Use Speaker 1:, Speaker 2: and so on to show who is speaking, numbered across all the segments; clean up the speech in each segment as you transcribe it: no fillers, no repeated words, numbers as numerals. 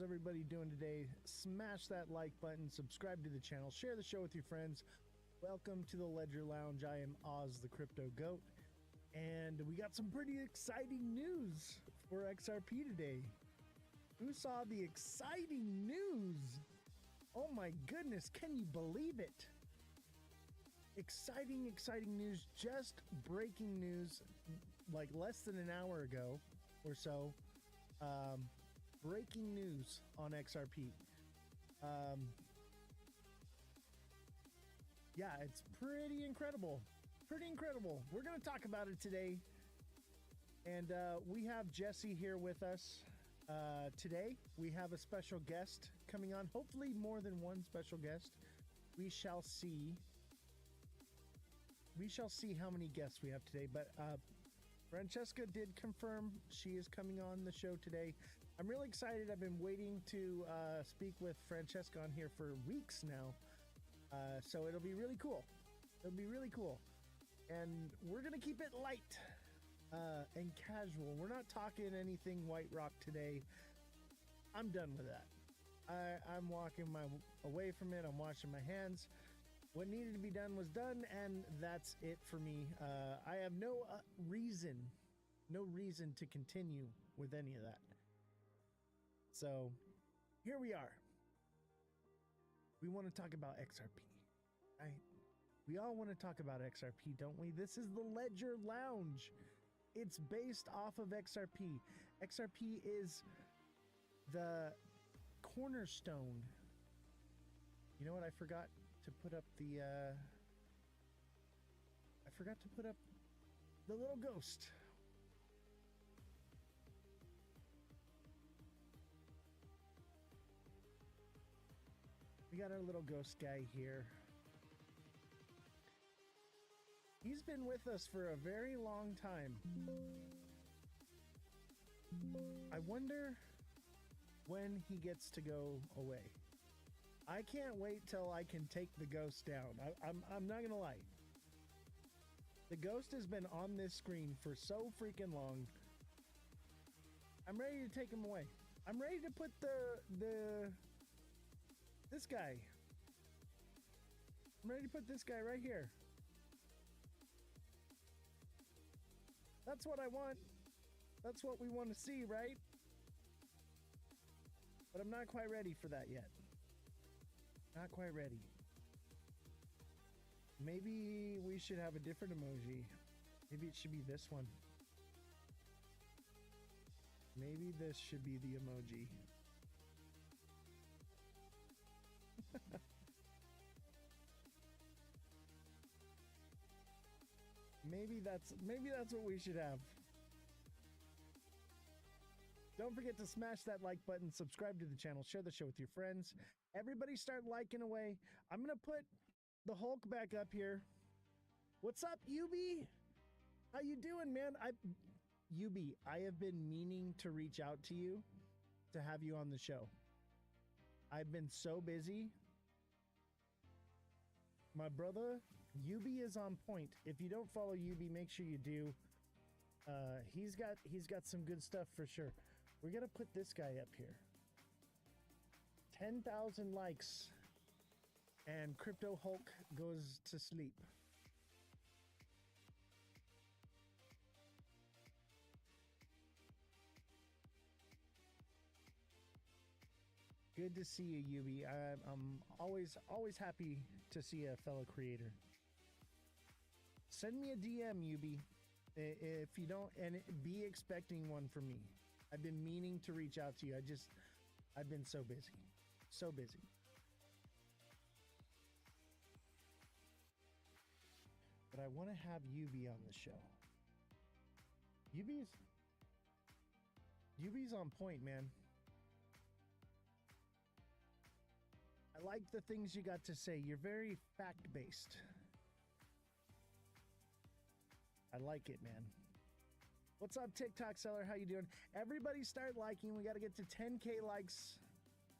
Speaker 1: everybody doing today? Smash that like button, subscribe to the channel, share the show with your friends. Welcome to the Ledger Lounge. I am Ozthecryptogoat, and we got some pretty exciting news for XRP today. Who saw the exciting news? Oh my goodness, can you believe it? Exciting news, just breaking news like less than an hour ago or so. Breaking news on XRP. Yeah, it's pretty incredible. Pretty incredible. We're going to talk about it today. And we have Jesse here with us. Today, we have a special guest coming on. Hopefully more than one special guest. We shall see. We shall see how many guests we have today. But Francesca did confirm she is coming on the show today. I'm really excited. I've been waiting to speak with Francesca on here for weeks now. So it'll be really cool. It'll be really cool. And we're going to keep it light and casual. We're not talking anything White Rock today. I'm done with that. I'm walking away from it. I'm washing my hands. What needed to be done was done, and that's it for me. I have no reason to continue with any of that. So here we are. We want to talk about XRP, right? We all want to talk about XRP, don't we? This is the Ledger Lounge. It's based off of XRP. XRP is the cornerstone. You know what? I forgot to put up the little ghost. We got our little ghost guy here. He's been with us for a very long time. I wonder when he gets to go away. I can't wait till I can take the ghost down. I'm not gonna lie. The ghost has been on this screen for so freaking long. I'm ready to take him away. I'm ready to put this guy. I'm ready to put this guy right here. That's what I want. That's what we want to see, right? But I'm not quite ready for that yet. Not quite ready. Maybe we should have a different emoji. Maybe it should be this one. Maybe this should be the emoji. Maybe that's what we should have. Don't forget to smash that like button, subscribe to the channel, share the show with your friends. Everybody start liking away. I'm gonna put the Hulk back up here. What's up, Yubi? How you doing, man? Yubi, I have been meaning to reach out to you to have you on the show. I've been so busy. My brother, Yubi, is on point. If you don't follow Yubi, make sure you do. He's got some good stuff for sure. We're gonna put this guy up here. 10,000 likes, and Crypto Hulk goes to sleep. Good to see you, Yubi. I'm always happy to see a fellow creator. Send me a DM, Yubi, if you don't, and be expecting one from me. I've been meaning to reach out to you. I've been so busy. So busy. But I want to have Yubi on the show. Yubi's on point, man. I like the things you got to say. You're very fact-based. I like it, man. What's up, TikTok seller? How you doing? Everybody start liking. We got to get to 10K likes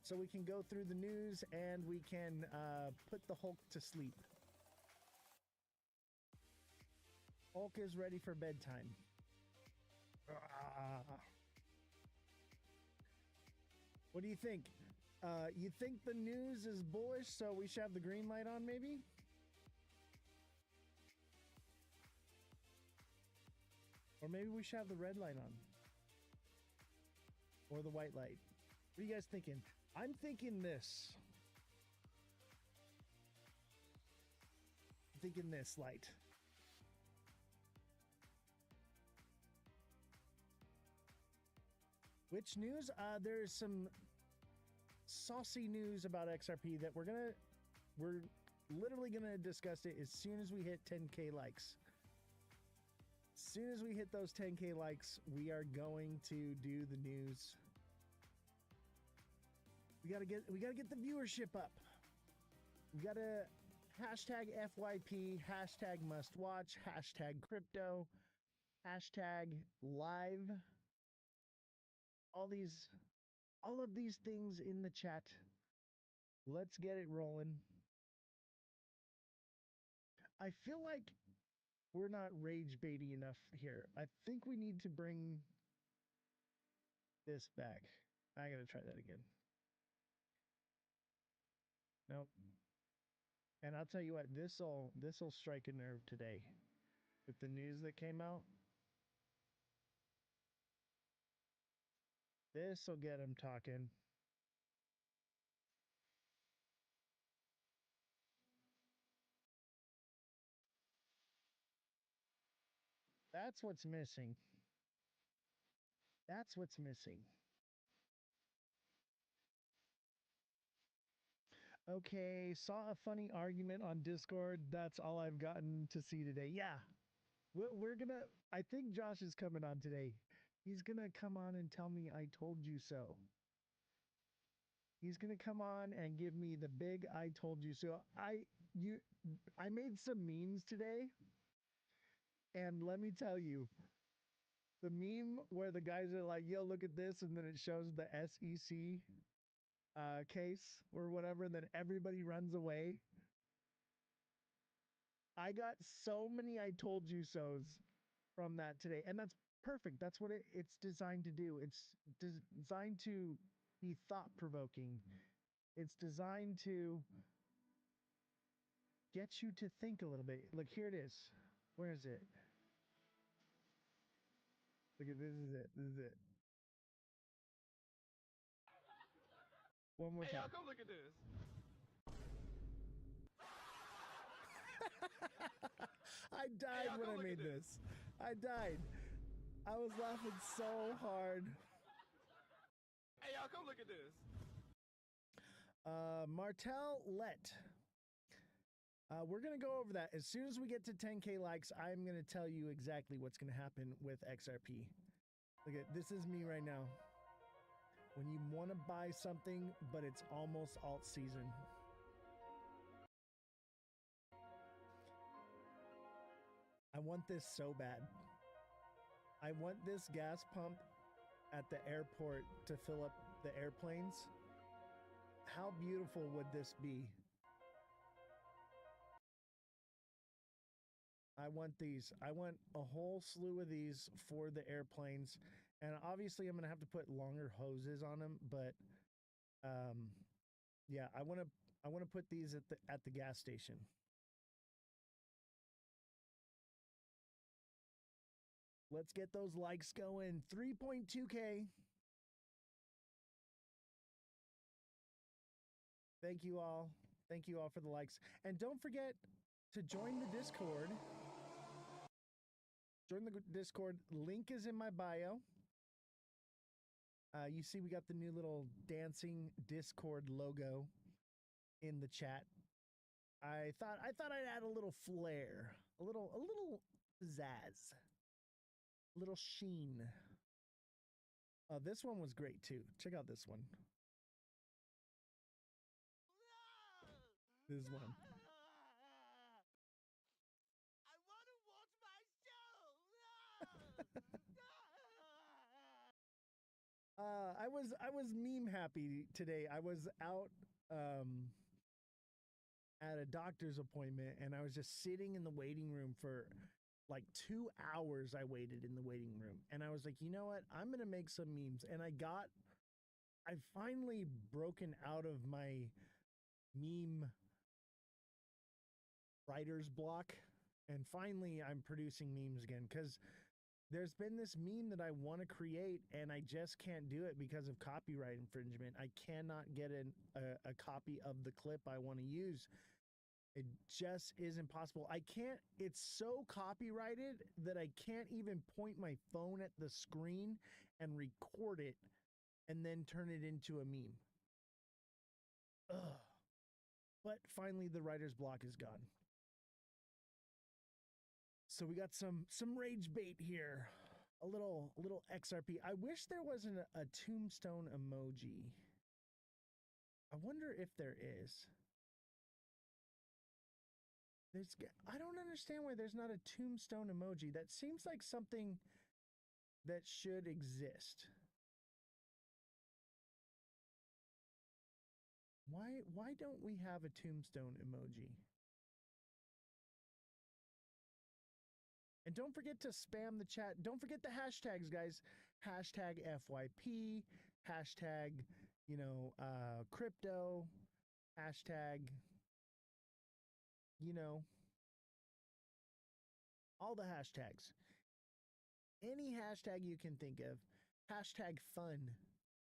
Speaker 1: so we can go through the news and we can put the Hulk to sleep. Hulk is ready for bedtime. What do you think? You think the news is bullish, so we should have the green light on, maybe? Or maybe we should have the red light on. Or the white light. What are you guys thinking? I'm thinking this. I'm thinking this light. Which news? There's some saucy news about XRP that we're literally gonna discuss it as soon as we hit 10K likes. As soon as we hit those 10K likes, we are going to do the news. We gotta get the viewership up. We gotta hashtag FYP, hashtag must watch, hashtag crypto, hashtag live. All of these things in the chat. Let's get it rolling. I feel like we're not rage baiting enough here. I think we need to bring this back. I gotta try that again. Nope. And I'll tell you what, this'll strike a nerve today. With the news that came out. This'll get them talking. That's what's missing. That's what's missing. Okay, saw a funny argument on Discord. That's all I've gotten to see today. Yeah, we're gonna, I think Josh is coming on today. He's gonna come on and tell me I told you so. He's gonna come on and give me the big I told you so. I made some memes today. And let me tell you, the meme where the guys are like, yo, look at this, and then it shows the SEC case or whatever, and then everybody runs away. I got so many I told you so's from that today, and that's perfect. That's what it's designed to do. It's designed to be thought-provoking. It's designed to get you to think a little bit. Look, here it is. Where is it? Look at this. Is it. This is it. One more time.
Speaker 2: Hey, y'all, come look at this.
Speaker 1: I died when I made this. I died. I was laughing so hard.
Speaker 2: Hey, y'all, come look at this.
Speaker 1: Martel Let. We're going to go over that. As soon as we get to 10K likes, I'm going to tell you exactly what's going to happen with XRP. Look at this is me right now. When you want to buy something, but it's almost alt season. I want this so bad. I want this gas pump at the airport to fill up the airplanes. How beautiful would this be? I want these. I want a whole slew of these for the airplanes. And obviously I'm going to have to put longer hoses on them, but yeah, I want to put these at the gas station. Let's get those likes going. 3.2K. Thank you all. Thank you all for the likes. And don't forget to join the Discord. Join the Discord. Link is in my bio. You see we got the new little dancing Discord logo in the chat. I thought I'd add a little flair, a little pizzazz, a little sheen. This one was great too. Check out this one. This one.
Speaker 2: I want to watch my show.
Speaker 1: I was meme happy today. I was out at a doctor's appointment and I was just sitting in the waiting room for like 2 hours. I waited in the waiting room and I was like, you know what? I'm going to make some memes. And I got I've finally broken out of my meme writer's block, and finally I'm producing memes again, because there's been this meme that I want to create and I just can't do it because of copyright infringement. I cannot get a copy of the clip I want to use. It just isn't possible. I can't, it's so copyrighted that I can't even point my phone at the screen and record it and then turn it into a meme. Ugh. But finally the writer's block is gone. So we got some rage bait here. A little XRP. I wish there wasn't a tombstone emoji. I wonder if there is. I don't understand why there's not a tombstone emoji. That seems like something that should exist. Why don't we have a tombstone emoji? And don't forget to spam the chat. Don't forget the hashtags, guys. Hashtag FYP, hashtag, crypto, hashtag, all the hashtags. Any hashtag you can think of, hashtag fun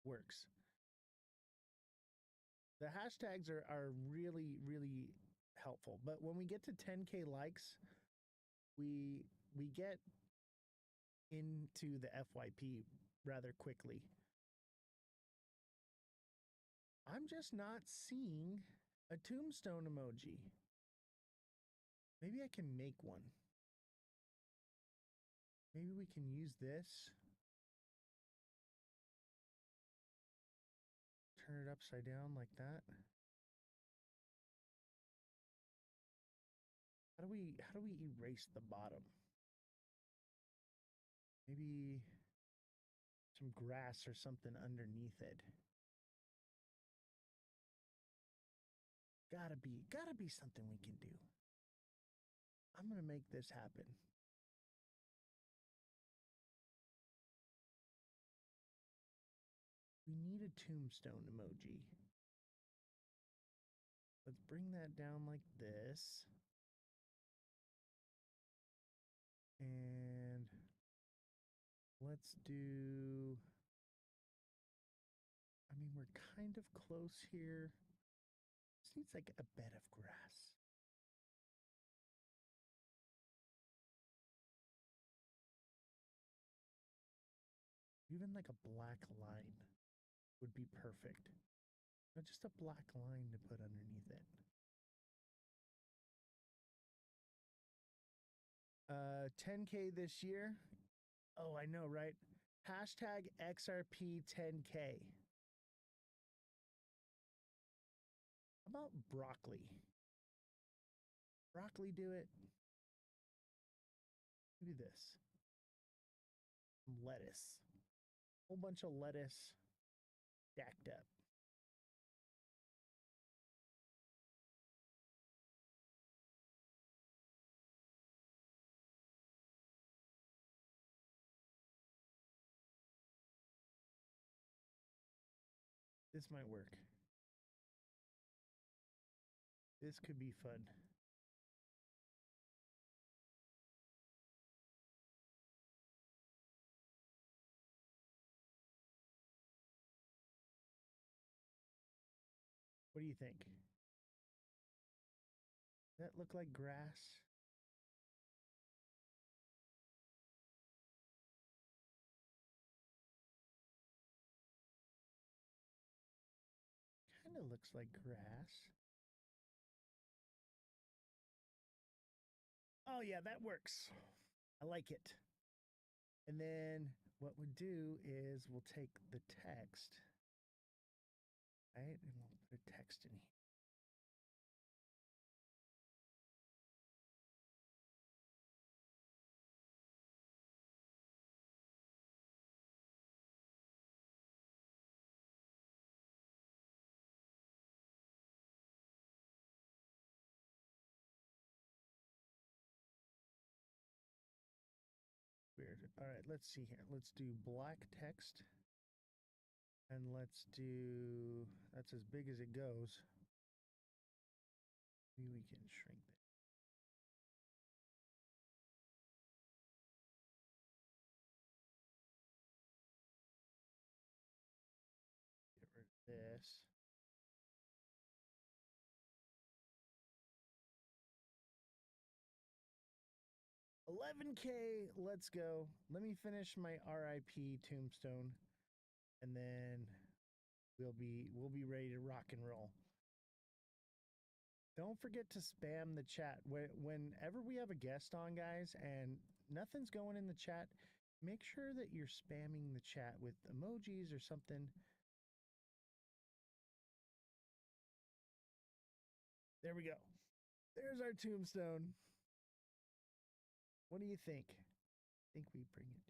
Speaker 1: works. The hashtags are really, really helpful. But when we get to 10K likes, we get into the FYP rather quickly. I'm just not seeing a tombstone emoji. Maybe I can make one. Maybe we can use this. Turn it upside down like that. How do we erase the bottom? Maybe some grass or something underneath it. Gotta be something we can do. I'm gonna make this happen. We need a tombstone emoji. Let's bring that down like this. And let's do, I mean, we're kind of close here. This needs like a bed of grass. Even like a black line would be perfect. Not just a black line to put underneath it. 10K this year. Oh, I know, right? Hashtag XRP10K. How about broccoli? Broccoli do it? Maybe this. Lettuce. Whole bunch of lettuce stacked up. This might work. This could be fun. What do you think? Does that look like grass? Kind of looks like grass. Oh yeah, that works. I like it. And then what we'll do is we'll take the text, right? And we'll put a text in here. Weird. All right, let's see here. Let's do black text. And let's do, that's as big as it goes. Maybe we can shrink it. Get rid of this. 11K, let's go. Let me finish my RIP tombstone, and then we'll be ready to rock and roll. Don't forget to spam the chat. Whenever we have a guest on, guys, and nothing's going in the chat, make sure that you're spamming the chat with emojis or something. There we go. There's our tombstone. What do you think? I think we bring it.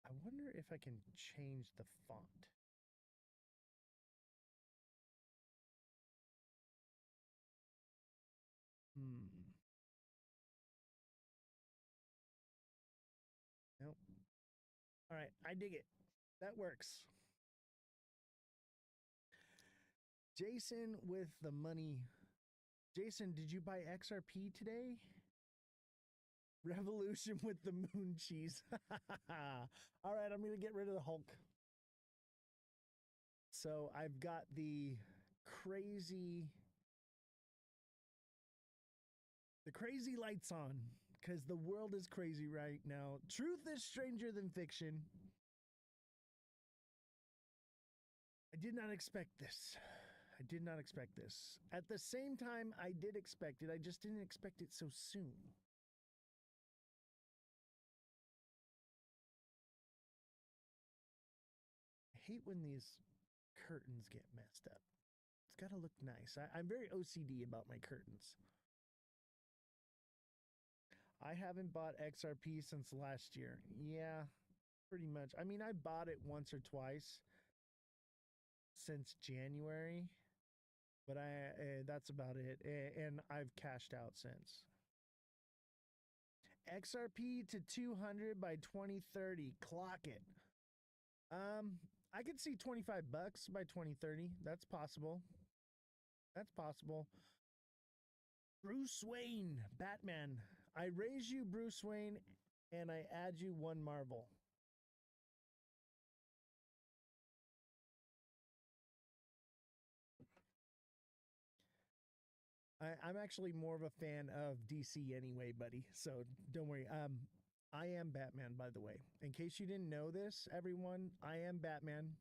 Speaker 1: I wonder if I can change the font. Nope. All right, I dig it. That works. Jason with the money. Jason, did you buy XRP today? Revolution with the moon cheese. All right, I'm going to get rid of the Hulk. So I've got the crazy lights on because the world is crazy right now. Truth is stranger than fiction. I did not expect this. I did not expect this. At the same time, I did expect it. I just didn't expect it so soon. I hate when these curtains get messed up. It's got to look nice. I'm very OCD about my curtains. I haven't bought XRP since last year. Yeah, pretty much. I mean, I bought it once or twice since January, but that's about it. And I've cashed out since. XRP to 200 by 2030. Clock it. I could see $25 by 2030. That's possible. That's possible. Bruce Wayne, Batman. I raise you, Bruce Wayne, and I add you one marble. I'm actually more of a fan of DC anyway, buddy. So don't worry. I am Batman, by the way. In case you didn't know this, everyone, I am Batman.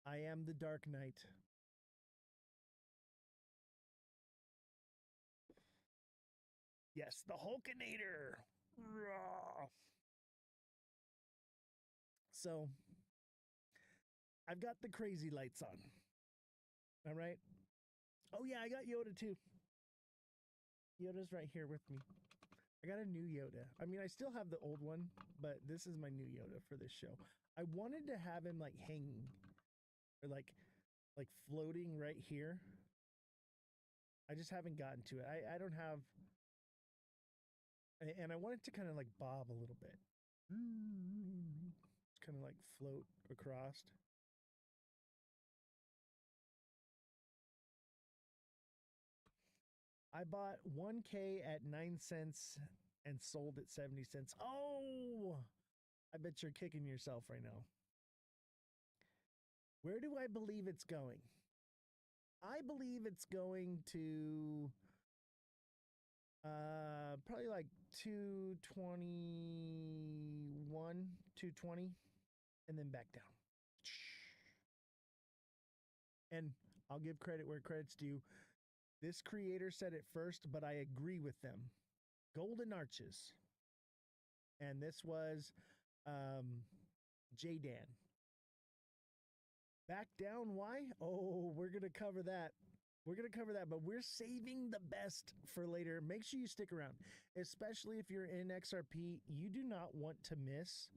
Speaker 1: I am the Dark Knight. Yes, the Hulkinator. So I've got the crazy lights on. All right. Oh yeah, I got Yoda too. Yoda's right here with me. I got a new Yoda. I mean, I still have the old one, but this is my new Yoda for this show. I wanted to have him like hanging or like floating right here. I just haven't gotten to it. I don't have, and I want it to kind of like bob a little bit. It's kind of like float across. I bought 1K at 9 cents and sold at 70 cents. Oh, I bet you're kicking yourself right now. Where do I believe it's going? I believe it's going to probably like 221, 220, and then back down. And I'll give credit where credit's due. This creator said it first, but I agree with them. Golden Arches. And this was J-Dan. Back down, why? Oh, we're going to cover that. We're going to cover that, but we're saving the best for later. Make sure you stick around, especially if you're in XRP. You do not want to miss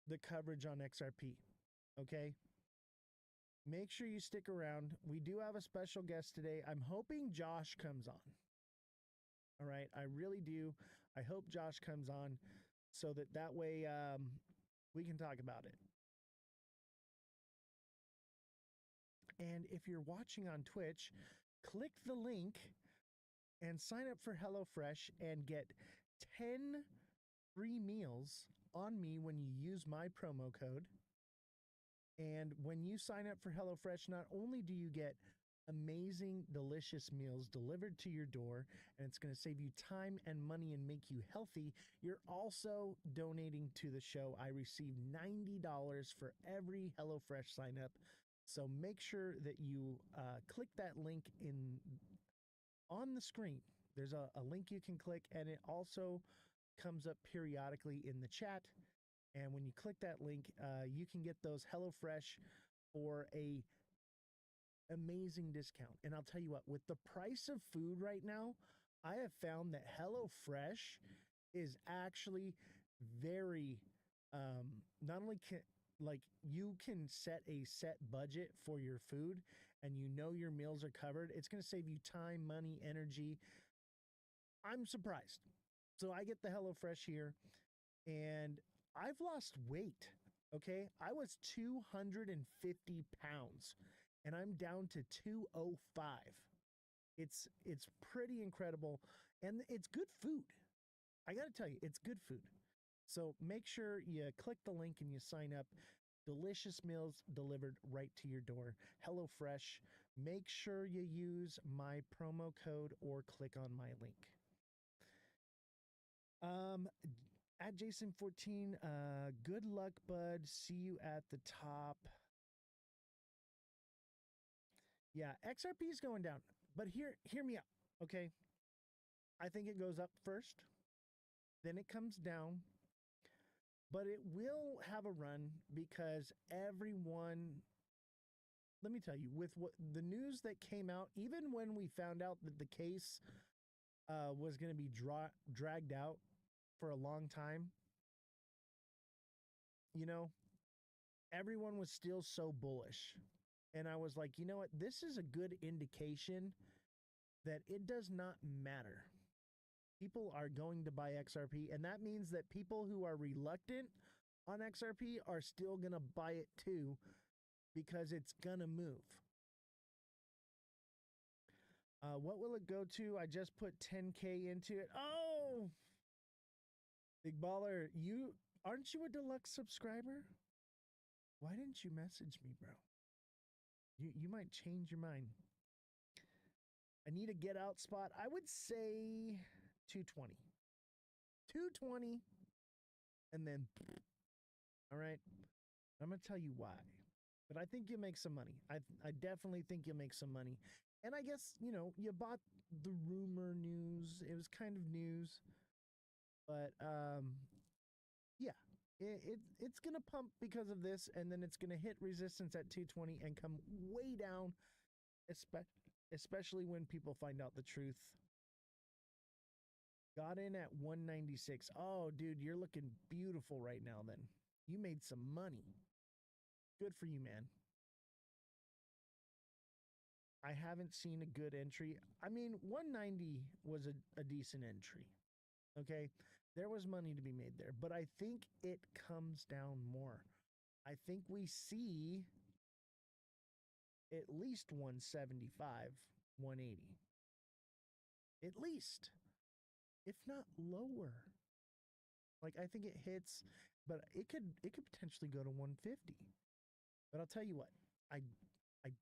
Speaker 1: the coverage on XRP, okay? Make sure you stick around. We do have a special guest today. I'm hoping Josh comes on. All right, I really do. I hope Josh comes on so that way we can talk about it. And if you're watching on Twitch, click the link and sign up for HelloFresh and get 10 free meals on me when you use my promo code. And when you sign up for HelloFresh, not only do you get amazing, delicious meals delivered to your door, and it's going to save you time and money and make you healthy, you're also donating to the show. I receive $90 for every HelloFresh sign up. So make sure that you click that link on the screen. There's a link you can click, and it also comes up periodically in the chat. And when you click that link, you can get those HelloFresh for a amazing discount. And I'll tell you what, with the price of food right now, I have found that HelloFresh is actually very, not only you can set a set budget for your food and you know your meals are covered. It's going to save you time, money, energy. I'm surprised. So I get the HelloFresh here and I've lost weight. Okay. I was 250 pounds and I'm down to 205. It's pretty incredible. And it's good food. I got to tell you, it's good food. So make sure you click the link and you sign up. Delicious meals delivered right to your door. HelloFresh. Make sure you use my promo code or click on my link. At Jason14, good luck, bud. See you at the top. Yeah, XRP is going down. But hear me out, okay? I think it goes up first. Then it comes down. But it will have a run because everyone, let me tell you, with what the news that came out, even when we found out that the case was going to be dragged out for a long time, you know, everyone was still so bullish. And I was like, you know what? This is a good indication that it does not matter. People are going to buy XRP, and that means that people who are reluctant on XRP are still going to buy it too because it's going to move. What will it go to? I just put 10K into it. Oh! Big Baller, aren't you a deluxe subscriber? Why didn't you message me, bro? You might change your mind. I need a get out spot. I would say 220. 220 and then all right. I'm going to tell you why. But I think you'll make some money. I definitely think you'll make some money. And I guess, you bought the rumor news. It was kind of news. But yeah. It's going to pump because of this, and then it's going to hit resistance at 220 and come way down, especially when people find out the truth. Got in at 196. Oh, dude, you're looking beautiful right now then. You made some money. Good for you, man. I haven't seen a good entry. I mean, 190 was a decent entry. Okay? There was money to be made there, but I think it comes down more. I think we see at least 175, 180. At least. If not lower. Like, I think it hits, but it could potentially go to 150. But I'll tell you what, I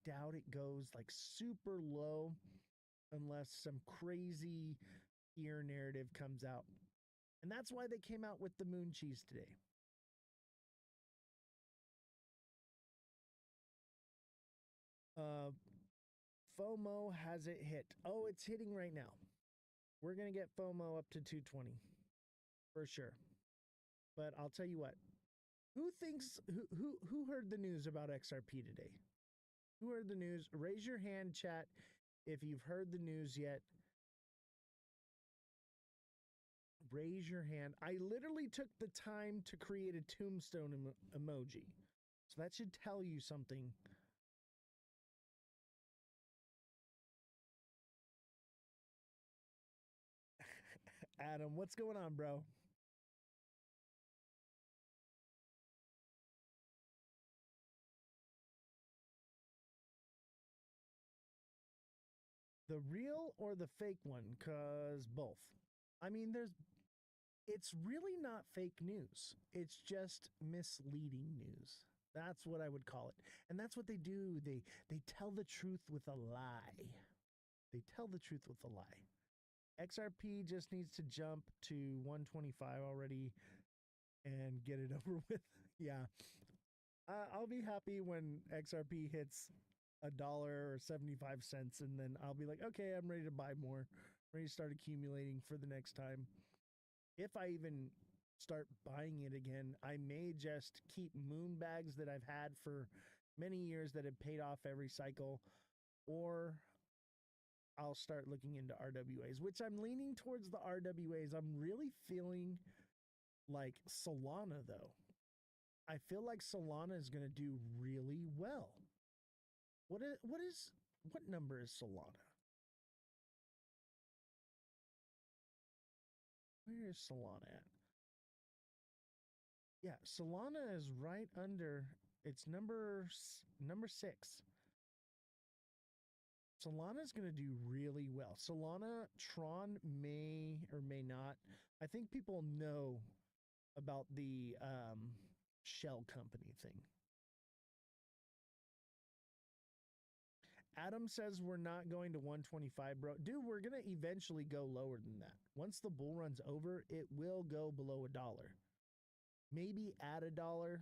Speaker 1: doubt it goes like super low unless some crazy fear narrative comes out. And that's why they came out with the moon cheese today. FOMO has it hit. Oh, it's hitting right now. We're going to get FOMO up to 220 for sure. But I'll tell you what. Who heard the news about XRP today? Who heard the news? Raise your hand, chat, if you've heard the news yet. Raise your hand. I literally took the time to create a tombstone emoji. So that should tell you something. Adam, what's going on, bro? The real or the fake one? Because both. I mean, it's really not fake news. It's just misleading news. That's what I would call it. And that's what they do. They tell the truth with a lie. They tell the truth with a lie. XRP just needs to jump to 125 already and get it over with. Yeah. I'll be happy when XRP hits $1.75, and then I'll be like, okay, I'm ready to buy more. I'm ready to start accumulating for the next time. If I even start buying it again, I may just keep moon bags that I've had for many years that have paid off every cycle, or I'll start looking into RWAs, which I'm leaning towards the RWAs. I'm really feeling like Solana, though. I feel like Solana is going to do really well. What number is Solana? Where is Solana at? Yeah, Solana is right under. It's number 6. Solana is going to do really well. Solana, Tron may or may not. I think people know about the shell company thing. Adam says we're not going to 125, bro. Dude, we're going to eventually go lower than that. Once the bull run's over, it will go below $1. Maybe at $1,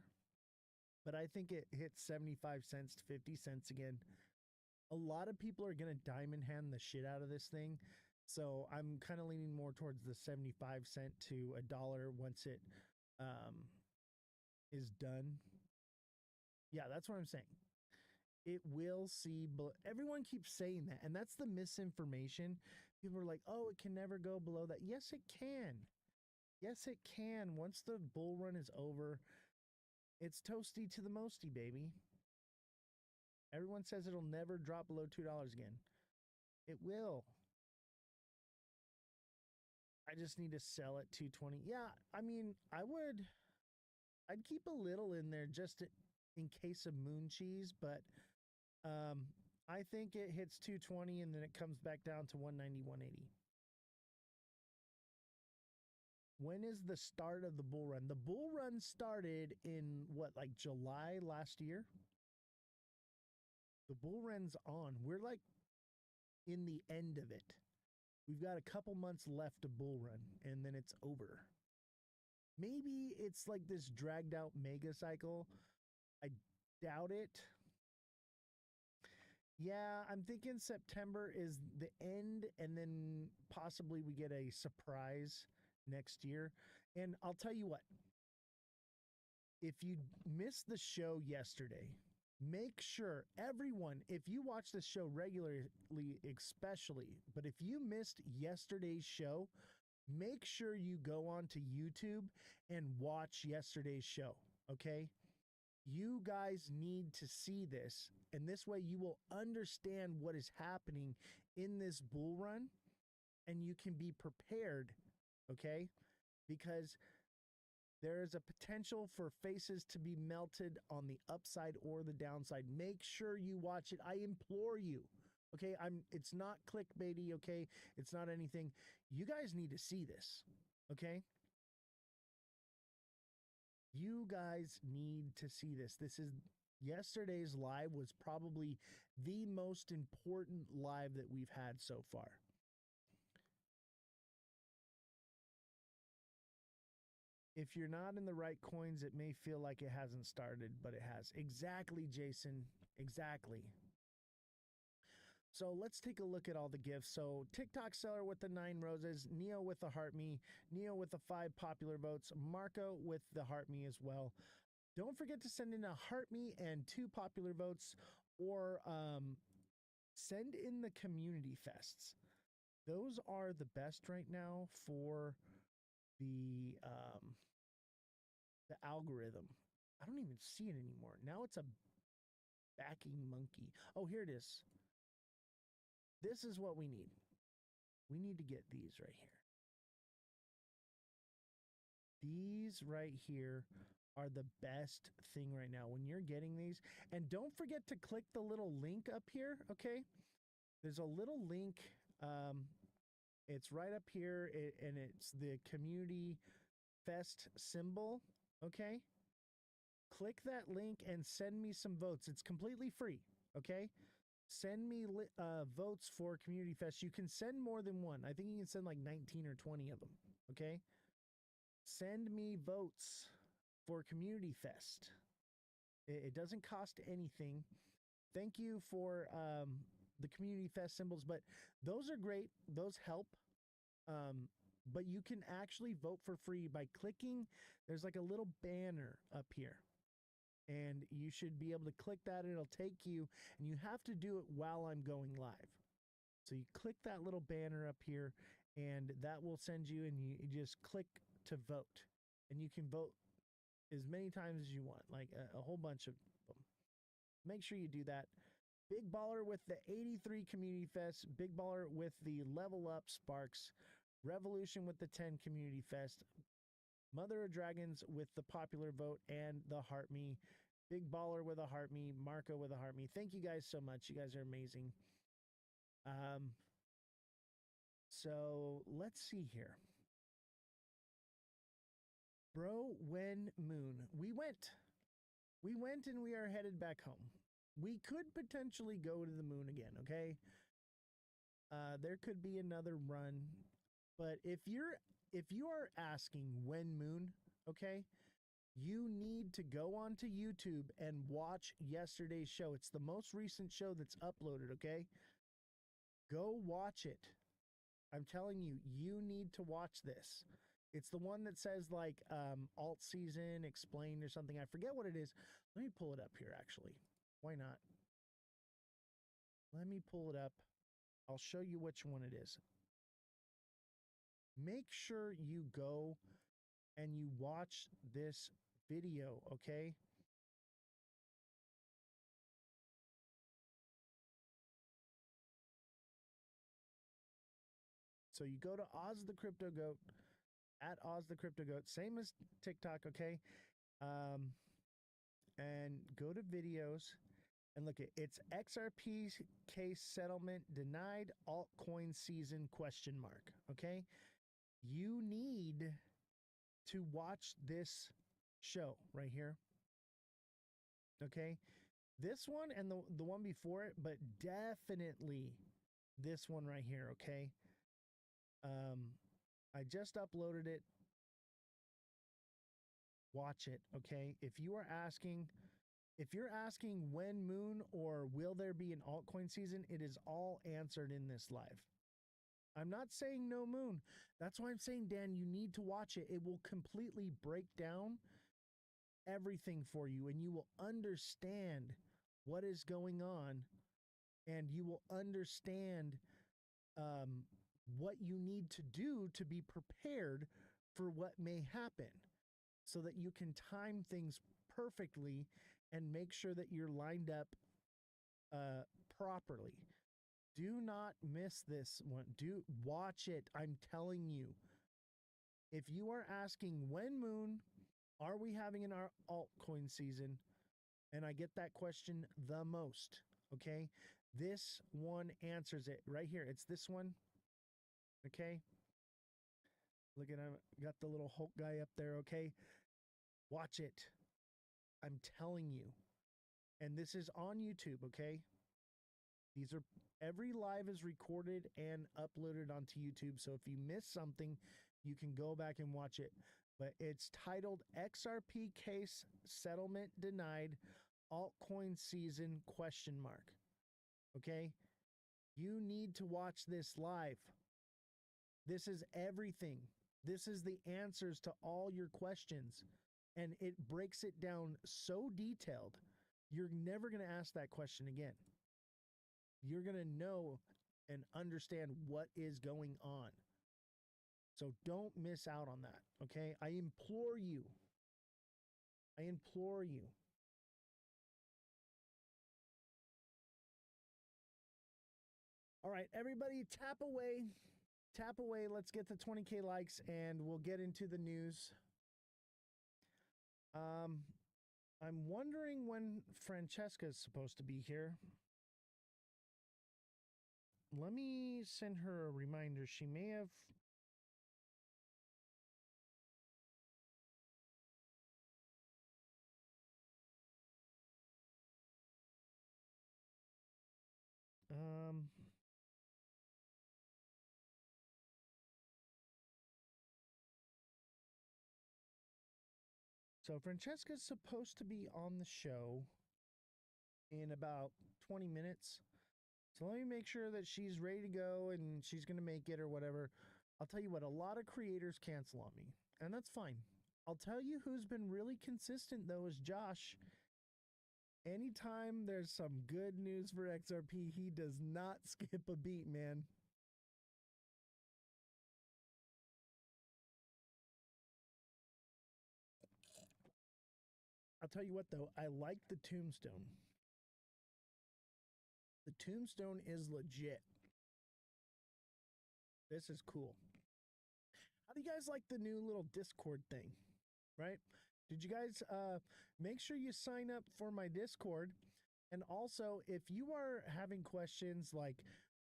Speaker 1: but I think it hits 75 cents to 50 cents again. A lot of people are going to diamond hand the shit out of this thing. So I'm kind of leaning more towards the 75 cent to $1 once it is done. Yeah, that's what I'm saying. It will see, but everyone keeps saying that, and that's the misinformation. People are like, oh, it can never go below that. Yes, it can. Yes, it can. Once the bull run is over, it's toasty to the mosty, baby. Everyone says it'll never drop below $2 again. It will. I just need to sell at 220. Yeah, I mean, I'd keep a little in there just in case of moon cheese, but I think it hits 220 and then it comes back down to 190, 180. When is the start of the bull run? The bull run started in like July last year? The bull run's on. We're like in the end of it. We've got a couple months left to bull run and then it's over. Maybe it's like this dragged out mega cycle. I doubt it. Yeah, I'm thinking September is the end, and then possibly we get a surprise next year. And I'll tell you what, if you missed the show yesterday, make sure everyone, if you watch this show regularly, especially, but if you missed yesterday's show, make sure you go on to YouTube and watch yesterday's show, okay? You guys need to see this, and this way you will understand what is happening in this bull run, and you can be prepared, okay? Because there is a potential for faces to be melted on the upside or the downside. Make sure you watch it. I implore you. Okay, it's not clickbaity, okay? It's not anything. You guys need to see this, okay? You guys need to see this. Yesterday's live was probably the most important live that we've had so far. If you're not in the right coins, it may feel like it hasn't started, but it has. Exactly, Jason. Exactly. So let's take a look at all the gifts. So TikTok seller with the 9 roses, Neo with the heart me, Neo with the 5 popular votes, Marco with the heart me as well. Don't forget to send in a heart me and 2 popular votes, or send in the community fests. Those are the best right now for the algorithm. I don't even see it anymore. Now it's a backing monkey. Oh, here it is. This is what we need. We need to get these right here. These right here are the best thing right now when you're getting these. And don't forget to click the little link up here, okay? There's a little link. It's right up here, and it's the Community Fest symbol, okay? Click that link and send me some votes. It's completely free, okay? Send me votes for Community Fest. You can send more than one. I think you can send like 19 or 20 of them, okay? Send me votes for Community Fest. It doesn't cost anything. Thank you for the Community Fest symbols, but those are great. Those help. But you can actually vote for free by clicking. There's like a little banner up here. And you should be able to click that, and it'll take you, and you have to do it while I'm going live. So you click that little banner up here, and that will send you, and you just click to vote. And you can vote as many times as you want, like a whole bunch of them. Make sure you do that. Big Baller with the 83 Community Fest, Big Baller with the Level Up Sparks, Revolution with the 10 Community Fest, Mother of Dragons with the popular vote and the Heart Me, Big Baller with a Heart Me, Marco with a Heart Me. Thank you guys so much. You guys are amazing. So let's see here. Bro, when Moon, we went and we are headed back home. We could potentially go to the moon again, okay? There could be another run, but if you are asking when moon, okay, you need to go onto YouTube and watch yesterday's show. It's the most recent show that's uploaded, okay? Go watch it. I'm telling you, you need to watch this. It's the one that says like alt season explained or something. I forget what it is. Let me pull it up here, actually. Why not? Let me pull it up. I'll show you which one it is. Make sure you go and you watch this video, okay? So you go to Ozthecryptogoat, at Ozthecryptogoat, same as TikTok, okay? And go to videos and look at it's XRP case settlement denied, altcoin season question mark, okay? You need to watch this show right here. Okay? This one and the one before it, but definitely this one right here, okay? I just uploaded it. Watch it, okay? If you're asking when moon or will there be an altcoin season, it is all answered in this live. I'm not saying no moon. That's why I'm saying, Dan, you need to watch it. It will completely break down everything for you, and you will understand what is going on, and you will understand what you need to do to be prepared for what may happen so that you can time things perfectly and make sure that you're lined up properly. Do not miss this one. Do watch it. I'm telling you. If you are asking when moon, are we having an altcoin season? And I get that question the most. Okay. This one answers it right here. It's this one. Okay. Look at him. Got the little Hulk guy up there. Okay. Watch it. I'm telling you. And this is on YouTube. Okay. These are every live is recorded and uploaded onto YouTube. So if you miss something, you can go back and watch it. But it's titled XRP case settlement denied, altcoin season question mark. Okay? You need to watch this live. This is everything. This is the answers to all your questions. And it breaks it down so detailed. You're never going to ask that question again. You're going to know and understand what is going on. So don't miss out on that, okay? I implore you. I implore you. All right, everybody, tap away. Tap away. Let's get to 20K likes, and we'll get into the news. Um, I'm wondering when Francesca is supposed to be here. Let me send her a reminder. She may have. Um, so Francesca's supposed to be on the show in about 20 minutes. So let me make sure that she's ready to go and she's going to make it or whatever. I'll tell you what, a lot of creators cancel on me, and that's fine. I'll tell you who's been really consistent, though, is Josh. Anytime there's some good news for XRP, he does not skip a beat, man. I'll tell you what, though, I like the tombstone. The tombstone is legit. This is cool. How do you guys like the new little Discord thing? Right? Did you guys make sure you sign up for my Discord? And also, if you are having questions like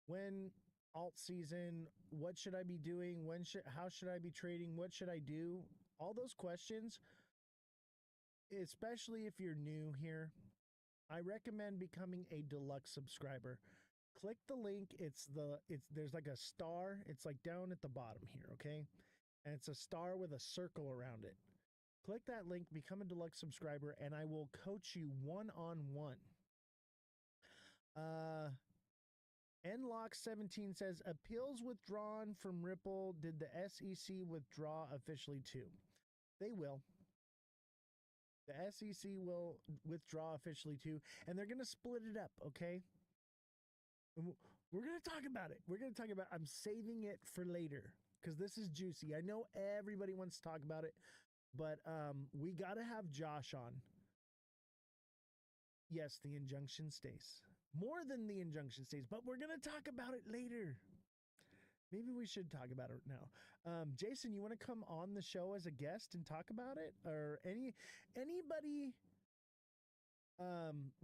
Speaker 1: when alt season, what should I be doing? How should I be trading? What should I do? All those questions, especially if you're new here, I recommend becoming a deluxe subscriber. Click the link. There's like a star. It's like down at the bottom here, okay? And it's a star with a circle around it. Click that link, become a deluxe subscriber, and I will coach you one-on-one. Nlock17 says, appeals withdrawn from Ripple. Did the SEC withdraw officially too? They will. The SEC will withdraw officially too, and they're going to split it up, okay? We're going to talk about it. I'm saving it for later because this is juicy. I know everybody wants to talk about it, but we got to have Josh on. Yes, the injunction stays. More than the injunction stays, but we're going to talk about it later. Maybe we should talk about it now. Jason, you want to come on the show as a guest and talk about it? Or anybody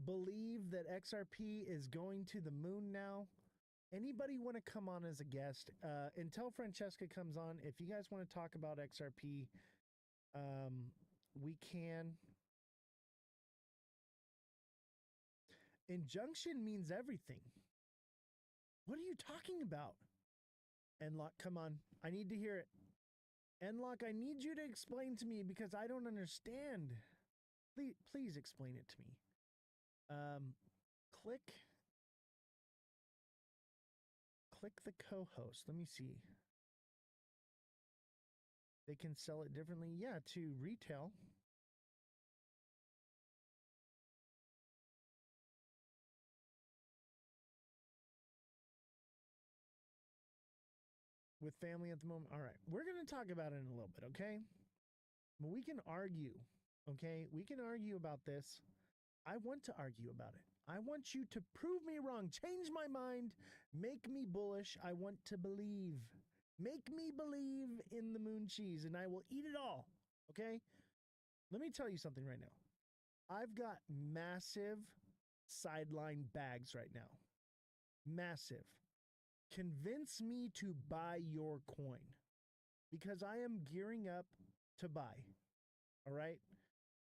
Speaker 1: believe that XRP is going to the moon now? Anybody want to come on as a guest? Until Francesca comes on, if you guys want to talk about XRP, we can. Injunction means everything. What are you talking about? Nlock, come on. I need to hear it. Nlock, I need you to explain to me because I don't understand. Please explain it to me. Click the co-host. Let me see. They can sell it differently. Yeah, to retail. With family at the moment. All right. We're going to talk about it in a little bit, okay? But we can argue, okay? We can argue about this. I want to argue about it. I want you to prove me wrong. Change my mind. Make me bullish. I want to believe. Make me believe in the moon cheese and I will eat it all, okay? Let me tell you something right now. I've got massive sideline bags right now. Massive. Convince me to buy your coin because I am gearing up to buy. All right?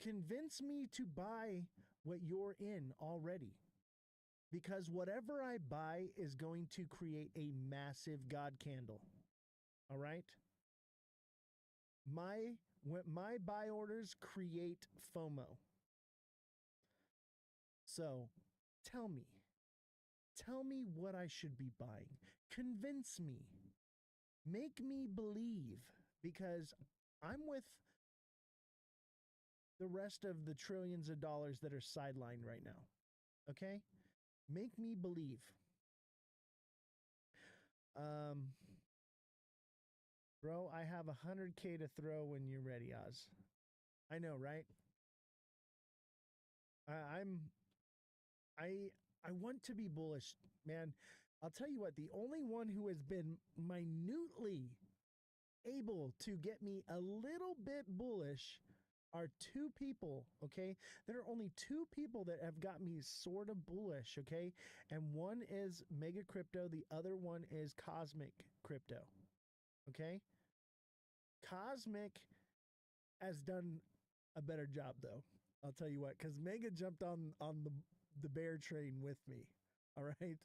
Speaker 1: Convince me to buy what you're in already because whatever I buy is going to create a massive God candle. All right? My buy orders create FOMO. So tell me what I should be buying. Convince me. Make me believe because I'm with the rest of the trillions of dollars that are sidelined right now. Okay? Make me believe. Bro, I have 100K to throw when you're ready, Oz. I know, right? I want to be bullish, man. I'll tell you what, the only one who has been minutely able to get me a little bit bullish are two people, okay? There are only two people that have got me sort of bullish, okay? And one is Mega Crypto, the other one is Cosmic Crypto, okay? Cosmic has done a better job though. I'll tell you what, because Mega jumped on the bear train with me. All right.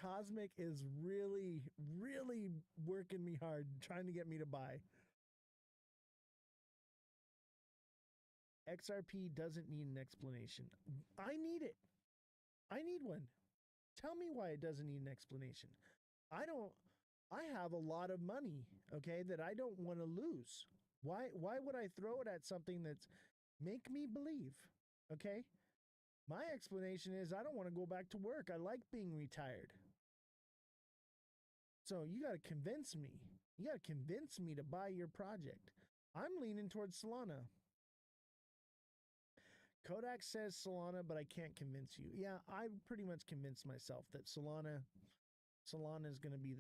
Speaker 1: Cosmic is really, really working me hard, trying to get me to buy. XRP doesn't need an explanation. I need it. I need one. Tell me why it doesn't need an explanation. I don't, I have a lot of money, okay, that I don't want to lose. Why would I throw it at something that's make me believe? Okay? My explanation is I don't want to go back to work. I like being retired. So you got to convince me. You got to convince me to buy your project. I'm leaning towards Solana. Kodak says Solana, but I can't convince you. Yeah, I pretty much convinced myself that Solana is going to be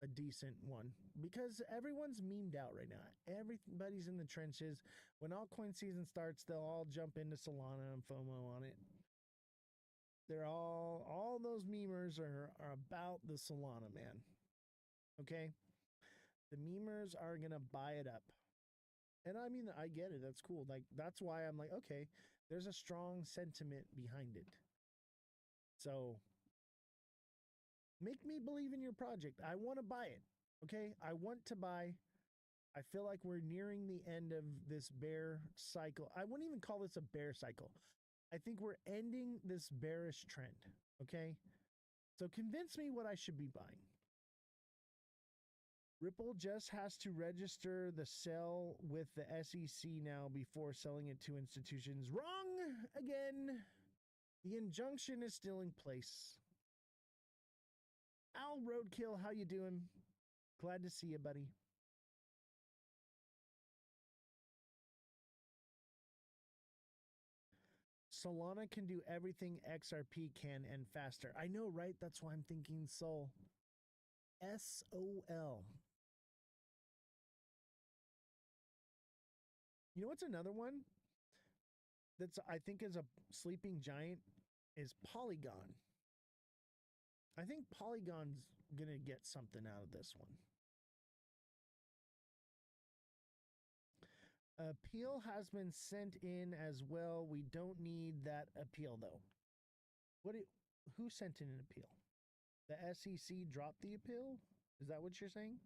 Speaker 1: a decent one because everyone's memed out right now. Everybody's in the trenches. When altcoin season starts, they'll all jump into Solana and FOMO on it. They're all those memers are about the Solana, man. Okay? The memers are going to buy it up. And I mean, I get it. That's cool. Like, that's why I'm like, okay, there's a strong sentiment behind it. So make me believe in your project. I want to buy it. Okay? I want to buy. I feel like we're nearing the end of this bear cycle. I wouldn't even call this a bear cycle. I think we're ending this bearish trend. Okay? So convince me what I should be buying. Ripple just has to register the sell with the SEC now before selling it to institutions. Wrong again. The injunction is still in place. Al Roadkill, how you doing? Glad to see you, buddy. Solana can do everything XRP can and faster. I know, right? That's why I'm thinking Sol. SOL. You know what's another one that's I think is a sleeping giant is Polygon. I think Polygon's gonna get something out of this one. Appeal has been sent in as well. We don't need that appeal though. Who sent in an appeal? The SEC dropped the appeal? Is that what you're saying?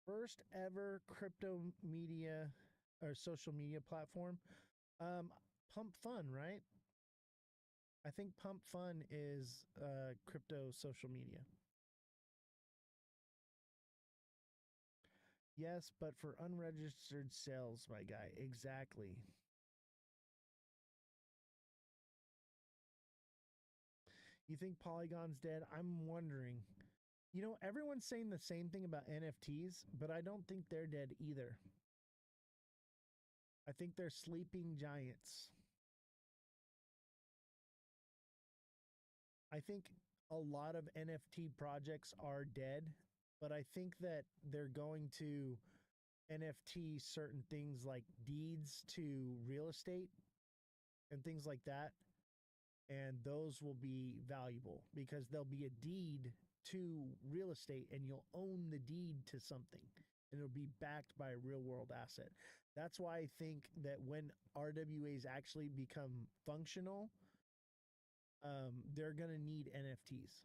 Speaker 1: First ever crypto media or social media platform. Pump Fun, right? I think Pump Fun is crypto social media. Yes, but for unregistered sales, my guy. Exactly. You think Polygon's dead? I'm wondering. You know, everyone's saying the same thing about NFTs, but I don't think they're dead either. I think they're sleeping giants. I think a lot of NFT projects are dead, but I think that they're going to NFT certain things like deeds to real estate and things like that. And those will be valuable because there'll be a deed to real estate and you'll own the deed to something and it'll be backed by a real world asset. That's why I think that when RWAs actually become functional, they're going to need NFTs.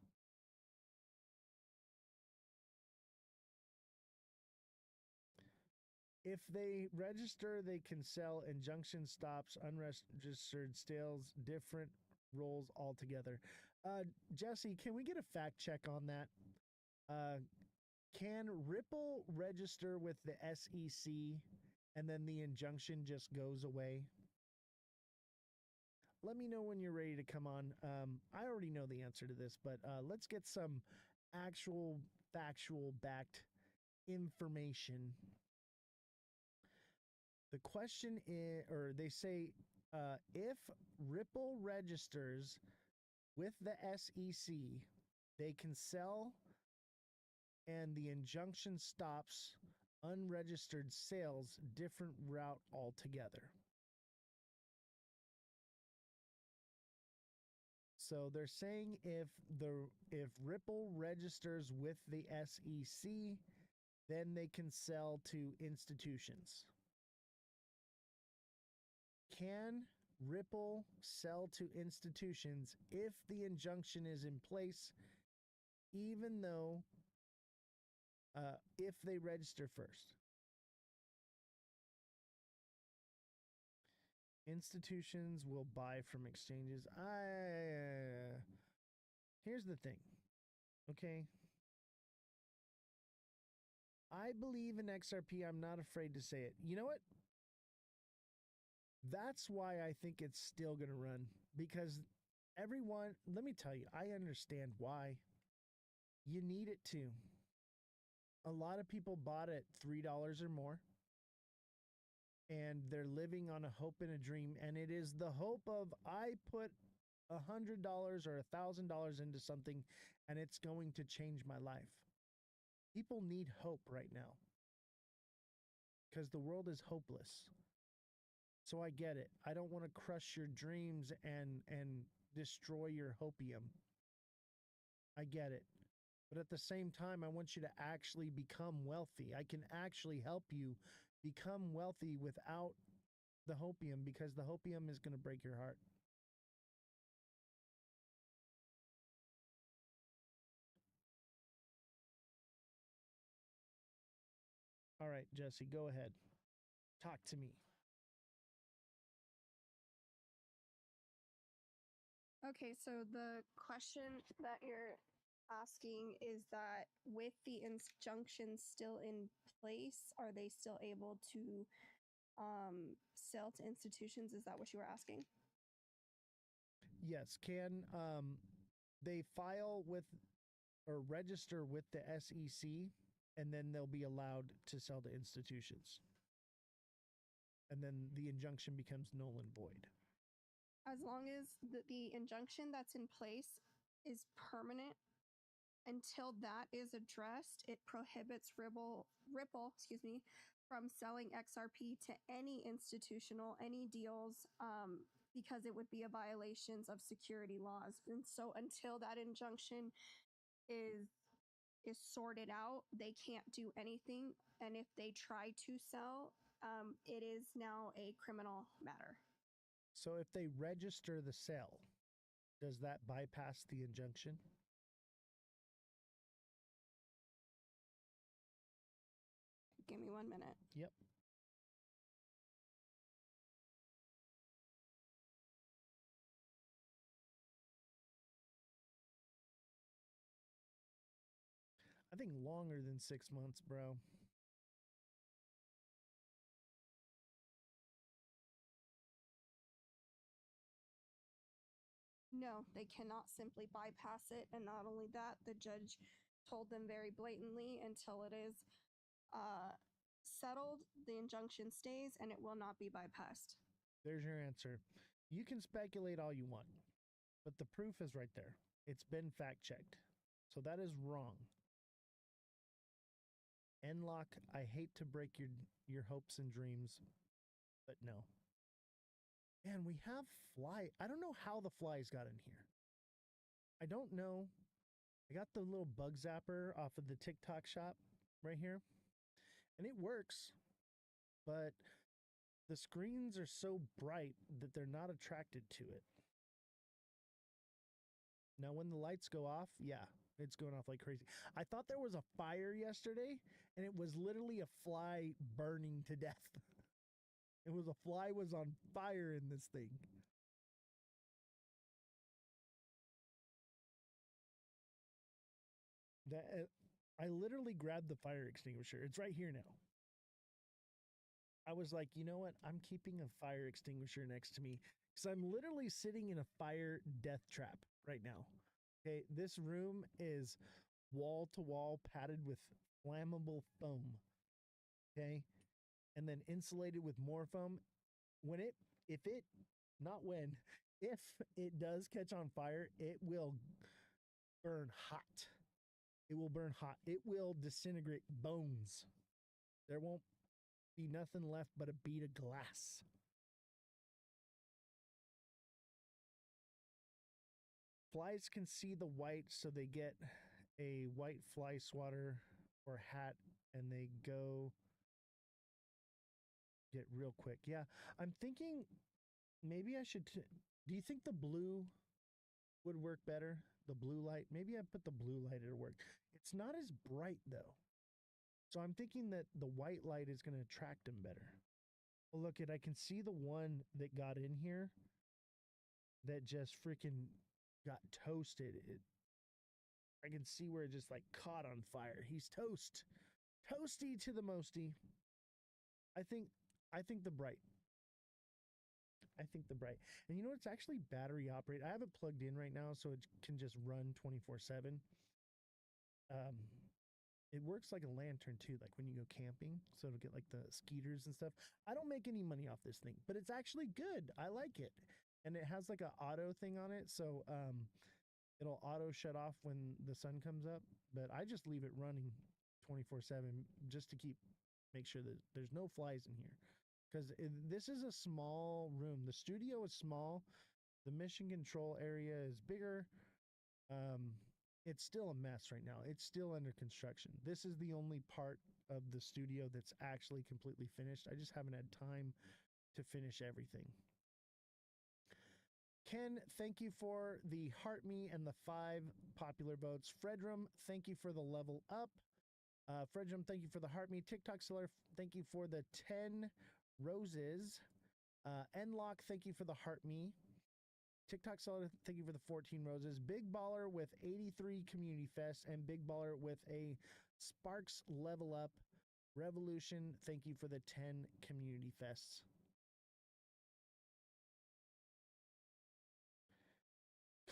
Speaker 1: If they register, they can sell. Injunction stops. Unregistered sales, different roles altogether. Jesse, can we get a fact check on that? Can Ripple register with the SEC and then the injunction just goes away? Let me know when you're ready to come on. I already know the answer to this, but let's get some actual factual backed information. The question is, or they say, if Ripple registers with the SEC, they can sell and the injunction stops unregistered sales, different route altogether. So they're saying if Ripple registers with the SEC, then they can sell to institutions. Can Ripple sell to institutions if the injunction is in place, even though if they register first? Institutions will buy from exchanges. Here's the thing, okay? I believe in XRP. I'm not afraid to say it. You know what? That's why I think it's still going to run, because everyone, let me tell you, I understand why. You need it to. A lot of people bought at $3 or more, and they're living on a hope and a dream, and it is the hope of, I put $100 or $1,000 into something and it's going to change my life. People need hope right now because the world is hopeless. So I get it. I don't want to crush your dreams and destroy your hopium. I get it. But at the same time, I want you to actually become wealthy. I can actually help you become wealthy without the hopium, because the hopium is going to break your heart. All right, Jesse, go ahead. Talk to me.
Speaker 3: Okay, so the question that you're asking is that with the injunction still in place, are they still able to sell to institutions? Is that what you were asking?
Speaker 1: Yes, can they file with or register with the SEC, and then they'll be allowed to sell to institutions. And then the injunction becomes null and void.
Speaker 3: As long as the injunction that's in place is permanent, until that is addressed, it prohibits Ripple, from selling XRP to any institutional, any deals, because it would be a violation of security laws. And so until that injunction is sorted out, they can't do anything. And if they try to sell, it is now a criminal matter.
Speaker 1: So if they register the sale, does that bypass the injunction?
Speaker 3: Give me 1 minute.
Speaker 1: Yep. I think longer than 6 months, bro.
Speaker 3: No, they cannot simply bypass it. And not only that, the judge told them very blatantly, until it is settled, the injunction stays and it will not be bypassed.
Speaker 1: There's your answer. You can speculate all you want, but the proof is right there. It's been fact checked. So that is wrong. Enlock, I hate to break your hopes and dreams, but no. Man, we have fly. I don't know how the flies got in here. I don't know. I got the little bug zapper off of the TikTok shop right here, and it works, but the screens are so bright that they're not attracted to it. Now, when the lights go off, yeah, it's going off like crazy. I thought there was a fire yesterday, and it was literally a fly burning to death. It was a fly was on fire in this thing. That I literally grabbed the fire extinguisher. It's right here now. I was like, you know what? I'm keeping a fire extinguisher next to me because I'm literally sitting in a fire death trap right now. Okay, this room is wall to wall padded with flammable foam. Okay, and then insulated with more foam. If it does catch on fire, it will burn hot. It will burn hot. It will disintegrate bones. There won't be nothing left but a bead of glass. Flies can see the white, so they get a white fly swatter or hat and they go get real quick. Yeah, I'm thinking maybe I should. Do you think the blue would work better? The blue light? Maybe I put the blue light, it'll work. It's not as bright though. So I'm thinking that the white light is going to attract them better. Well, look I can see the one that got in here that just freaking got toasted. I can see where it just like caught on fire. He's toast. Toasty to the mosty. I think the bright. I think the bright. And you know, it's actually battery operated. I have it plugged in right now, so it can just run 24/7. It works like a lantern too, like when you go camping. So it'll get like the skeeters and stuff. I don't make any money off this thing, but it's actually good. I like it. And it has like an auto thing on it. So it'll auto shut off when the sun comes up. But I just leave it running 24/7 just to make sure that there's no flies in here. Because this is a small room. The studio is small. The mission control area is bigger. It's still a mess right now. It's still under construction. This is the only part of the studio that's actually completely finished. I just haven't had time to finish everything. Ken, thank you for the Heart Me and the 5 popular votes. Fredrum, thank you for the level up. Fredrum, thank you for the Heart Me. TikTok Seller, thank you for the 10 roses. Enlock, thank you for the Heart Me. TikTok Seller, thank you for the 14 roses. Big Baller with 83 Community Fest and Big Baller with a Sparks Level Up. Revolution, thank you for the 10 Community Fests.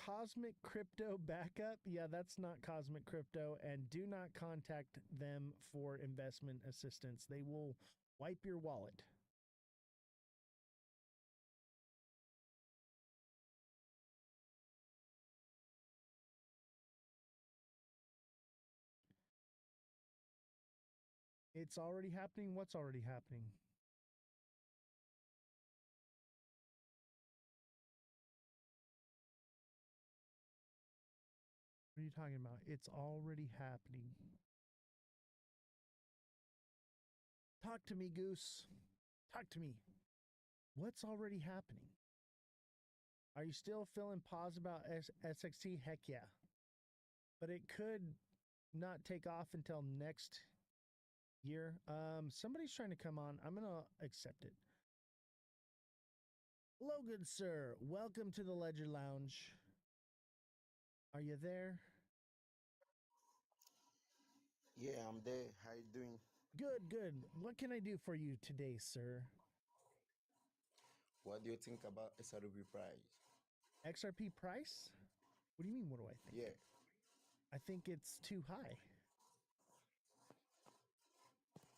Speaker 1: Cosmic Crypto Backup. Yeah, that's not Cosmic Crypto. And do not contact them for investment assistance. They will wipe your wallet. It's already happening. What's already happening? What are you talking about? It's already happening. Talk to me, Goose. Talk to me. What's already happening? Are you still feeling pause about SXT? Heck yeah. But it could not take off until next year. Somebody's trying to come on. I'm going to accept it. Hello, good sir. Welcome to the Ledger Lounge. Are you there?
Speaker 4: Yeah, I'm there. How you doing?
Speaker 1: Good, good. What can I do for you today, sir?
Speaker 4: What do you think about SRP price?
Speaker 1: XRP price? What do you mean, what do I think?
Speaker 4: Yeah,
Speaker 1: I think it's too high.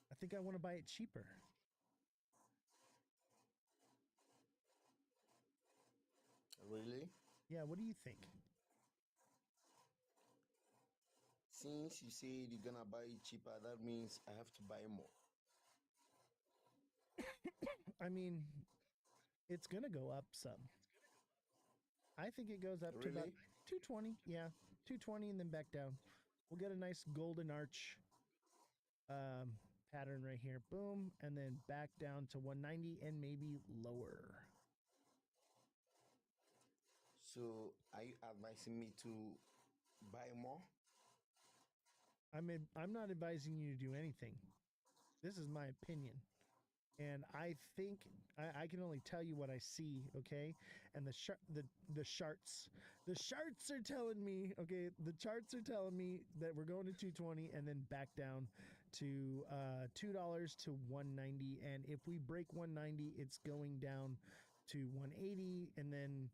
Speaker 1: I think I want to buy it cheaper.
Speaker 4: really?
Speaker 1: Yeah, what do you think?
Speaker 4: Since you say you're gonna buy it cheaper, that means I have to buy more.
Speaker 1: I mean, it's going to go up some. I think it goes up to about
Speaker 4: Really?
Speaker 1: 220. Yeah, 220 and then back down. We'll get a nice golden arch pattern right here. Boom. And then back down to 190 and maybe lower.
Speaker 4: So are you advising me to buy more?
Speaker 1: I'm not advising you to do anything. This is my opinion. And I think I can only tell you what I see, okay? And the charts are telling me, okay, the charts are telling me that we're going to 220 and then back down to $2 to 190. And if we break 190, it's going down to 180, and then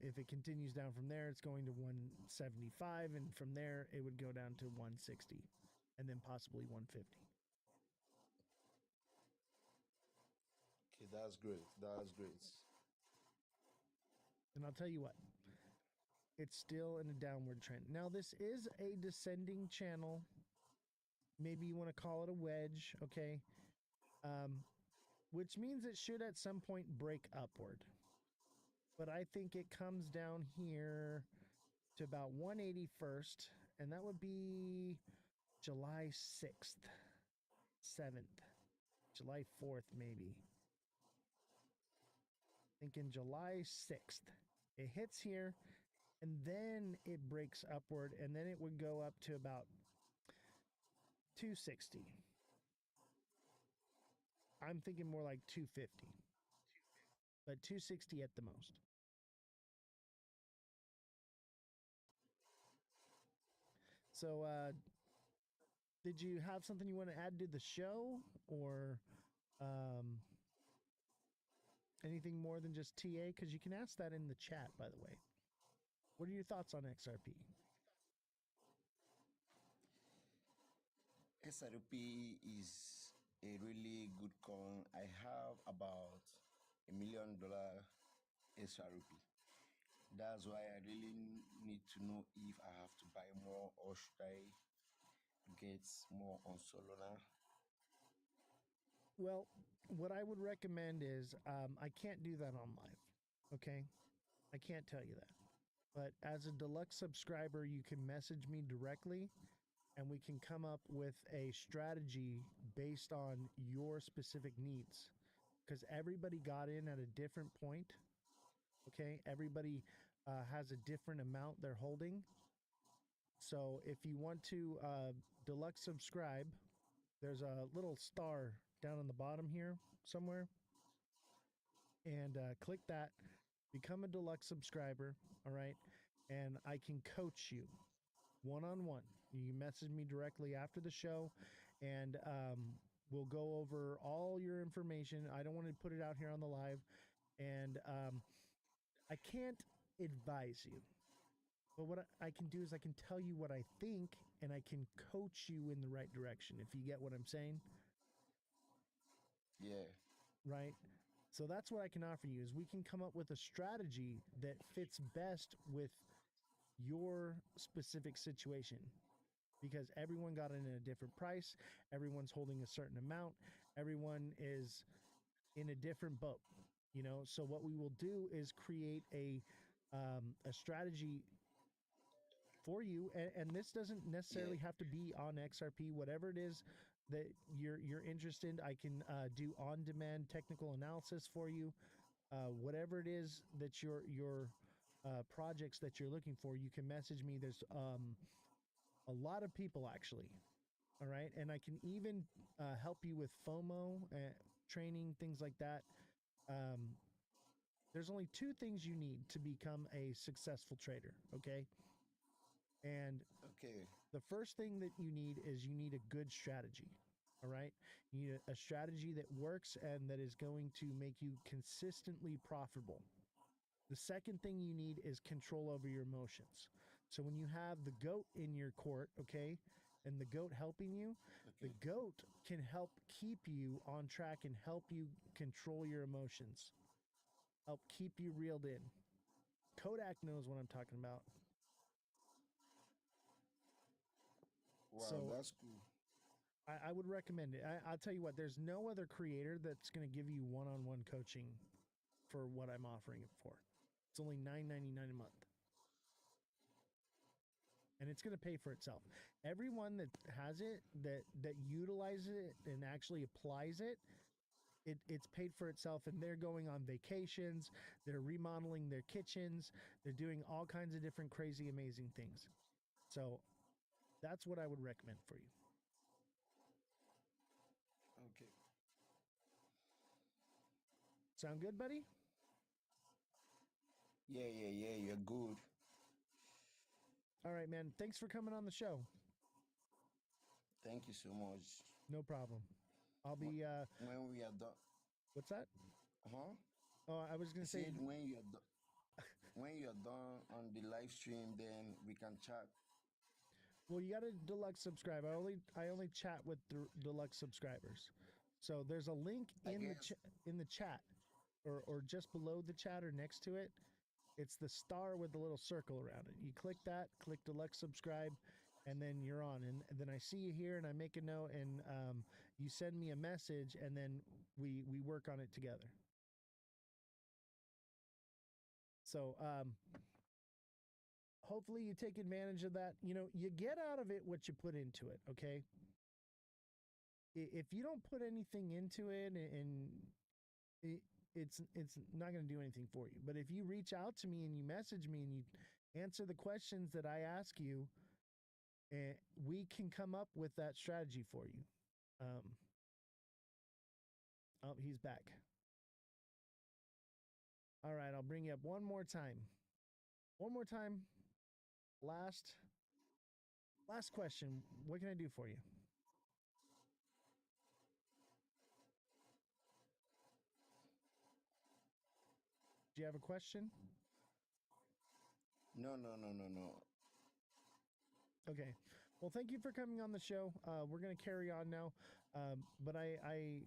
Speaker 1: if it continues down from there, it's going to 175, and from there it would go down to 160, and then possibly 150.
Speaker 4: Okay, that's great. That's great.
Speaker 1: And I'll tell you what, it's still in a downward trend. Now, this is a descending channel. Maybe you want to call it a wedge, okay? Which means it should at some point break upward. But I think it comes down here to about 181st, and that would be July 6th, 7th, July 4th, maybe. Thinking July 6th. It hits here, and then it breaks upward, and then it would go up to about 260. I'm thinking more like 250, but 260 at the most. So, did you have something you want to add to the show, or anything more than just TA? Because you can ask that in the chat, by the way. What are your thoughts on XRP?
Speaker 4: SRP is a really good coin. I have about $1 million SRP. That's why I really need to know if I have to buy more or should I get more on Solana.
Speaker 1: Well, what I would recommend is I can't do that on live. Okay, I can't tell you that. But as a deluxe subscriber, you can message me directly and we can come up with a strategy based on your specific needs. Because everybody got in at a different point. Okay, everybody has a different amount they're holding. So if you want to deluxe subscribe, there's a little star down on the bottom here somewhere. And click that, become a deluxe subscriber. All right. And I can coach you one-on-one. You message me directly after the show, and we'll go over all your information. I don't want to put it out here on the live, and I can't advise you. But what I can do is I can tell you what I think, and I can coach you in the right direction, if you get what I'm saying.
Speaker 4: Yeah.
Speaker 1: Right? So that's what I can offer you, is we can come up with a strategy that fits best with your specific situation, because everyone got in at a different price, everyone's holding a certain amount, everyone is in a different boat, you know. So what we will do is create a strategy for you, and this doesn't necessarily have to be on XRP. Whatever it is that you're interested in, I can do on-demand technical analysis for you. Whatever it is that your projects that you're looking for, you can message me. There's a lot of people actually. All right, and I can even help you with FOMO training, things like that. There's only two things you need to become a successful trader. Okay. And
Speaker 4: Okay.
Speaker 1: the first thing that you need is you need a good strategy. All right. You need a strategy that works and that is going to make you consistently profitable. The second thing you need is control over your emotions. So when you have the goat in your court, okay, and the goat helping you,
Speaker 4: Okay.
Speaker 1: the goat can help keep you on track and help you control your emotions, help keep you reeled in. Kodak knows what I'm talking about.
Speaker 4: Wow,
Speaker 1: So
Speaker 4: that's cool.
Speaker 1: I would recommend it. I'll tell you what, there's no other creator that's going to give you one-on-one coaching for what I'm offering it for. It's only $9.99 a month. And it's going to pay for itself. Everyone that has it, that utilizes it and actually applies it, it's paid for itself, and they're going on vacations, they're remodeling their kitchens, they're doing all kinds of different crazy, amazing things. So that's what I would recommend for you.
Speaker 4: Okay.
Speaker 1: Sound good, buddy?
Speaker 4: Yeah, you're good.
Speaker 1: All right, man. Thanks for coming on the show.
Speaker 4: Thank you so much.
Speaker 1: No problem. I'll be
Speaker 4: When we are done.
Speaker 1: what's that?
Speaker 4: Huh?
Speaker 1: Oh, I was
Speaker 4: I
Speaker 1: gonna say,
Speaker 4: said when you're done on the live stream, then we can chat.
Speaker 1: well, you got to deluxe subscribe. I only chat with deluxe subscribers. So there's a link
Speaker 4: I
Speaker 1: in
Speaker 4: guess.
Speaker 1: the chat, or just below the chat or next to it. It's the star with the little circle around it. You click that, click deluxe subscribe, and then you're on. And then I see you here, and I make a note, and you send me a message, and then we work on it together. So hopefully you take advantage of that. You know, you get out of it what you put into it. Okay. If you don't put anything into it, and it's not going to do anything for you. But if you reach out to me and you message me and you answer the questions that I ask you, we can come up with that strategy for you. Oh, he's back. All right, I'll bring you up one more time. One more time. Last question. What can I do for you? Do you have a question?
Speaker 4: No.
Speaker 1: Okay. Well, thank you for coming on the show. We're going to carry on now. But I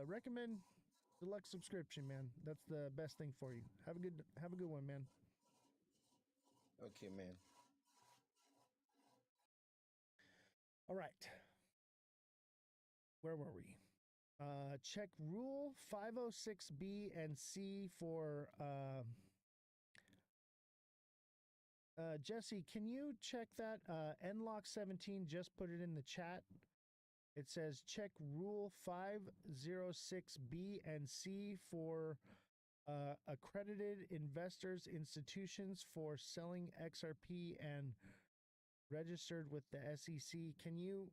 Speaker 1: recommend deluxe subscription, man. That's the best thing for you. Have a good one, man.
Speaker 4: Okay, man.
Speaker 1: All right. Where were we? Check rule 506B and C for Jesse, can you check that? Nlock17 just put it in the chat. It says check rule 506B and C for accredited investors institutions for selling XRP and registered with the SEC. Can you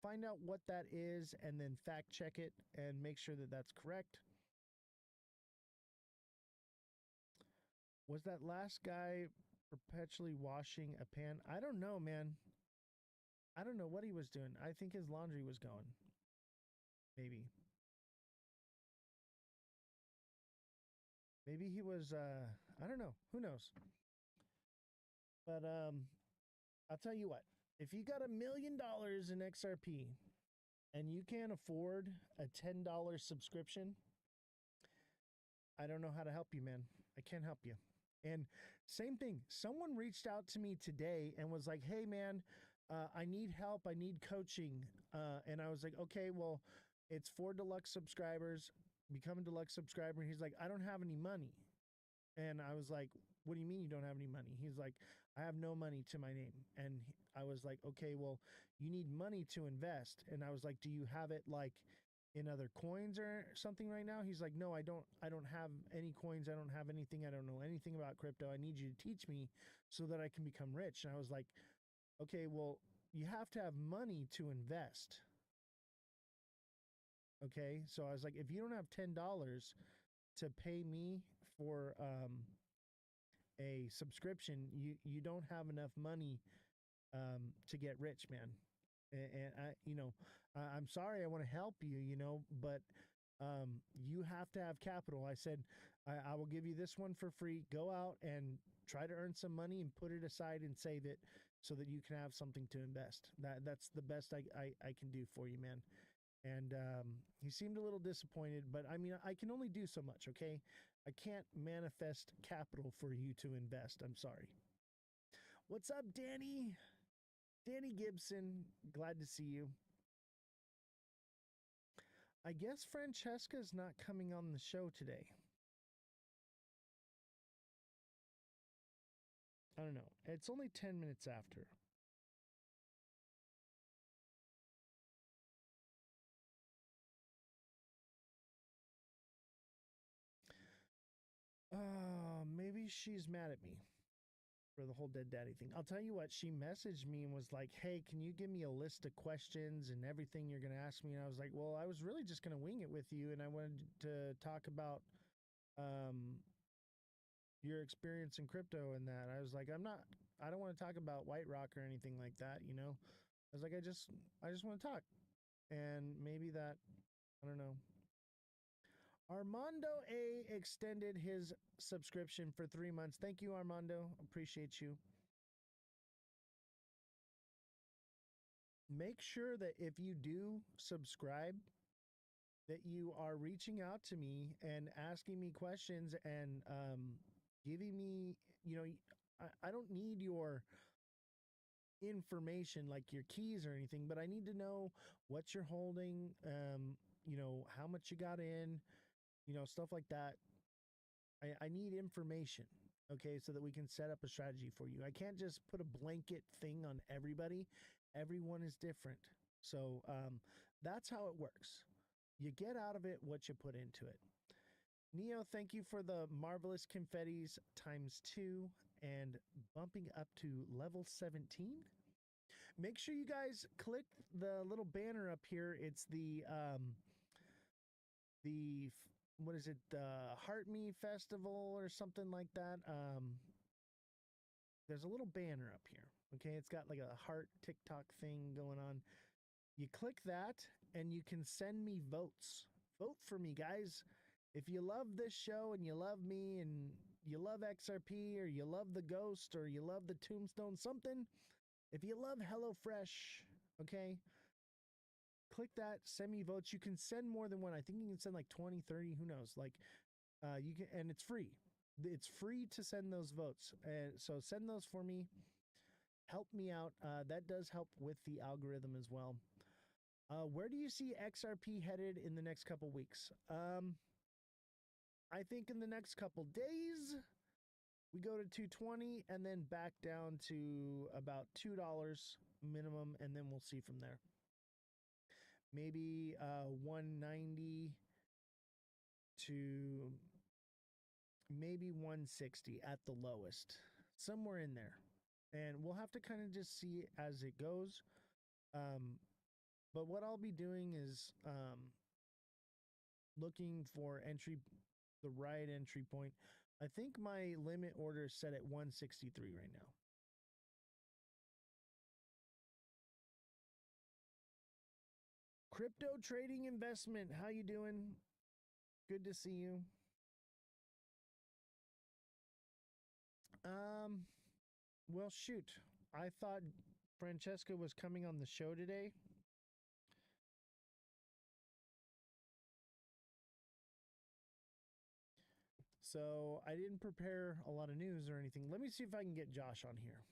Speaker 1: find out what that is and then fact check it and make sure that that's correct? Was that last guy perpetually washing a pan? I don't know, man. I don't know what he was doing. I think his laundry was going. Maybe. Maybe he was I don't know. Who knows? But I'll tell you what. If you got $1 million in XRP and you can't afford a $10 subscription, I don't know how to help you, man. I can't help you. And same thing. Someone reached out to me today and was like, "Hey, man, I need help. I need coaching." And I was like, "Okay, well, it's for deluxe subscribers. Become a deluxe subscriber." And he's like, "I don't have any money." And I was like, "What do you mean you don't have any money?" He's like, "I have no money to my name." And I was like, "Okay, well, you need money to invest." And I was like, "Do you have it like in other coins or something right now?" He's like, "No, I don't have any coins. I don't have anything. I don't know anything about crypto. I need you to teach me so that I can become rich." And I was like, "Okay, well, you have to have money to invest." Okay. So I was like, if you don't have $10 to pay me for a subscription, you don't have enough money to get rich, man. And I, I'm sorry, I want to help you, but you have to have capital. I said, I will give you this one for free. Go out and try to earn some money and put it aside and save it so that you can have something to invest. That's the best I can do for you, man. And he seemed a little disappointed, but I mean, I can only do so much, okay? I can't manifest capital for you to invest. I'm sorry. What's up, Danny? Danny Gibson, glad to see you. I guess Francesca's not coming on the show today. I don't know. It's only 10 minutes after. Maybe she's mad at me for the whole dead daddy thing. I'll tell you what, she messaged me and was like, "Hey, can you give me a list of questions and everything you're going to ask me?" And I was like, "Well, I was really just going to wing it with you, and I wanted to talk about your experience in crypto and that." I was like, I don't want to talk about White Rock or anything like that, I was like, I just want to talk. And maybe that, I don't know. Armando A extended his subscription for 3 months. Thank you, Armando. Appreciate you. Make sure that if you do subscribe, that you are reaching out to me and asking me questions and giving me, I don't need your information like your keys or anything, but I need to know what you're holding, you know, how much you got in, you know, stuff like that. I need information, okay, so that we can set up a strategy for you. I can't just put a blanket thing on everybody. Everyone is different. So that's how it works. You get out of it what you put into it. Neo, thank you for the marvelous confettis ×2 and bumping up to level 17. Make sure you guys click the little banner up here. It's the what is it? The Heart Me Festival or something like that. There's a little banner up here. Okay, it's got like a heart TikTok thing going on. You click that and you can send me votes. Vote for me, guys. If you love this show and you love me and you love XRP or you love the Ghost or you love the Tombstone something, if you love HelloFresh, okay, click that, send me votes. You can send more than one. I think you can send like 20, 30, who knows? Like you can, and it's free. It's free to send those votes. And so send those for me. Help me out. That does help with the algorithm as well. Where do you see XRP headed in the next couple weeks? I think in the next couple days, we go to 220 and then back down to about $2 minimum, and then we'll see from there. Maybe 190 to maybe 160 at the lowest, somewhere in there. And we'll have to kind of just see as it goes. But what I'll be doing is looking for the right entry point. I think my limit order is set at 163 right now. Crypto trading investment, how you doing? Good to see you. Well, shoot. I thought Francesca was coming on the show today. So I didn't prepare a lot of news or anything. Let me see if I can get Josh on here.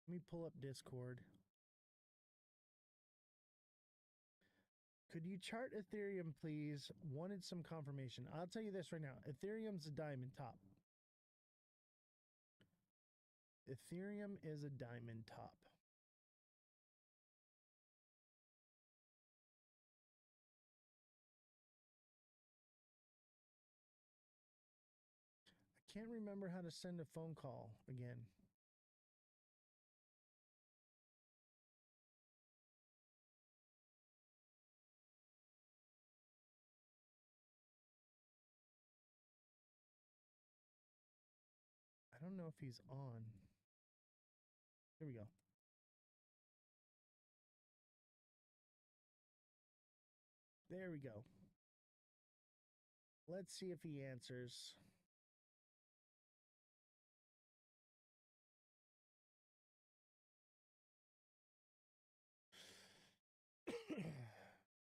Speaker 1: Let me pull up Discord. Could you chart Ethereum, please? Wanted some confirmation. I'll tell you this right now. Ethereum's a diamond top. Ethereum is a diamond top. I can't remember how to send a phone call again. I don't know if he's on. Here we go. There we go. Let's see if he answers.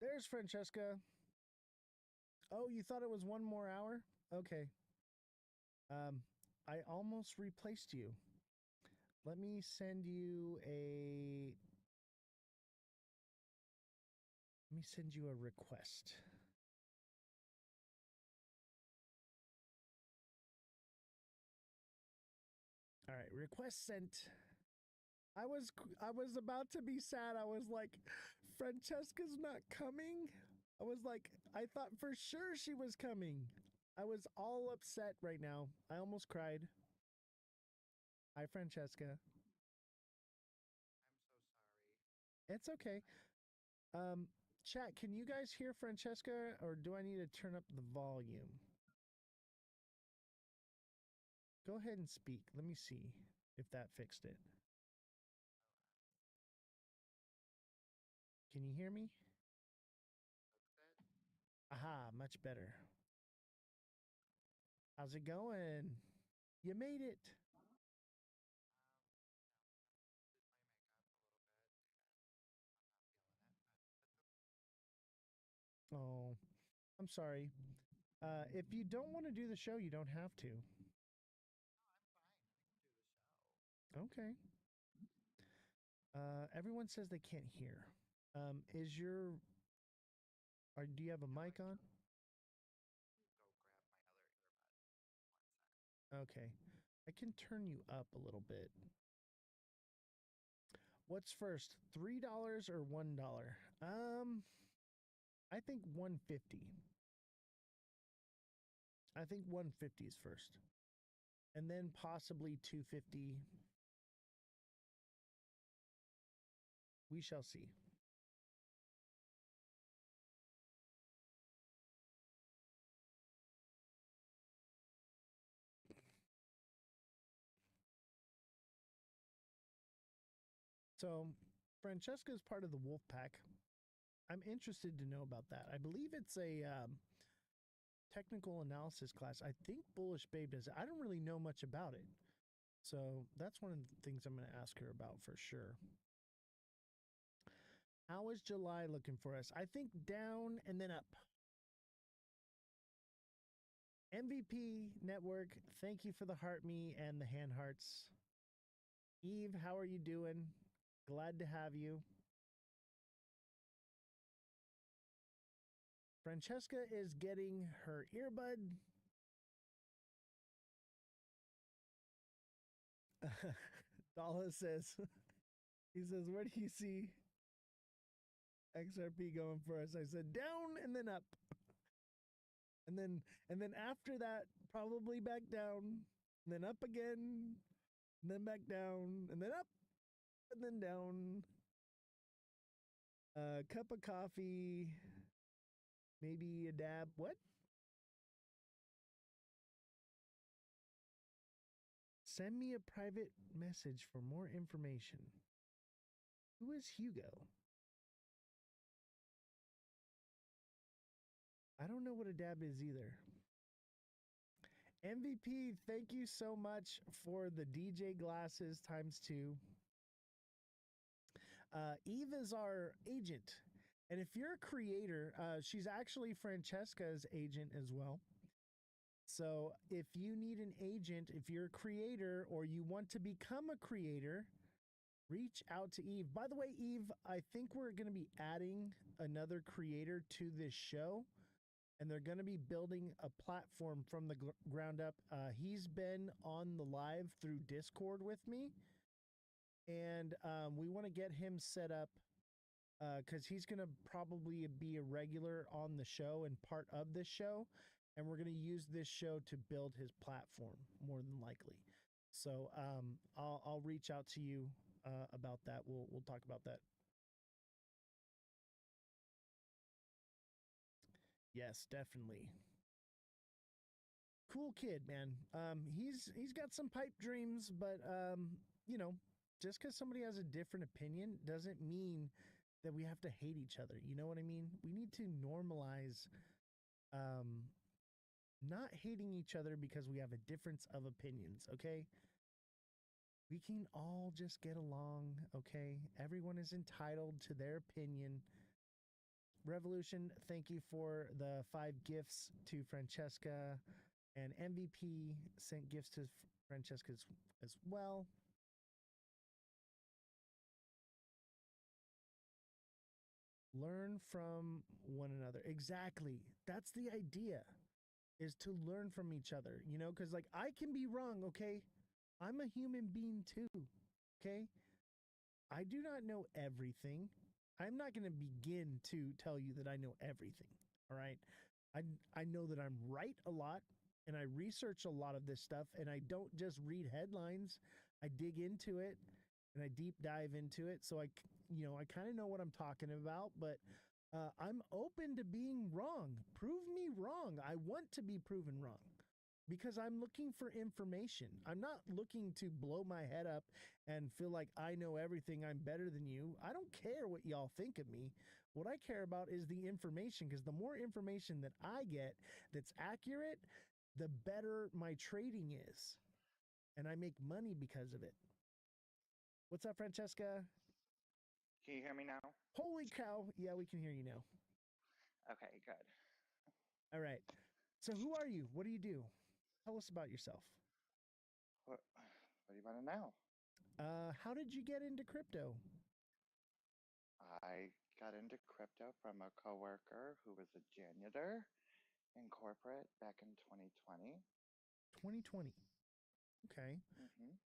Speaker 1: There's Francesca. Oh, you thought it was one more hour? Okay. I almost replaced you. Let me send you a request. All right, request sent. I was about to be sad. I was like, Francesca's not coming. I thought for sure she was coming. I was all upset right now. I almost cried. Hi, Francesca. I'm so sorry. It's okay. Chat, can you guys hear Francesca, or do I need to turn up the volume? Go ahead and speak. Let me see if that fixed it. Can you hear me? Aha, much better. How's it going? You made it. Oh, I'm sorry. If you don't want to do the show, you don't have to. Okay. Everyone says they can't hear. Is your or do you have a mic on? Okay. I can turn you up a little bit. What's first, $3 or $1? I think 150. I think 150 is first. And then possibly 250. We shall see. So, Francesca is part of the wolf pack. I'm interested to know about that. I believe it's a technical analysis class. I think Bullish Babe does it. I don't really know much about it. So that's one of the things I'm going to ask her about for sure. How is July looking for us? I think down and then up. MVP Network, thank you for the heart me and the hand hearts. Eve, how are you doing? Glad to have you. Francesca is getting her earbud. Dala says, he says, where do you see XRP going for us? I said, down and then up. And then after that, probably back down, and then up again, and then back down, and then up, and then down. Cup of coffee, maybe a dab. What? Send me a private message for more information. Who is Hugo? I don't know what a dab is either. MVP, thank you so much for the DJ glasses ×2. Eve is our agent. And if you're a creator, she's actually Francesca's agent as well. So if you need an agent, if you're a creator or you want to become a creator, reach out to Eve. By the way, Eve, I think we're going to be adding another creator to this show, and they're going to be building a platform from the ground up. He's been on the live through Discord with me, and we want to get him set up because he's going to probably be a regular on the show and part of this show. And we're going to use this show to build his platform more than likely. So I'll reach out to you about that. We'll talk about that. Yes, definitely. Cool kid, man. He's got some pipe dreams, but you know, just because somebody has a different opinion doesn't mean that we have to hate each other. You know what I mean? We need to normalize not hating each other because we have a difference of opinions, okay? We can all just get along, okay? Everyone is entitled to their opinion. Revolution, thank you for the 5 gifts to Francesca, and MVP sent gifts to Francesca as well. Learn from one another. Exactly. That's the idea, is to learn from each other, you know, because like I can be wrong, okay? I'm a human being too, okay? I do not know everything. I'm not going to begin to tell you that I know everything, all right? I know that I'm right a lot, and I research a lot of this stuff, and I don't just read headlines. I dig into it, and I deep dive into it, so I kind of know what I'm talking about, but I'm open to being wrong. Prove me wrong. I want to be proven wrong because I'm looking for information. I'm not looking to blow my head up and feel like I know everything, I'm better than you. I don't care what y'all think of me. What I care about is the information, because the more information that I get that's accurate, the better my trading is. And I make money because of it. What's up, Francesca?
Speaker 5: Can you hear me now?
Speaker 1: Holy cow. Yeah, we can hear you now.
Speaker 5: Okay, good.
Speaker 1: All right. So who are you? What do you do? Tell us about yourself.
Speaker 5: What do you want to know?
Speaker 1: How did you get into crypto?
Speaker 5: I got into crypto from a coworker who was a janitor in corporate back in 2020.
Speaker 1: 2020. Okay.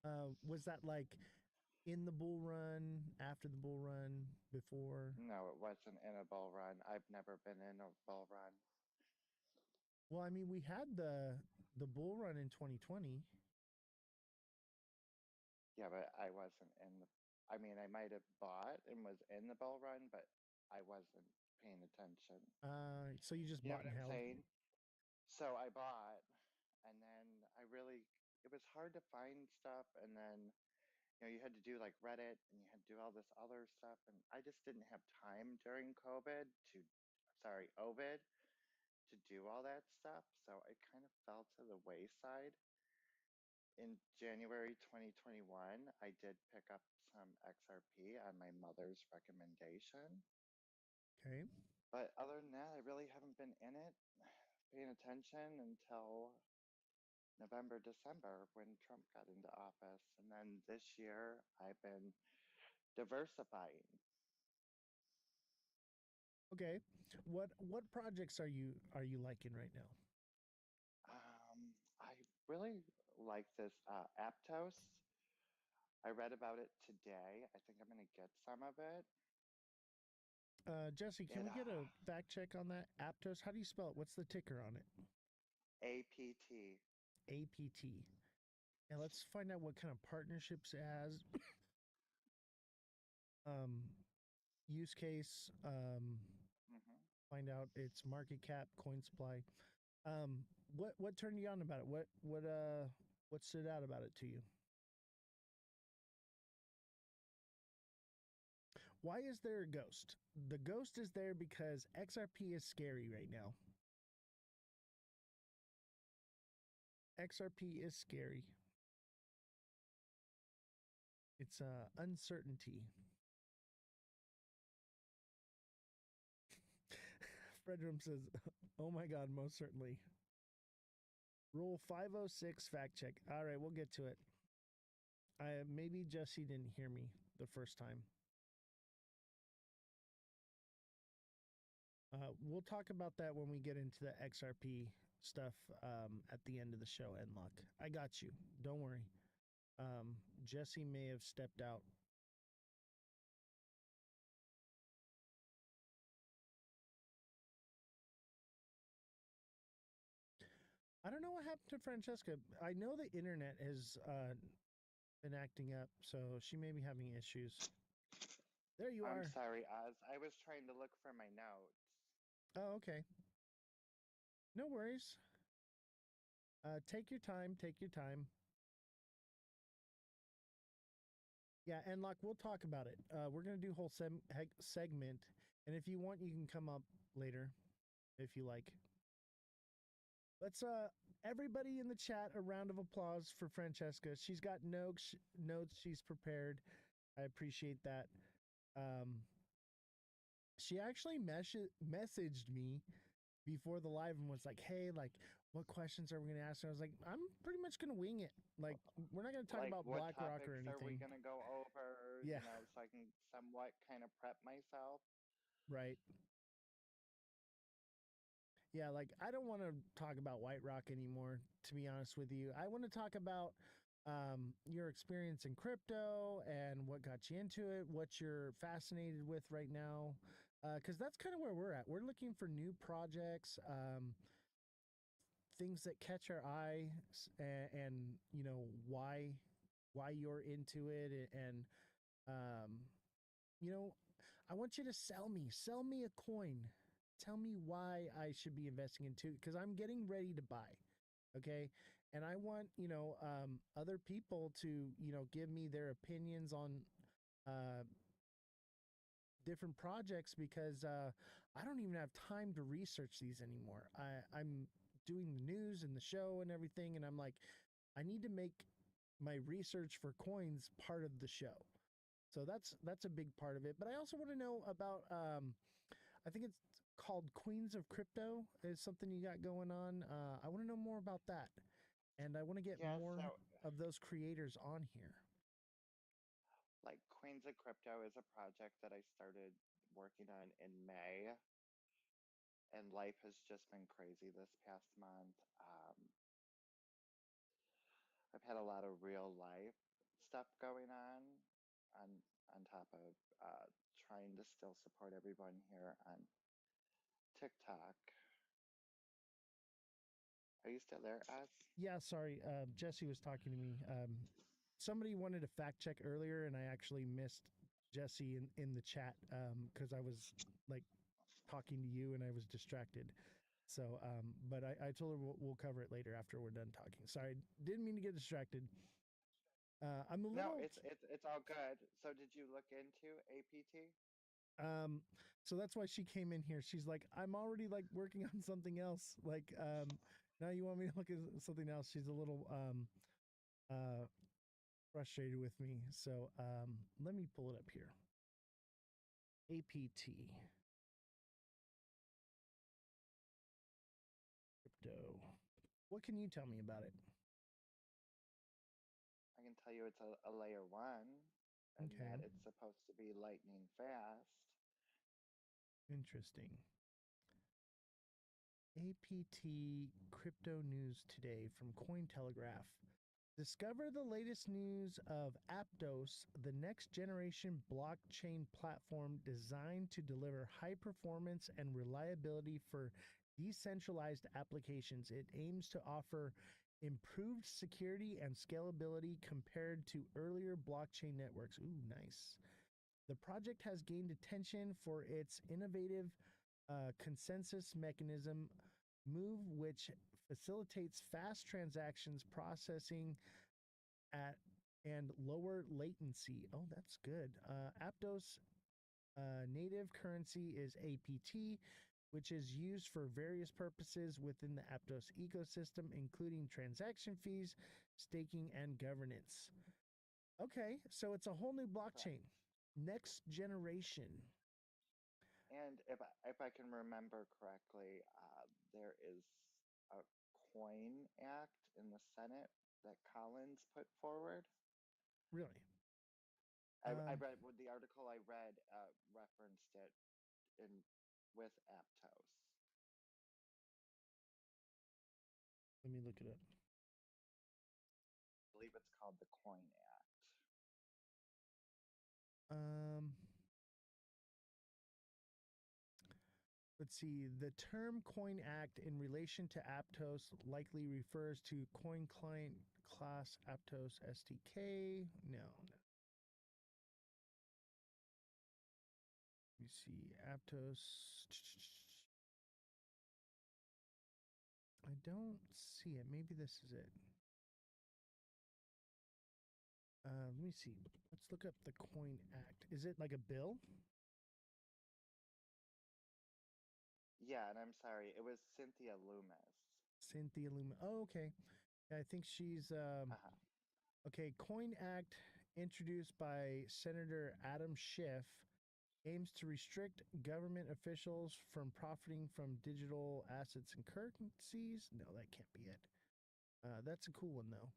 Speaker 5: Hmm.
Speaker 1: Was that like in the bull run, after the bull run, before?
Speaker 5: No, it wasn't in a bull run. I've never been in a bull run.
Speaker 1: Well, I mean, we had the bull run in 2020.
Speaker 5: Yeah, but I wasn't in the. I mean, I might have bought and was in the bull run, but I wasn't paying attention.
Speaker 1: So you just
Speaker 5: You know
Speaker 1: bought
Speaker 5: what
Speaker 1: and
Speaker 5: I'm
Speaker 1: held.
Speaker 5: saying? So I bought, and then it was hard to find stuff, and then you had to do like Reddit, and you had to do all this other stuff, and I just didn't have time during Ovid, to do all that stuff. So it kind of fell to the wayside. In January 2021, I did pick up some XRP on my mother's recommendation.
Speaker 1: Okay.
Speaker 5: But other than that, I really haven't been in it, paying attention until November, December when Trump got into office. And then this year, I've been diversifying.
Speaker 1: Okay. What projects are you liking right now?
Speaker 5: I really like this Aptos. I read about it today. I think I'm going to get some of it.
Speaker 1: Jesse, can
Speaker 5: It
Speaker 1: we get a fact check on that? Aptos, how do you spell it? What's the ticker on it?
Speaker 5: APT.
Speaker 1: APT. And let's find out what kind of partnerships it has. Use case,
Speaker 5: Hmm.
Speaker 1: find out its market cap, coin supply. What turned you on about it? What stood out about it to you? Why is there a ghost? The ghost is there because XRP is scary right now. XRP is scary. It's uncertainty. Fredrum says, "Oh my God, most certainly." Rule 506 fact check. All right, we'll get to it. Maybe Jesse didn't hear me the first time. We'll talk about that when we get into the XRP stuff at the end of the show, Enlock. I got you. Don't worry. Jesse may have stepped out. I don't know what happened to Francesca. I know the internet has been acting up, so she may be having issues. There you
Speaker 5: I'm
Speaker 1: are.
Speaker 5: sorry, Oz. I was trying to look for my notes.
Speaker 1: Oh, okay. No worries. Take your time. Take your time. Yeah, and like we'll talk about it. We're gonna do a whole segment, and if you want, you can come up later, if you like. Let's everybody in the chat a round of applause for Francesca. She's got notes. She's prepared. I appreciate that. She actually messaged me before the live and was like, "Hey, like, what questions are we gonna ask?" And I was like, "I'm pretty much gonna wing it. Like, we're not gonna talk
Speaker 5: Like,
Speaker 1: about
Speaker 5: what
Speaker 1: BlackRock or
Speaker 5: topics are we
Speaker 1: anything."
Speaker 5: going to go over,
Speaker 1: Yeah,
Speaker 5: so I can somewhat kind of prep myself?
Speaker 1: right. Yeah, like I don't want to talk about White Rock anymore, to be honest with you. I want to talk about your experience in crypto and what got you into it, what you're fascinated with right now, because that's kind of where we're at. We're looking for new projects, things that catch our eye, and you know why you're into it, and um, you know, I want you to sell me a coin. Tell me why I should be investing into it because I'm getting ready to buy. Okay. And I want, other people to, give me their opinions on uh, different projects because I don't even have time to research these anymore. I'm doing the news and the show and everything. And I'm like, I need to make my research for coins part of the show. So that's a big part of it. But I also want to know about I think it's called Queens of Crypto is something you got going on. I want to know more about that. And I want to get
Speaker 5: Yeah,
Speaker 1: more
Speaker 5: so
Speaker 1: of those creators on here.
Speaker 5: Like Queens of Crypto is a project that I started working on in May, and life has just been crazy this past month. I've had a lot of real life stuff going on on top of trying to still support everyone here on TikTok. Are you still there, Oz?
Speaker 1: Yeah, sorry. Jesse was talking to me. Somebody wanted to fact check earlier, and I actually missed Jesse in the chat because I was like talking to you and I was distracted. So, but I told her we'll cover it later after we're done talking. Sorry, didn't mean to get distracted. I'm a
Speaker 5: No,
Speaker 1: little.
Speaker 5: it's all good. So did you look into APT?
Speaker 1: Um, so that's why she came in here. She's like, I'm already like working on something else. Like, now you want me to look at something else. She's a little frustrated with me. So let me pull it up here. APT crypto. What can you tell me about it?
Speaker 5: I can tell you it's a layer one, and that
Speaker 1: Okay,
Speaker 5: it's supposed to be lightning fast.
Speaker 1: interesting. APT crypto news today from Cointelegraph. Discover the latest news of Aptos, the next generation blockchain platform designed to deliver high performance and reliability for decentralized applications. It aims to offer improved security and scalability compared to earlier blockchain networks. Ooh, nice. The project has gained attention for its innovative consensus mechanism move, which facilitates fast transactions processing at and lower latency. Oh, that's good. Aptos native currency is APT, which is used for various purposes within the Aptos ecosystem, including transaction fees, staking, and governance. Okay, so it's a whole new blockchain.
Speaker 5: Correct.
Speaker 1: Next generation.
Speaker 5: And if I can remember correctly, there is a Coin Act in the Senate that Collins put forward.
Speaker 1: Really?
Speaker 5: I read the article I read referenced it in with Aptos.
Speaker 1: Let me look it up.
Speaker 5: I believe it's called the Coin Act.
Speaker 1: Um, let's see. The term Coin Act in relation to Aptos likely refers to Coin Client Class Aptos SDK. No. Let me see. Aptos. I don't see it. Maybe this is it. Let me see. Let's look up the Coin Act. Is it like a bill?
Speaker 5: Yeah, and I'm sorry, it was Cynthia Loomis.
Speaker 1: Cynthia Luma. Oh, okay. Yeah, I think she's
Speaker 5: Uh-huh.
Speaker 1: okay. Coin Act introduced by Senator Adam Schiff aims to restrict government officials from profiting from digital assets and currencies. No, that can't be it. That's a cool one though.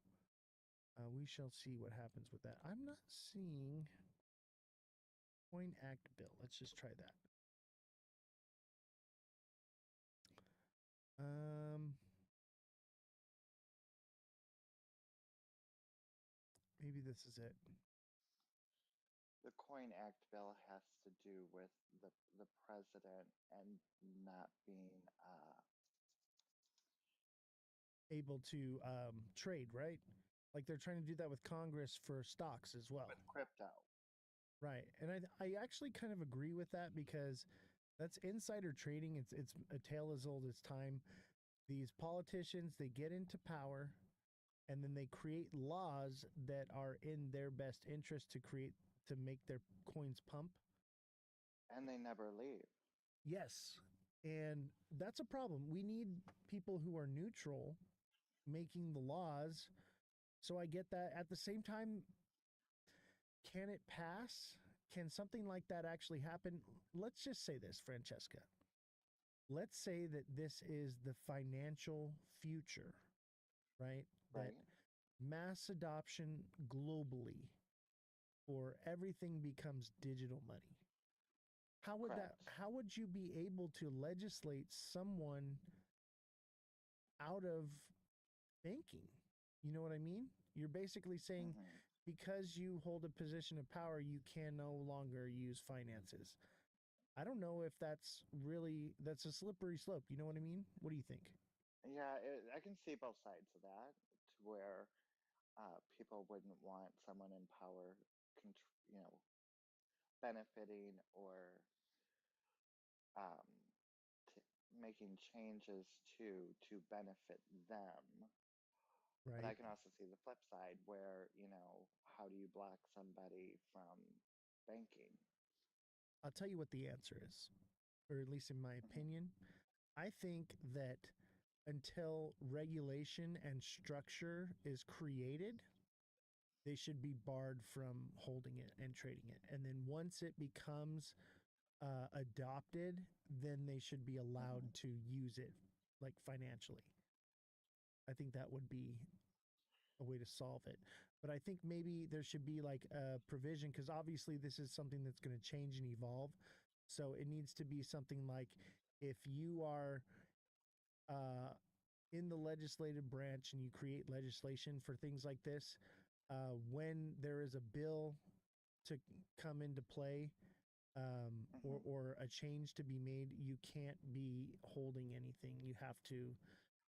Speaker 1: We shall see what happens with that. I'm not seeing Coin Act bill. Let's just try that. Maybe this is it.
Speaker 5: The Coin Act bill has to do with the president and not being
Speaker 1: Able to trade, right? Like they're trying to do that with Congress for stocks as well.
Speaker 5: with crypto.
Speaker 1: Right. And I actually kind of agree with that because that's insider trading. It's a tale as old as time. These politicians, they get into power and then they create laws that are in their best interest to make their coins pump.
Speaker 5: And they never leave.
Speaker 1: Yes. And that's a problem. We need people who are neutral making the laws. So I get that. At the same time, can it pass? Can something like that actually happen? Let's just say this, Francesca. Let's say that this is the financial future, right? That
Speaker 5: Right?
Speaker 1: mass adoption globally or everything becomes digital money.
Speaker 5: Correct.
Speaker 1: How would you be able to legislate someone out of banking? You know what I mean? You're basically saying
Speaker 5: Hmm.
Speaker 1: because you hold a position of power, you can no longer use finances. I don't know if that's a slippery slope. You know what I mean? What do you think?
Speaker 5: Yeah, I can see both sides of that, to where people wouldn't want someone in power, you know, benefiting or um, making changes to benefit them. But I
Speaker 1: Right.
Speaker 5: can also see the flip side where, how do you block somebody from banking?
Speaker 1: I'll tell you what the answer is, or at least in my
Speaker 5: Hmm.
Speaker 1: opinion. I think that until regulation and structure is created, they should be barred from holding it and trading it. And then once it becomes adopted, then they should be allowed
Speaker 5: Hmm.
Speaker 1: to use it like financially. I think that would be a way to solve it. But I think maybe there should be like a provision because obviously this is something that's going to change and evolve. So it needs to be something like if you are uh, in the legislative branch and you create legislation for things like this, when there is a bill to come into play,
Speaker 5: Hmm.
Speaker 1: or a change to be made, you can't be holding anything. You have to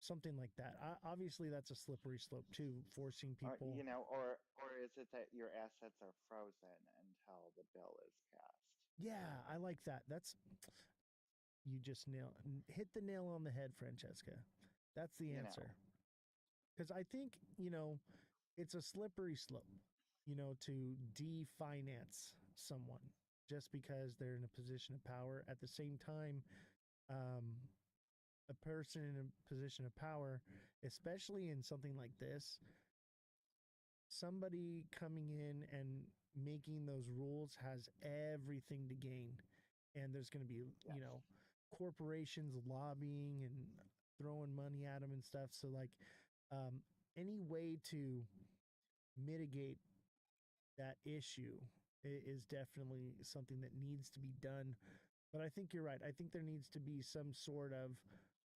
Speaker 1: something like that. Obviously, that's a slippery slope too, forcing
Speaker 5: Or
Speaker 1: people.
Speaker 5: or is it that your assets are frozen until the bill is passed?
Speaker 1: Yeah, I like that. That's you just hit the nail on the head, Francesca. That's the
Speaker 5: You
Speaker 1: answer.
Speaker 5: know,
Speaker 1: Because I think it's a slippery slope, to definance someone just because they're in a position of power. At the same time, um, a person in a position of power, especially in something like this, somebody coming in and making those rules has everything to gain. And there's going to be,
Speaker 5: yes.
Speaker 1: corporations lobbying and throwing money at them and stuff. So, like, um, any way to mitigate that issue is definitely something that needs to be done. But I think you're right. I think there needs to be some sort of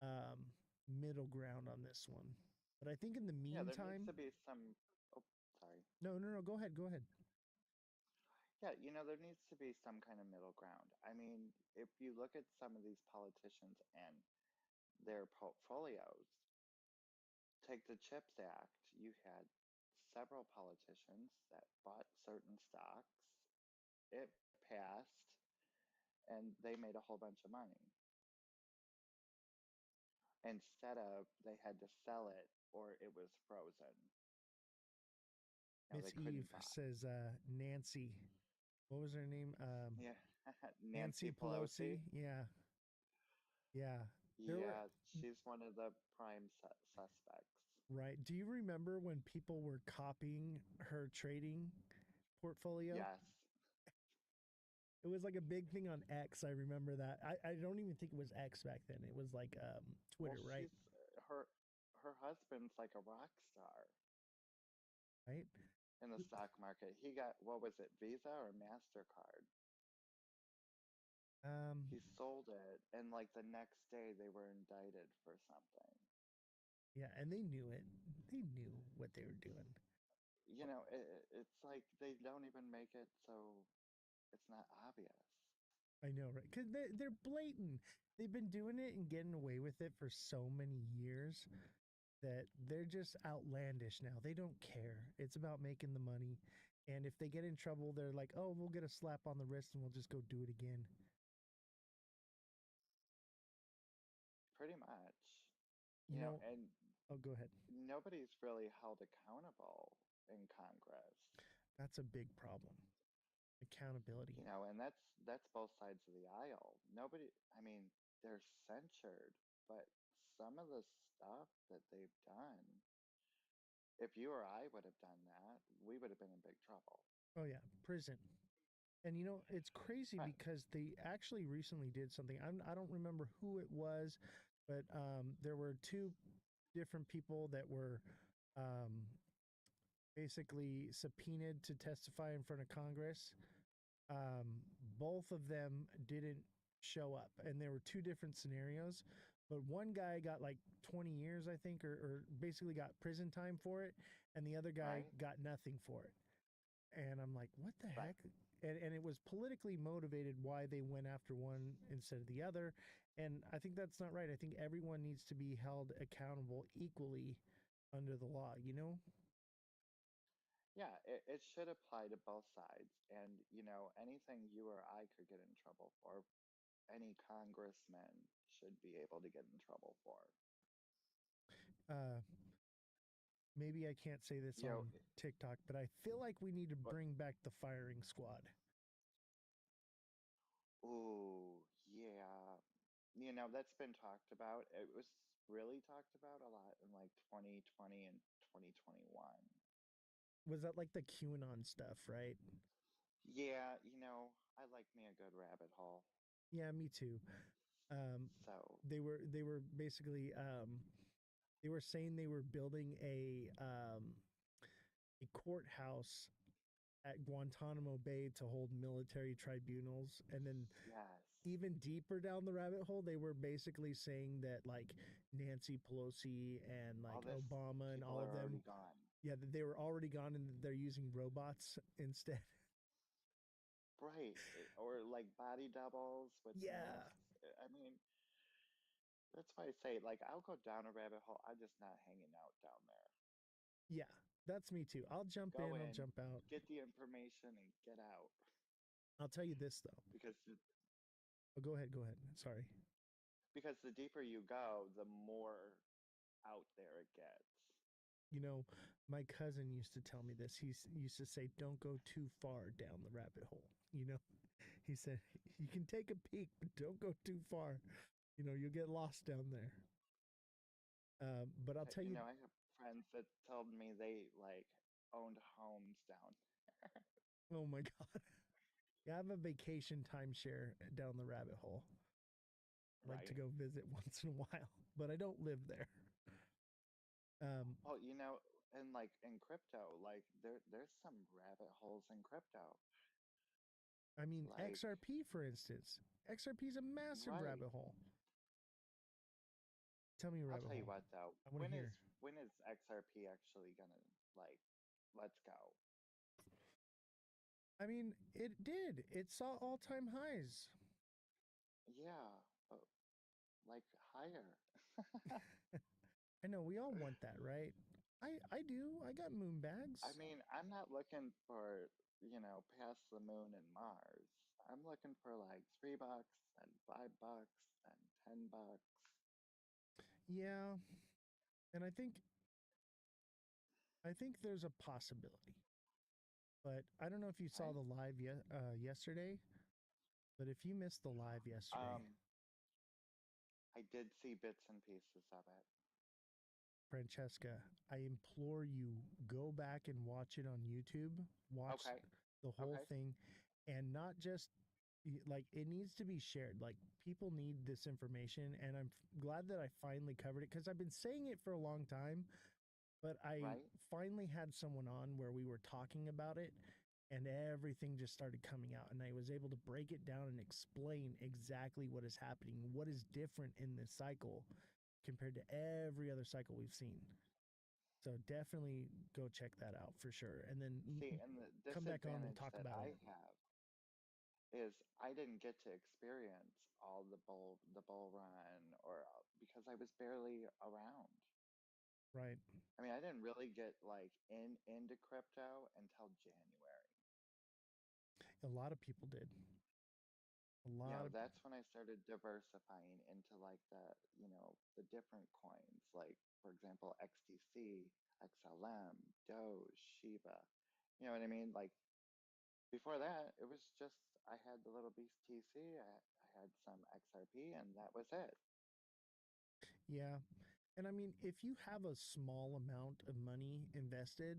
Speaker 1: um, middle ground on this one. But I think in the
Speaker 5: Yeah, there needs
Speaker 1: meantime,
Speaker 5: to be some. Oh, sorry.
Speaker 1: no, no, no, go ahead, go ahead.
Speaker 5: Yeah, there needs to be some kind of middle ground. I mean, if you look at some of these politicians and their portfolios, take the CHIPS Act, you had several politicians that bought certain stocks. It passed, and they made a whole bunch of money. Instead of they had to sell it or it was frozen.
Speaker 1: Miss
Speaker 5: They
Speaker 1: Eve
Speaker 5: couldn't buy.
Speaker 1: says Nancy. What was her name?
Speaker 5: Yeah,
Speaker 1: Nancy
Speaker 5: Nancy
Speaker 1: Pelosi.
Speaker 5: Pelosi.
Speaker 1: Yeah, yeah. There were
Speaker 5: Yeah, she's one of the prime suspects.
Speaker 1: right. Do you remember when people were copying her trading portfolio?
Speaker 5: Yes.
Speaker 1: It was like a big thing on X. I remember that. I don't even think it was X back then. It was like
Speaker 5: Well,
Speaker 1: Twitter, right?
Speaker 5: her her husband's like a rock star
Speaker 1: Right.
Speaker 5: in the stock market. He got, what was it, Visa or MasterCard?
Speaker 1: Um,
Speaker 5: He sold it, and like the next day they were indicted for something.
Speaker 1: yeah, and they knew it. They knew what they were doing.
Speaker 5: It's like they don't even make it so it's not obvious.
Speaker 1: I know, right? Because they're blatant. They've been doing it and getting away with it for so many years that they're just outlandish now. They don't care. It's about making the money. And if they get in trouble, they're like, oh, we'll get a slap on the wrist and we'll just go do it again.
Speaker 5: Pretty much.
Speaker 1: You know,
Speaker 5: And
Speaker 1: oh, go ahead.
Speaker 5: nobody's really held accountable in Congress.
Speaker 1: That's a big problem. Accountability.
Speaker 5: And that's both sides of the aisle. Nobody, I mean, they're censured, but some of the stuff that they've done, if you or I would have done that, we would have been in big trouble.
Speaker 1: Oh, yeah. Prison. And it's crazy
Speaker 5: Right.
Speaker 1: because they actually recently did something. I don't remember who it was, but there were two different people that were um, basically subpoenaed to testify in front of Congress. Both of them didn't show up, and there were two different scenarios. But one guy got like 20 years, I think, or basically got prison time for it, and the other guy
Speaker 5: Right?
Speaker 1: got nothing for it. And I'm like, what the
Speaker 5: Right.
Speaker 1: heck? And it was politically motivated why they went after one instead of the other. And I think that's not right. I think everyone needs to be held accountable equally under the law, you know?
Speaker 5: Yeah, it should apply to both sides. And, anything you or I could get in trouble for, any congressman should be able to get in trouble for.
Speaker 1: Uh, Maybe I can't say this
Speaker 5: You know,
Speaker 1: on TikTok, but I feel like we need to
Speaker 5: what?
Speaker 1: bring back the firing squad.
Speaker 5: Ooh, yeah. That's been talked about. It was really talked about a lot in like 2020 and 2021.
Speaker 1: Was that like the QAnon stuff, right?
Speaker 5: Yeah, I like me a good rabbit hole.
Speaker 1: Yeah, me too. Um,
Speaker 5: So,
Speaker 1: they were basically they were saying they were building a courthouse at Guantanamo Bay to hold military tribunals, and then
Speaker 5: yes,
Speaker 1: even deeper down the rabbit hole, they were basically saying that like Nancy Pelosi and
Speaker 5: all
Speaker 1: like
Speaker 5: this
Speaker 1: Obama and
Speaker 5: people
Speaker 1: all
Speaker 5: are
Speaker 1: of them,
Speaker 5: already gone.
Speaker 1: yeah, that they were already gone and they're using robots instead.
Speaker 5: Right. Or like body doubles with
Speaker 1: Yeah,
Speaker 5: masks. I mean, that's why I say, like, I'll go down a rabbit hole. I'm just not hanging out down there.
Speaker 1: yeah, that's me too. I'll jump
Speaker 5: Go
Speaker 1: in, I'll
Speaker 5: in,
Speaker 1: jump out.
Speaker 5: get the information, and get out.
Speaker 1: I'll tell you this though.
Speaker 5: Because
Speaker 1: Oh, go ahead, go ahead. Sorry.
Speaker 5: because the deeper you go, the more out there it gets.
Speaker 1: You know, my cousin used to tell me this. He used to say, "Don't go too far down the rabbit hole." You know, he said, "You can take a peek, but don't go too far. You know, you'll get lost down there." But I'll tell you,
Speaker 5: I have friends that told me they like owned homes down.
Speaker 1: oh my God, yeah, I have a vacation timeshare down the rabbit hole. I like to
Speaker 5: Right.
Speaker 1: go visit once in a while, but I don't live there. Um,
Speaker 5: Well, and like in crypto, like there's some rabbit holes in crypto.
Speaker 1: I mean,
Speaker 5: Like,
Speaker 1: XRP, for instance, XRP is a massive
Speaker 5: right.
Speaker 1: rabbit hole. Tell me a
Speaker 5: I'll
Speaker 1: rabbit
Speaker 5: tell you
Speaker 1: hole.
Speaker 5: what though.
Speaker 1: I want to hear.
Speaker 5: When is XRP actually gonna like let's go?
Speaker 1: I mean, it did. It saw all-time highs.
Speaker 5: Yeah, but like higher.
Speaker 1: I know we all want that, right? I do. I got moon
Speaker 5: I
Speaker 1: bags.
Speaker 5: mean, I'm not looking for, past the moon and Mars. I'm looking for like $3 and $5 and $10.
Speaker 1: Yeah, and I think there's a possibility. But I don't know if you saw
Speaker 5: Right?
Speaker 1: the live yesterday. But if you missed the live yesterday,
Speaker 5: Um, I did see bits and pieces of it.
Speaker 1: Francesca, I implore you, go back and watch it on YouTube. Watch
Speaker 5: Okay.
Speaker 1: the whole
Speaker 5: Okay.
Speaker 1: thing, and not just like it needs to be shared. Like people need this information, and I'm glad that I finally covered it because I've been saying it for a long time, but I
Speaker 5: Right?
Speaker 1: finally had someone on where we were talking about it and everything just started coming out and I was able to break it down and explain exactly what is happening, what is different in this cycle compared to every other cycle we've seen. So definitely go check that out for sure and then
Speaker 5: See, and the
Speaker 1: come back on and
Speaker 5: disadvantage
Speaker 1: talk
Speaker 5: that
Speaker 1: about it.
Speaker 5: I have is I didn't get to experience all the bull run or because I was barely around.
Speaker 1: Right.
Speaker 5: I mean, I didn't really get like into crypto until January.
Speaker 1: A lot of people did. A lot of
Speaker 5: That's when I started diversifying into like the different coins, like for example, XTC, XLM, Doge, Shiba. You know what I mean? Like before that, it was just I had the little BTC, I had some XRP, and that was it.
Speaker 1: yeah. And I mean, if you have a small amount of money invested,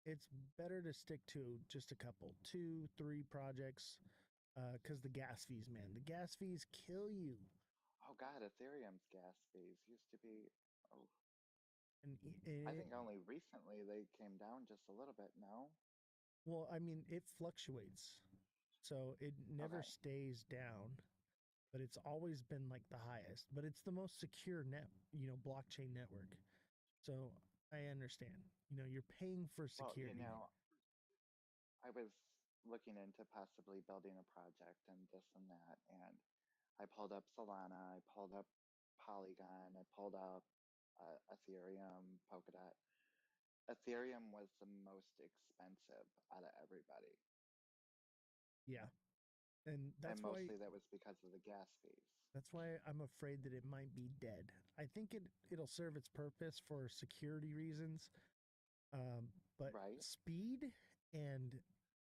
Speaker 1: it's better to stick to just a couple, two, three projects, because the gas fees, man, the gas fees kill you.
Speaker 5: Oh God, Ethereum's gas fees used to be. Oh,
Speaker 1: And
Speaker 5: I think only recently they came down just a little bit, no?
Speaker 1: well, I mean, it fluctuates, so it never
Speaker 5: Okay.
Speaker 1: stays down, but it's always been like the highest. But it's the most secure blockchain network. So I understand. You're paying for
Speaker 5: Well,
Speaker 1: security.
Speaker 5: I was looking into possibly building a project and this and that, and I pulled up Solana, I pulled up Polygon, I pulled up Ethereum, Polkadot. Ethereum was the most expensive out of everybody,
Speaker 1: Yeah, and
Speaker 5: and mostly that was because of the gas fees.
Speaker 1: that's why I'm afraid that it might be dead. I think it'll serve its purpose for security reasons, but
Speaker 5: Right?
Speaker 1: speed and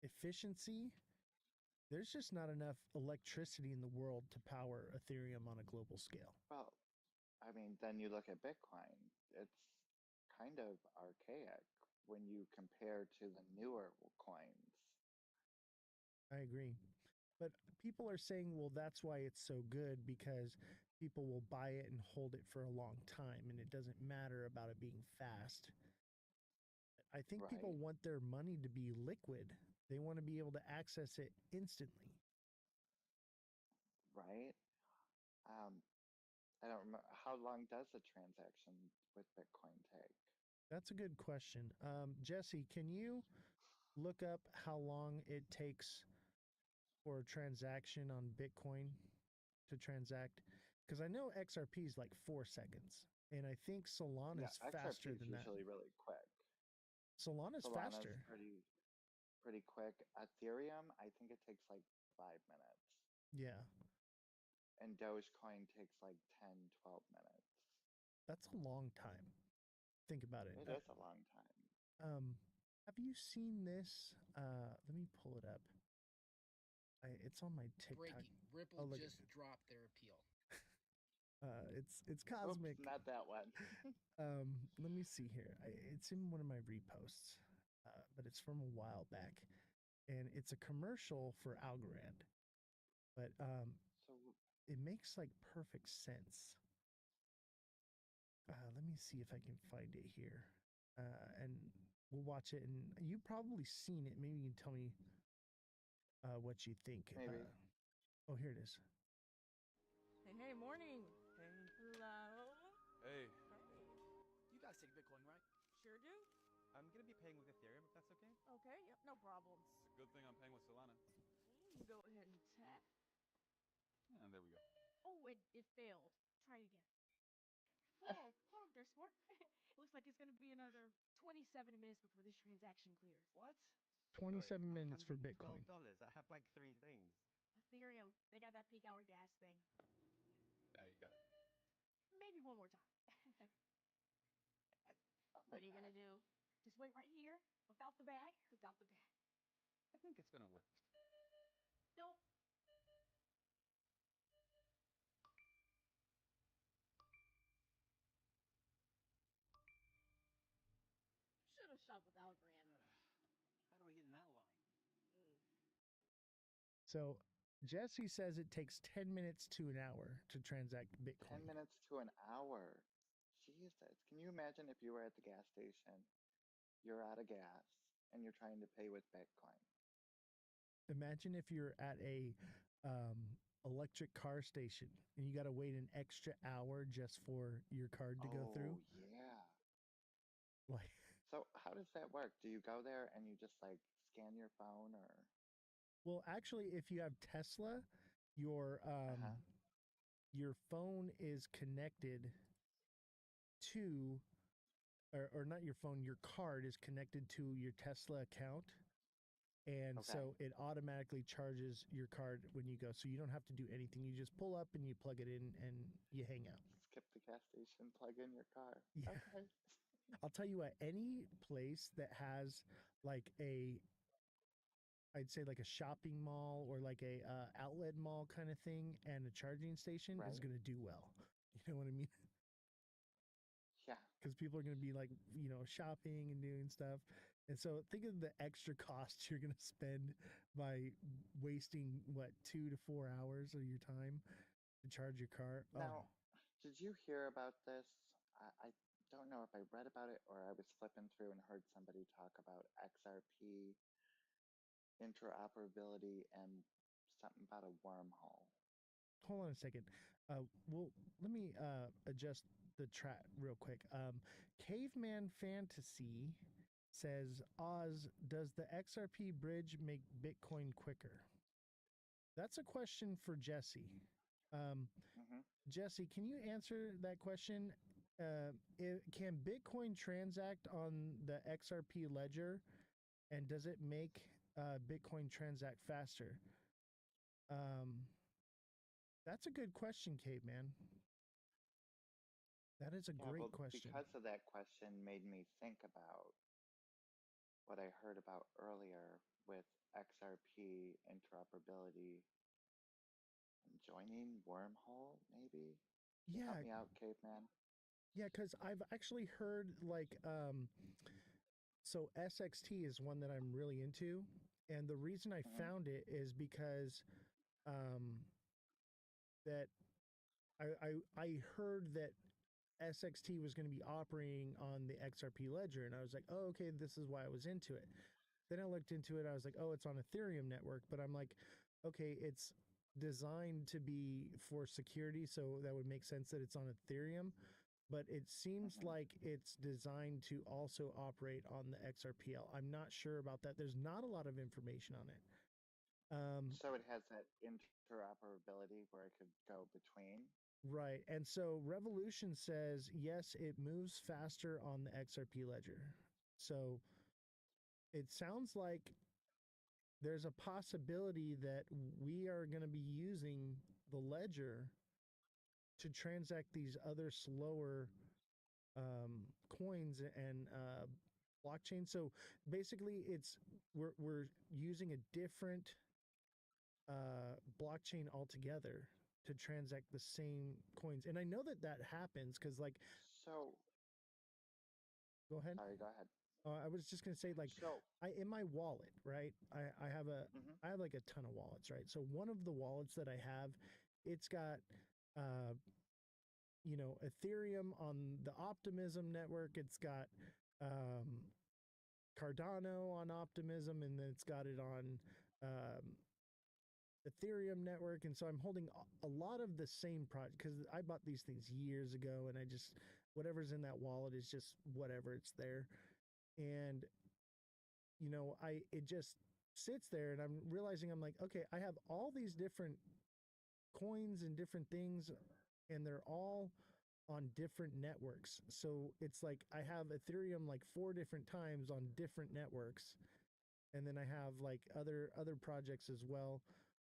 Speaker 1: efficiency, there's just not enough electricity in the world to power Ethereum on a global scale.
Speaker 5: Well, I mean, then you look at Bitcoin, it's kind of archaic when you compare to the newer coins.
Speaker 1: I agree. But people are saying, well, that's why it's so good because people will buy it and hold it for a long time and it doesn't matter about it being fast. I think people
Speaker 5: Right?
Speaker 1: want their money to be liquid. They want to be able to access it instantly.
Speaker 5: Right? Um, I don't remember how long does a transaction with Bitcoin take?
Speaker 1: That's a good question. Jesse, can you look up how long it takes for a transaction on Bitcoin to transact? Because I know XRP is like 4 seconds, and I think Solana
Speaker 5: Yeah,
Speaker 1: is
Speaker 5: XRP
Speaker 1: faster
Speaker 5: is
Speaker 1: than that.
Speaker 5: usually really quick.
Speaker 1: Solana's
Speaker 5: Solana's
Speaker 1: faster.
Speaker 5: pretty quick. Ethereum, I think it takes like 5 minutes.
Speaker 1: Yeah,
Speaker 5: And Dogecoin takes like 10, 12 minutes.
Speaker 1: that's a long time. Think about it.
Speaker 5: It is a long time.
Speaker 1: Have you seen this? Let me pull it up. It's on my TikTok.
Speaker 6: Breaking. Ripple
Speaker 1: Oh, look.
Speaker 6: just dropped their appeal.
Speaker 1: It's
Speaker 5: Oops,
Speaker 1: cosmic.
Speaker 5: not that one.
Speaker 1: Let me see here. It's in one of my reposts, but it's from a while back, and it's a commercial for Algorand. But
Speaker 5: So,
Speaker 1: it makes like perfect sense. Let me see if I can find it here, and we'll watch it. And you've probably seen it. Maybe you can tell me what you think.
Speaker 5: maybe.
Speaker 1: Oh, here it is.
Speaker 7: Hey, hey, morning. Hey. Hello.
Speaker 8: Hey,
Speaker 7: Hey.
Speaker 6: You guys take Bitcoin, right?
Speaker 7: Sure do.
Speaker 8: I'm gonna be paying with Ethereum if that's okay.
Speaker 7: Okay, yep, no problems.
Speaker 8: It's a good thing I'm paying with Solana.
Speaker 7: Go ahead and tap.
Speaker 8: And there we go.
Speaker 7: Oh, it failed. Try it again. Oh, oh, there's more. Looks like it's going to be another 27 minutes before this transaction clears.
Speaker 8: What?
Speaker 1: 27
Speaker 8: Sorry,
Speaker 1: minutes for
Speaker 8: $112.
Speaker 1: Bitcoin.
Speaker 8: I have like three things.
Speaker 7: Ethereum, they got that peak hour gas thing.
Speaker 8: There you go.
Speaker 7: Maybe one more time. What are you going to do? Just wait right here without the bag? Without the bag.
Speaker 8: I think it's gonna work.
Speaker 7: Nope. Should have shot with Algorand.
Speaker 8: How do I get in that line?
Speaker 1: So Jesse says it takes 10 minutes to an hour to transact
Speaker 5: 10
Speaker 1: Bitcoin.
Speaker 5: minutes to an hour. Jesus. Can you imagine if you were at the gas station, you're out of gas, and you're trying to pay with Bitcoin?
Speaker 1: Imagine if you're at a electric car station and you got to wait an extra hour just for your card to go through.
Speaker 5: Oh, yeah.
Speaker 1: Like,
Speaker 5: So how does that work? Do you go there and you just like scan your phone or?
Speaker 1: well, actually, if you have Tesla, your
Speaker 5: Uh-huh.
Speaker 1: your phone is connected to, or not your phone, your card is connected to your Tesla account. And
Speaker 5: Okay.
Speaker 1: so it automatically charges your card when you go. So you don't have to do anything. You just pull up and you plug it in and you hang out.
Speaker 5: Skip the gas station, plug in your car.
Speaker 1: Yeah.
Speaker 5: Okay.
Speaker 1: I'll tell you what, any place that has like I'd say like a shopping mall or like a outlet mall kind of thing and a charging station is
Speaker 5: Right.
Speaker 1: going to do well. You know what I mean?
Speaker 5: Yeah.
Speaker 1: Because people are going to be like, shopping and doing stuff. And so think of the extra costs you're going to spend by wasting, 2 to 4 hours of your time to charge your car.
Speaker 5: Now, did you hear about this? I don't know if I read about it or I was flipping through and heard somebody talk about XRP interoperability and something about a wormhole.
Speaker 1: Hold on a second. Well, let me adjust the track real quick. Caveman Fantasy says, Oz, does the XRP bridge make Bitcoin quicker? That's a question for Jesse.
Speaker 5: Mm-hmm.
Speaker 1: Jesse, can you answer that question? Can Bitcoin transact on the XRP ledger, and does it make Bitcoin transact faster? That's a good question, Caveman. That is a great question.
Speaker 5: Because of that question made me think about what I heard about earlier with XRP interoperability and joining wormhole, maybe?
Speaker 1: Yeah.
Speaker 5: Help me out, Caveman.
Speaker 1: Yeah, because I've actually heard so SXT is one that I'm really into. And the reason I found it is because that I heard that SXT was going to be operating on the XRP ledger. And I was like, oh, okay, this is why I was into it. Then I looked into it. I was like, oh, it's on Ethereum network. But I'm like, okay, it's designed to be for security. So that would make sense that it's on Ethereum. But it seems like it's designed to also operate on the XRPL. I'm not sure about that. There's not a lot of information on it.
Speaker 5: So it has that interoperability where it could go between.
Speaker 1: Right. And so Revolution says, yes, it moves faster on the XRP ledger. So it sounds like there's a possibility that we are going to be using the ledger to transact these other slower coins and blockchain. So basically, we're using a different blockchain altogether to transact the same coins. And I know that happens because, like,
Speaker 5: So
Speaker 1: go ahead.
Speaker 5: Sorry, go ahead.
Speaker 1: I was just gonna say, like,
Speaker 5: So
Speaker 1: in my wallet, right? I have
Speaker 5: Mhm.
Speaker 1: I have like a ton of wallets, right? So one of the wallets that I have, it's got Ethereum on the Optimism network. It's got Cardano on Optimism, and then it's got it on Ethereum network. And so I'm holding a lot of the same project because I bought these things years ago, and I just whatever's in that wallet is just whatever, it's there. And it just sits there, and I'm realizing, I'm like, okay, I have all these different coins and different things, and they're all on different networks. So it's like I have Ethereum like 4 different times on different networks, and then I have like other projects as well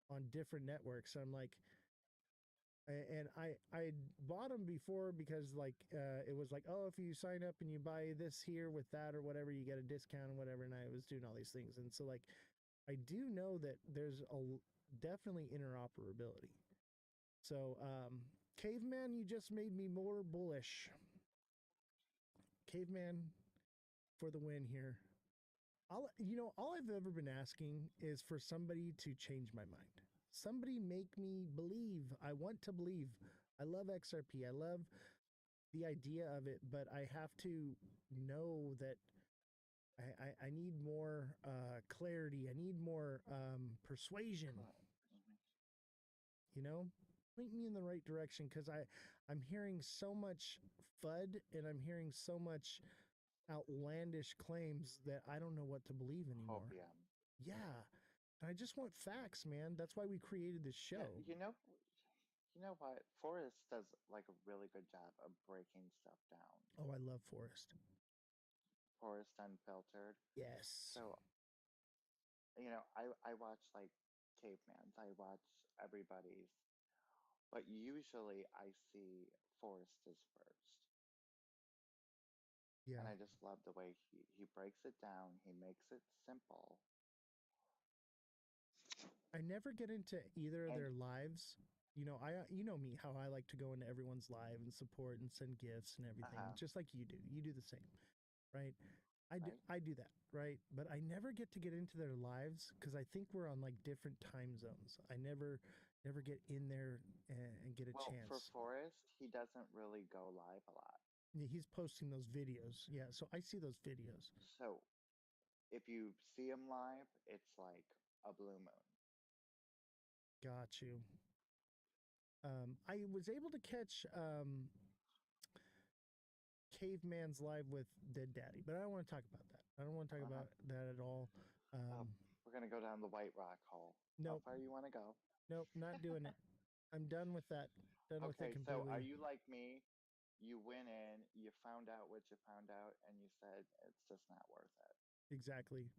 Speaker 1: on different networks. So I'm like, and I bought them before because like it was like, oh, if you sign up and you buy this here with that or whatever, you get a discount and whatever. And I was doing all these things, and so like I do know that there's definitely interoperability. So Caveman, you just made me more bullish. Caveman for the win here. All I've ever been asking is for somebody to change my mind. Somebody make me believe. I want to believe. I love XRP. I love the idea of it, but I have to know that I need more clarity. I need more persuasion. Point me in the right direction, because I'm hearing so much FUD, and I'm hearing so much outlandish claims that I don't know what to believe anymore.
Speaker 5: Hopium.
Speaker 1: Yeah. And I just want facts, man. That's why we created this show.
Speaker 5: Yeah, you know what? Forrest does like a really good job of breaking stuff down.
Speaker 1: Oh, I love Forrest.
Speaker 5: Forrest Unfiltered.
Speaker 1: Yes.
Speaker 5: So, I watch like Caveman's. I watch everybody's. But usually I see Forrest's first.
Speaker 1: Yeah.
Speaker 5: And I just love the way he breaks it down. He makes it simple.
Speaker 1: I never get into either of their lives. You know me, how I like to go into everyone's live and support and send gifts and everything, just like you do. You do the same, right? I do that, right? But I never get to get into their lives because I think we're on like different time zones. I never get in there and get a chance.
Speaker 5: For Forrest, he doesn't really go live a lot.
Speaker 1: Yeah, he's posting those videos. Yeah, so I see those videos.
Speaker 5: So if you see him live, it's like a blue moon.
Speaker 1: Got you. I was able to catch Caveman's live with Dead Daddy, but I don't want to talk about that. I don't want to talk
Speaker 5: Uh-huh.
Speaker 1: about that at all.
Speaker 5: We're gonna go down the White Rock hole. How
Speaker 1: Nope,
Speaker 5: far you want to go?
Speaker 1: nope, not doing it. I'm done with that. Done with it
Speaker 5: Okay, so
Speaker 1: completely.
Speaker 5: are you like me? You went in, you found out what you found out, and you said it's just not worth it.
Speaker 1: Exactly.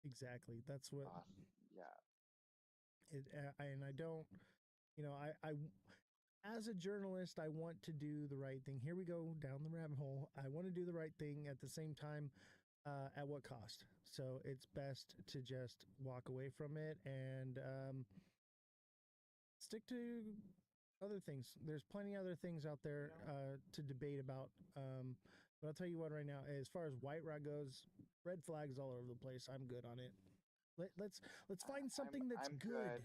Speaker 1: Exactly. That's what
Speaker 5: Awesome. Yeah.
Speaker 1: it, and I don't, as a journalist, I want to do the right thing. Here we go down the rabbit hole. I want to do the right thing at the same time. At what cost? So it's best to just walk away from it and stick to other things. There's plenty other things out there to debate about. But I'll tell you what, right now, as far as White Rock goes, red flags all over the place. I'm good on it. Let's find something that's
Speaker 5: I'm
Speaker 1: good.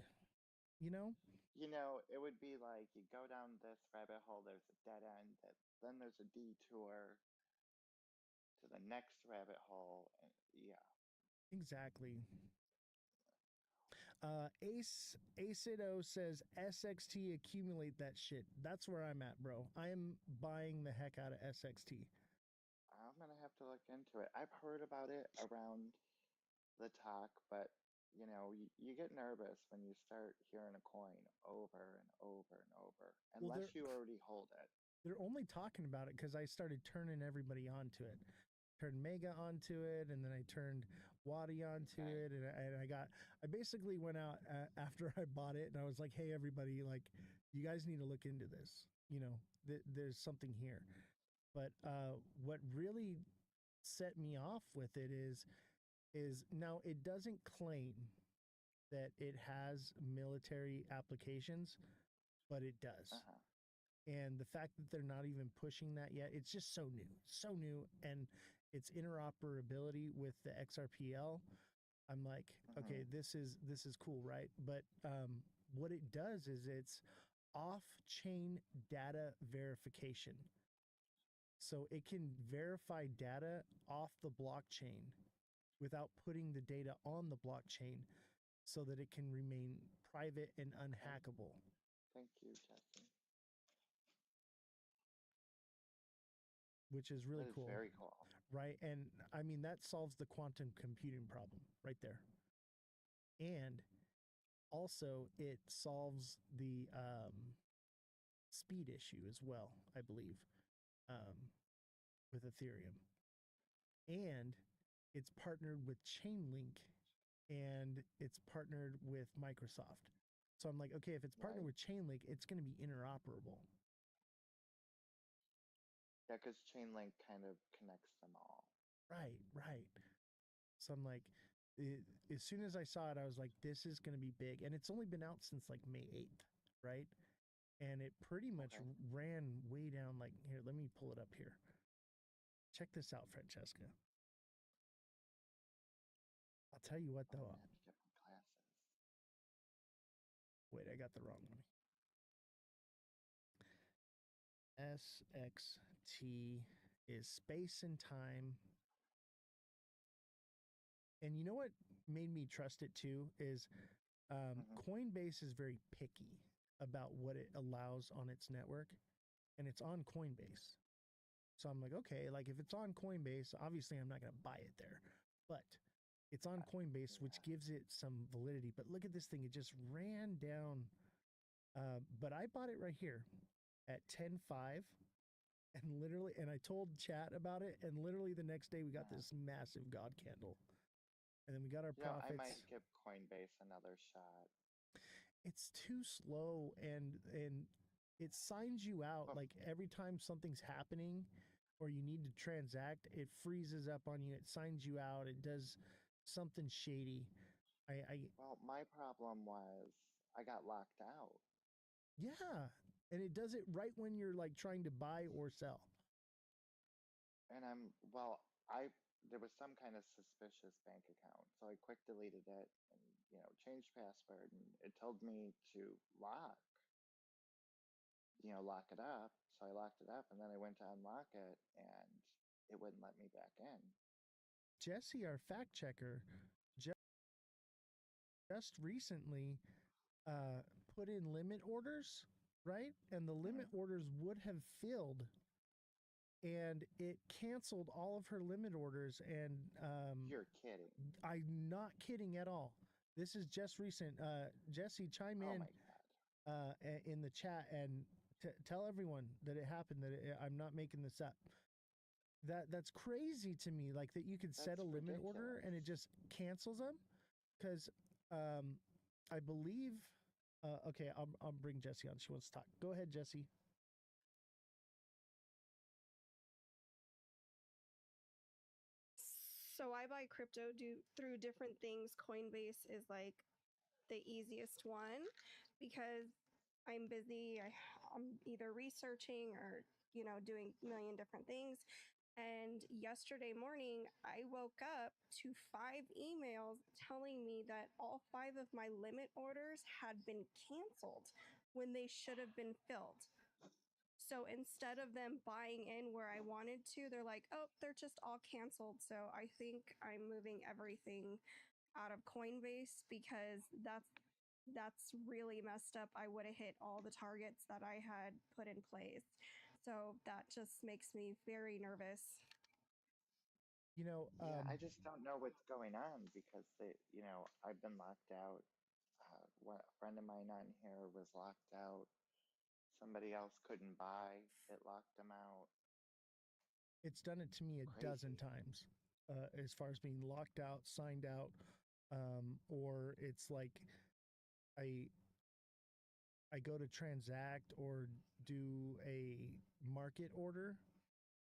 Speaker 1: You know?
Speaker 5: You know, it would be like you go down this rabbit hole, there's a dead end, then there's a detour to the next rabbit hole, and yeah.
Speaker 1: Exactly. Acid-O says SXT accumulate that shit. That's where I'm at, bro. I am buying the heck out of SXT.
Speaker 5: I'm gonna have to look into it. I've heard about it around the talk, but you know, you get nervous when you start hearing a coin over and over and over,
Speaker 1: Well,
Speaker 5: unless you already hold it.
Speaker 1: they're only talking about it because I started turning everybody onto it. Turned Mega onto it, and then I turned Wadi onto it, and I basically went out after I bought it, and I was like, hey, everybody, like, you guys need to look into this. You know, there's something here. But what really set me off with it is now it doesn't claim that it has military applications, but it does.
Speaker 5: Uh-huh.
Speaker 1: And the fact that they're not even pushing that yet, it's just so new, and its interoperability with the XRPL, I'm like, okay, this is cool, right? But what it does is it's off-chain data verification. So it can verify data off the blockchain without putting the data on the blockchain so that it can remain private and unhackable.
Speaker 5: Thank you, Jesse.
Speaker 1: Which is really cool.
Speaker 5: Very cool.
Speaker 1: Right? And I mean, that solves the quantum computing problem right there. And also, it solves the speed issue as well, I believe, with Ethereum. And it's partnered with Chainlink, and it's partnered with Microsoft. So I'm like, okay, if it's partnered with Chainlink, it's going to be interoperable.
Speaker 5: Yeah, because Chainlink kind of connects them all.
Speaker 1: Right. So I'm like, as soon as I saw it, I was like, this is going to be big. And it's only been out since like May 8th, right? And it pretty much ran way down. Like, here, let me pull it up here. Check this out, Francesca. I'll tell you what, though. Wait, I got the wrong one. SXT is space and time. And you know what made me trust it too is Coinbase is very picky about what it allows on its network, and it's on Coinbase. So I'm like, okay, like if it's on Coinbase, obviously I'm not going to buy it there, but it's on Coinbase, which gives it some validity. But look at this thing. It just ran down. But I bought it right here at 10.5 and I told chat about it. And literally the next day we got this massive God candle. And then we got our profits.
Speaker 5: I might give Coinbase another shot.
Speaker 1: It's too slow, and it signs you out. Like every time something's happening or you need to transact, it freezes up on you. It signs you out. It does something shady.
Speaker 5: Well, my problem was I got locked out.
Speaker 1: Yeah, and it does it right when you're like trying to buy or sell.
Speaker 5: And there was some kind of suspicious bank account, so I quick deleted it and changed password, and it told me to lock. lock it up. So I locked it up, and then I went to unlock it, and it wouldn't let me back in.
Speaker 1: Jesse, our fact checker, just recently put in limit orders, right? And the limit orders would have filled, and it canceled all of her limit orders. And
Speaker 5: You're kidding.
Speaker 1: I'm not kidding at all. This is just recent. Jesse, chime
Speaker 5: Oh
Speaker 1: in
Speaker 5: my God.
Speaker 1: in the chat and tell everyone that it happened. I'm not making this up. That's crazy to me. Like that you could set a limit order and it just cancels them. Because I believe. Okay, I'll bring Jessie on. She wants to talk. Go ahead, Jessie.
Speaker 3: So I buy crypto through different things. Coinbase is like the easiest one because I'm busy. I'm either researching or doing a million different things. And yesterday morning, I woke up to 5 emails telling me that all 5 of my limit orders had been canceled when they should have been filled. So instead of them buying in where I wanted to, they're like, oh, they're just all canceled. So I think I'm moving everything out of Coinbase because that's really messed up. I would have hit all the targets that I had put in place. So that just makes me very nervous.
Speaker 5: Yeah, I just don't know what's going on because I've been locked out. A friend of mine on here was locked out. Somebody else couldn't buy. It locked them out.
Speaker 1: It's done it to me a dozen times, as far as being locked out, signed out, or it's like I go to transact or do a market order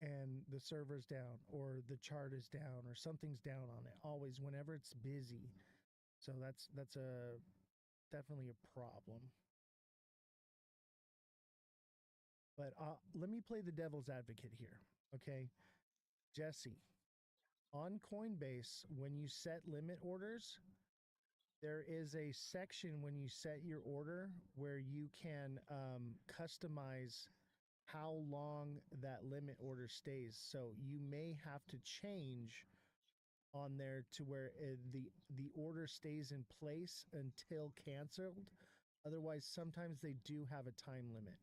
Speaker 1: and the server's down or the chart is down or something's down on it always whenever it's busy. So that's a definitely a problem. But let me play the devil's advocate here. Okay, Jesse, on Coinbase, when you set limit orders, there is a section when you set your order where you can customize how long that limit order stays. So you may have to change on there to where the order stays in place until canceled. Otherwise, sometimes they do have a time limit.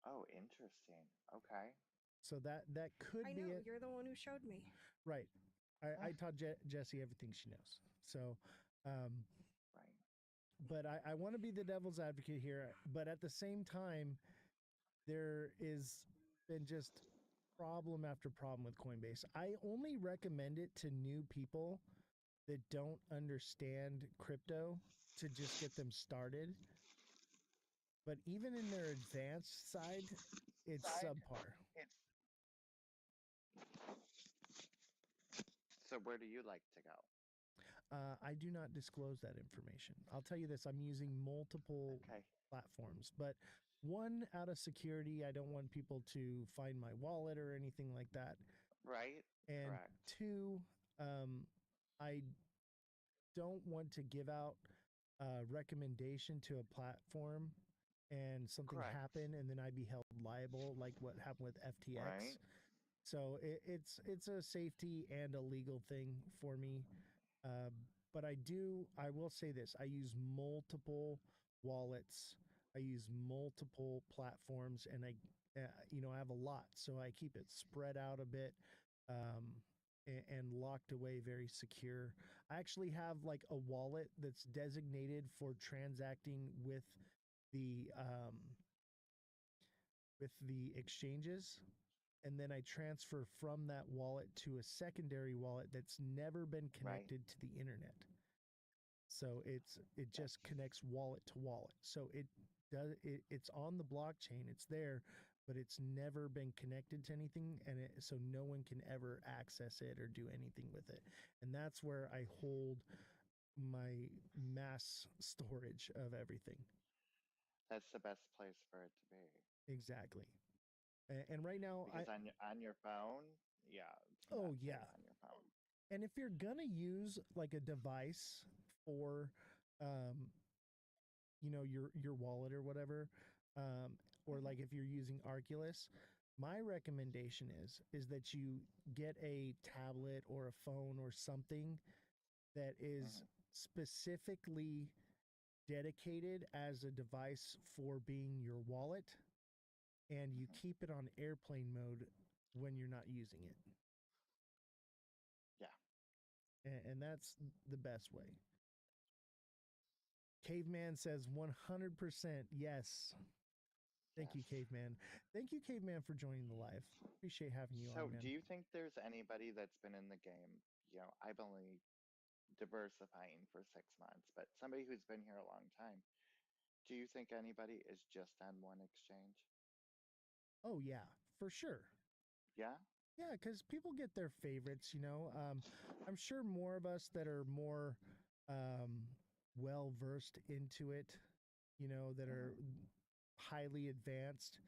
Speaker 5: Oh, interesting. Okay.
Speaker 1: So that could
Speaker 3: I
Speaker 1: be
Speaker 3: know,
Speaker 1: it.
Speaker 3: you're the one who showed me.
Speaker 1: Right. I taught Jesse everything she knows. So,
Speaker 5: right.
Speaker 1: But I want to be the devil's advocate here. But at the same time, there is been just problem after problem with Coinbase. I only recommend it to new people that don't understand crypto to just get them started. But even in their advanced side, it's subpar.
Speaker 5: So where do you like to go?
Speaker 1: I do not disclose that information. I'll tell you this, I'm using multiple platforms, but one, out of security, I don't want people to find my wallet or anything like that.
Speaker 5: Right.
Speaker 1: And
Speaker 5: correct.
Speaker 1: 2, I don't want to give out a recommendation to a platform and something happen and then I'd be held liable like what happened with FTX.
Speaker 5: Right.
Speaker 1: So it's a safety and a legal thing for me. But I will say this, I use multiple wallets. I use multiple platforms and I have a lot. So I keep it spread out a bit and locked away very secure. I actually have like a wallet that's designated for transacting with the exchanges, and then I transfer from that wallet to a secondary wallet that's never been connected to the internet. So it just connects wallet to wallet. So it's on the blockchain, it's there, but it's never been connected to anything, and so no one can ever access it or do anything with it. And that's where I hold my mass storage of everything.
Speaker 5: That's the best place for it to be.
Speaker 1: Exactly. And right now,
Speaker 5: because on your phone, yeah.
Speaker 1: Oh yeah.
Speaker 5: On your phone.
Speaker 1: And if you're gonna use like a device for your wallet or whatever, or like if you're using Arculus, my recommendation is that you get a tablet or a phone or something that is specifically dedicated as a device for being your wallet, and you keep it on airplane mode when you're not using it.
Speaker 5: Yeah.
Speaker 1: And that's the best way. Caveman says 100% yes. Thank you,
Speaker 5: Yes.
Speaker 1: Caveman. Thank you, Caveman, for joining the live. Appreciate having you
Speaker 5: So,
Speaker 1: on, man.
Speaker 5: do you think there's anybody that's been in the game? I've only diversifying for 6 months, but somebody who's been here a long time. Do you think anybody is just on one exchange?
Speaker 1: Oh, yeah, for sure.
Speaker 5: Yeah?
Speaker 1: Yeah, because people get their favorites. I'm sure more of us that are more well versed into it, that are highly advanced.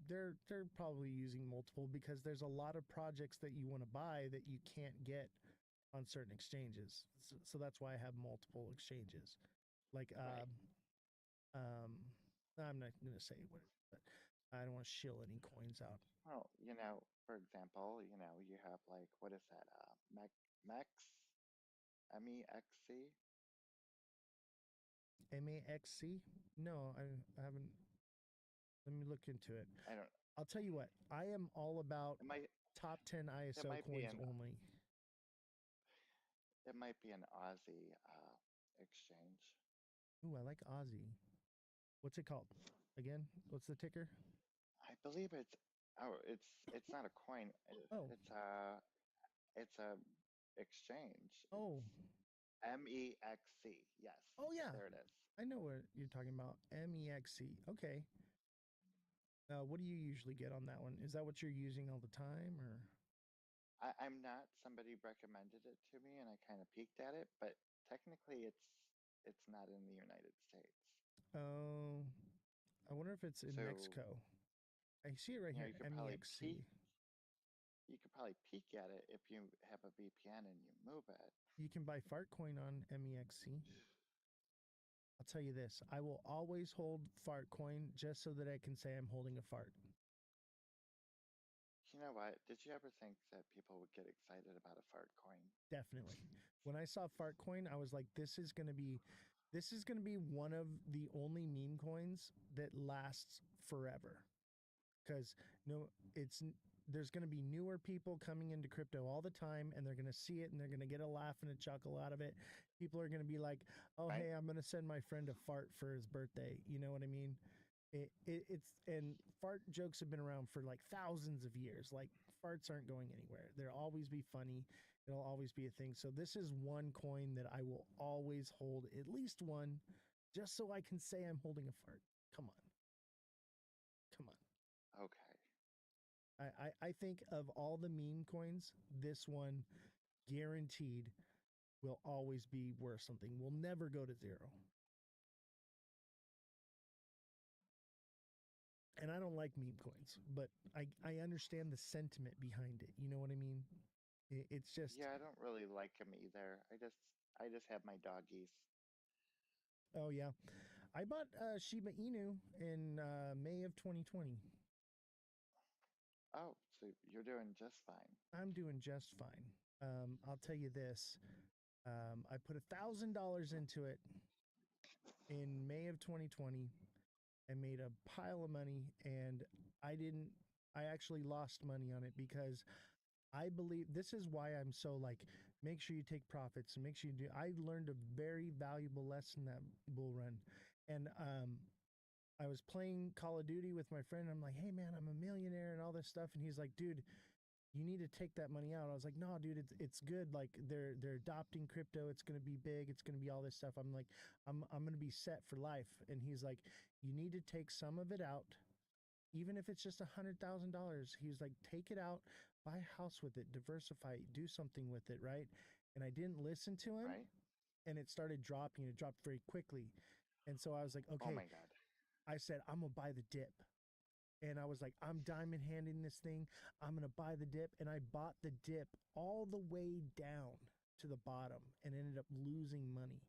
Speaker 1: They're probably using multiple because there's a lot of projects that you want to buy that you can't get on certain exchanges. So that's why I have multiple exchanges. Like
Speaker 5: Right.
Speaker 1: I'm not gonna say what it is, but I don't want to shill any coins out.
Speaker 5: Well, for example, you have like, what is that? Mex, MEXC?
Speaker 1: MAXC? No, I haven't. Let me look into it.
Speaker 5: I don't,
Speaker 1: I'll tell you what. I am all about
Speaker 5: it might,
Speaker 1: top 10
Speaker 5: it
Speaker 1: ISO
Speaker 5: might be
Speaker 1: coins
Speaker 5: an,
Speaker 1: only.
Speaker 5: it might be an Aussie exchange.
Speaker 1: Ooh, I like Aussie. What's it called? Again, what's the ticker?
Speaker 5: I believe it's not a coin.
Speaker 1: Oh,
Speaker 5: It's a exchange.
Speaker 1: oh,
Speaker 5: MEXC. Yes.
Speaker 1: oh yeah.
Speaker 5: There it is.
Speaker 1: I know what you're talking about. MEXC. Okay. What do you usually get on that one? Is that what you're using all the time, or?
Speaker 5: I'm not. Somebody recommended it to me, and I kind of peeked at it, but technically, it's not in the United States.
Speaker 1: Oh, I wonder if it's in
Speaker 5: So
Speaker 1: Mexico. I see it right here.
Speaker 5: you could probably
Speaker 1: MEXC.
Speaker 5: peek at it if you have a VPN and you move it.
Speaker 1: You can buy Fartcoin on MEXC. I'll tell you this: I will always hold Fartcoin just so that I can say I'm holding a fart.
Speaker 5: You know what? Did you ever think that people would get excited about a fart coin?
Speaker 1: Definitely. When I saw Fartcoin, I was like, this is gonna be one of the only meme coins that lasts forever. Because no, it's there's going to be newer people coming into crypto all the time, and they're going to see it and they're going to get a laugh and a chuckle out of it. People are going to be like, "Oh,
Speaker 5: Right?
Speaker 1: hey, I'm going to send my friend a fart for his birthday." You know what I mean? It's and fart jokes have been around for like thousands of years. Like farts aren't going anywhere. They'll always be funny. It'll always be a thing. So this is one coin that I will always hold, at least one, just so I can say I'm holding a fart. Come on. Come on.
Speaker 5: Okay.
Speaker 1: I think of all the meme coins, this one guaranteed will always be worth something. Will never go to zero. And I don't like meme coins, but I understand the sentiment behind it. You know what I mean? It's just,
Speaker 5: Yeah, I don't really like them either. I just have my doggies.
Speaker 1: oh yeah. I bought Shiba Inu in May of 2020.
Speaker 5: Oh, so you're doing just fine.
Speaker 1: I'm doing just fine. I'll tell you this. I put $1,000 into it in May of 2020 and made a pile of money, and I actually lost money on it because I believe this is why I'm so like, make sure you take profits and make sure you do. I learned a very valuable lesson that bull run. And I was playing Call of Duty with my friend. I'm like, hey man, I'm a millionaire and all this stuff. And he's like, dude, you need to take that money out. I was like, no, dude, it's good. Like they're adopting crypto. It's gonna be big. It's gonna be all this stuff. I'm like, I'm gonna be set for life. And he's like, you need to take some of it out, even if it's just $100,000. He was like, take it out, buy a house with it, diversify it, do something with it, right? And I didn't listen to him,
Speaker 5: Right?
Speaker 1: and it started dropping. It dropped very quickly, and so I was like,
Speaker 5: Oh
Speaker 1: okay.
Speaker 5: my God.
Speaker 1: I said, I'm gonna buy the dip. And I was like, I'm diamond handing this thing. I'm going to buy the dip. And I bought the dip all the way down to the bottom and ended up losing money.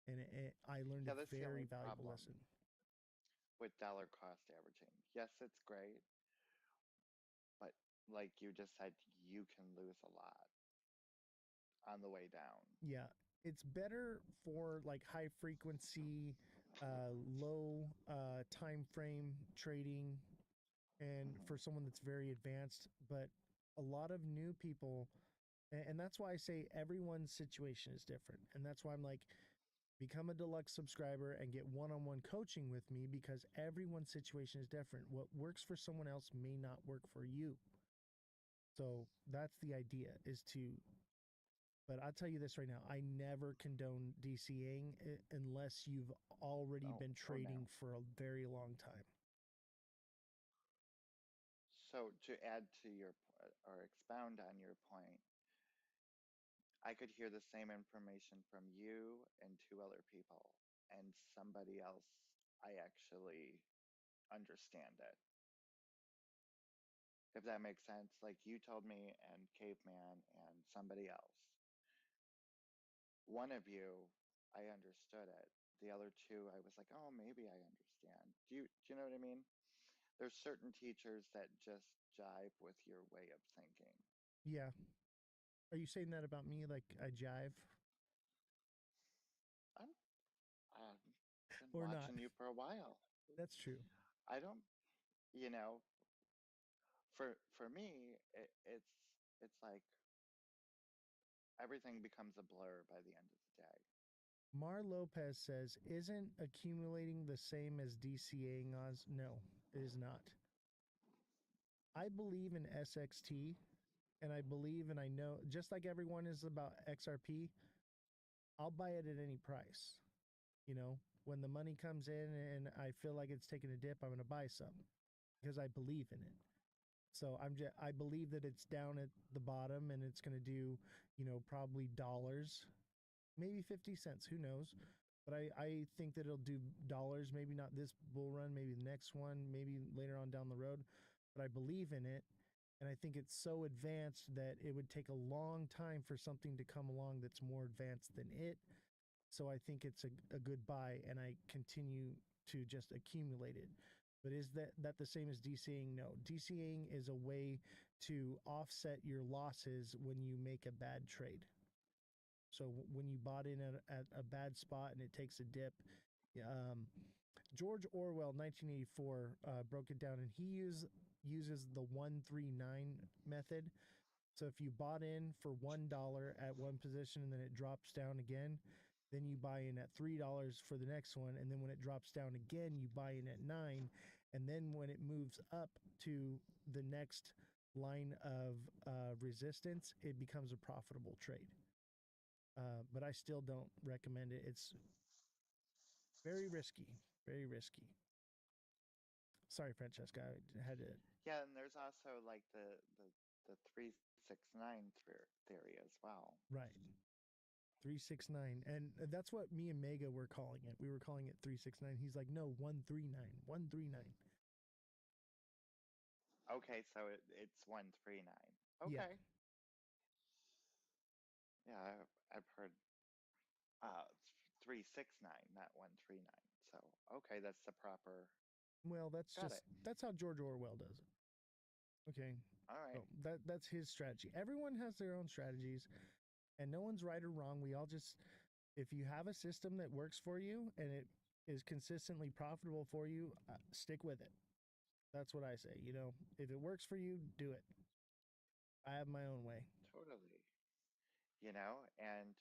Speaker 1: and I learned
Speaker 5: Yeah,
Speaker 1: a
Speaker 5: that's the
Speaker 1: very
Speaker 5: only
Speaker 1: valuable
Speaker 5: problem
Speaker 1: lesson.
Speaker 5: with dollar cost averaging. Yes, it's great, but like you just said, you can lose a lot on the way down.
Speaker 1: Yeah, it's better for like high frequency, low time frame trading, and for someone that's very advanced. But a lot of new people, and that's why I say everyone's situation is different, and that's why I'm like, become a deluxe subscriber and get one-on-one coaching with me, because everyone's situation is different. What works for someone else may not work for you. So that's the idea, is to, but I'll tell you this right now, I never condone DCAing unless you've already
Speaker 5: Oh,
Speaker 1: been
Speaker 5: oh no.
Speaker 1: trading for a very long time.
Speaker 5: So to add to your or expound on your point, I could hear the same information from you and two other people, and somebody else, I actually understand it. If that makes sense, like you told me, and Caveman, and somebody else. One of you, I understood it. The other two, I was like, oh, maybe I understand. Do you know what I mean? There's certain teachers that just jive with your way of thinking.
Speaker 1: Yeah. Are you saying that about me? Like I jive
Speaker 5: I'm, I've been
Speaker 1: or not?
Speaker 5: watching you for a while.
Speaker 1: That's true.
Speaker 5: I don't, you know, for me, it's like everything becomes a blur by the end of the day.
Speaker 1: Mar Lopez says, isn't accumulating the same as DCAing, Oz? No, it is not. I believe in SXT, and I believe, and I know, just like everyone is about XRP, I'll buy it at any price. You know, when the money comes in and I feel like it's taking a dip, I'm going to buy some because I believe in it. So I believe that it's down at the bottom and it's going to do, you know, probably dollars, maybe 50 cents, who knows. But I think that it'll do dollars, maybe not this bull run, maybe the next one, maybe later on down the road. But I believe in it. And I think it's so advanced that it would take a long time for something to come along that's more advanced than it. So I think it's a good buy, and I continue to just accumulate it. But is that the same as DCing? No. DCing is a way to offset your losses when you make a bad trade. So when you bought in at a bad spot and it takes a dip, um, George Orwell, 1984, broke it down, and he uses the 139 method. So if you bought in for $1 at one position and then it drops down again, then you buy in at $3 for the next one, and then when it drops down again, you buy in at 9, and then when it moves up to the next line of resistance, it becomes a profitable trade. But I still don't recommend it. It's very risky, very risky. Sorry, Francesca, I had to.
Speaker 5: Yeah, and there's also like the 369 theory as well.
Speaker 1: Right. 369. And that's what me and Mega were calling it. We were calling it 369. He's like, no, 139. 139.
Speaker 5: Okay, so it's 139.
Speaker 1: Yeah.
Speaker 5: Okay. Yeah, I've heard 369, not 139. So, okay, that's the proper.
Speaker 1: Well,
Speaker 5: Got it.
Speaker 1: that's how George Orwell does it. Okay.
Speaker 5: All right.
Speaker 1: So that's his strategy. Everyone has their own strategies, and no one's right or wrong. We all just, if you have a system that works for you and it is consistently profitable for you, stick with it. That's what I say. You know, if it works for you, do it. I have my own way.
Speaker 5: Totally. And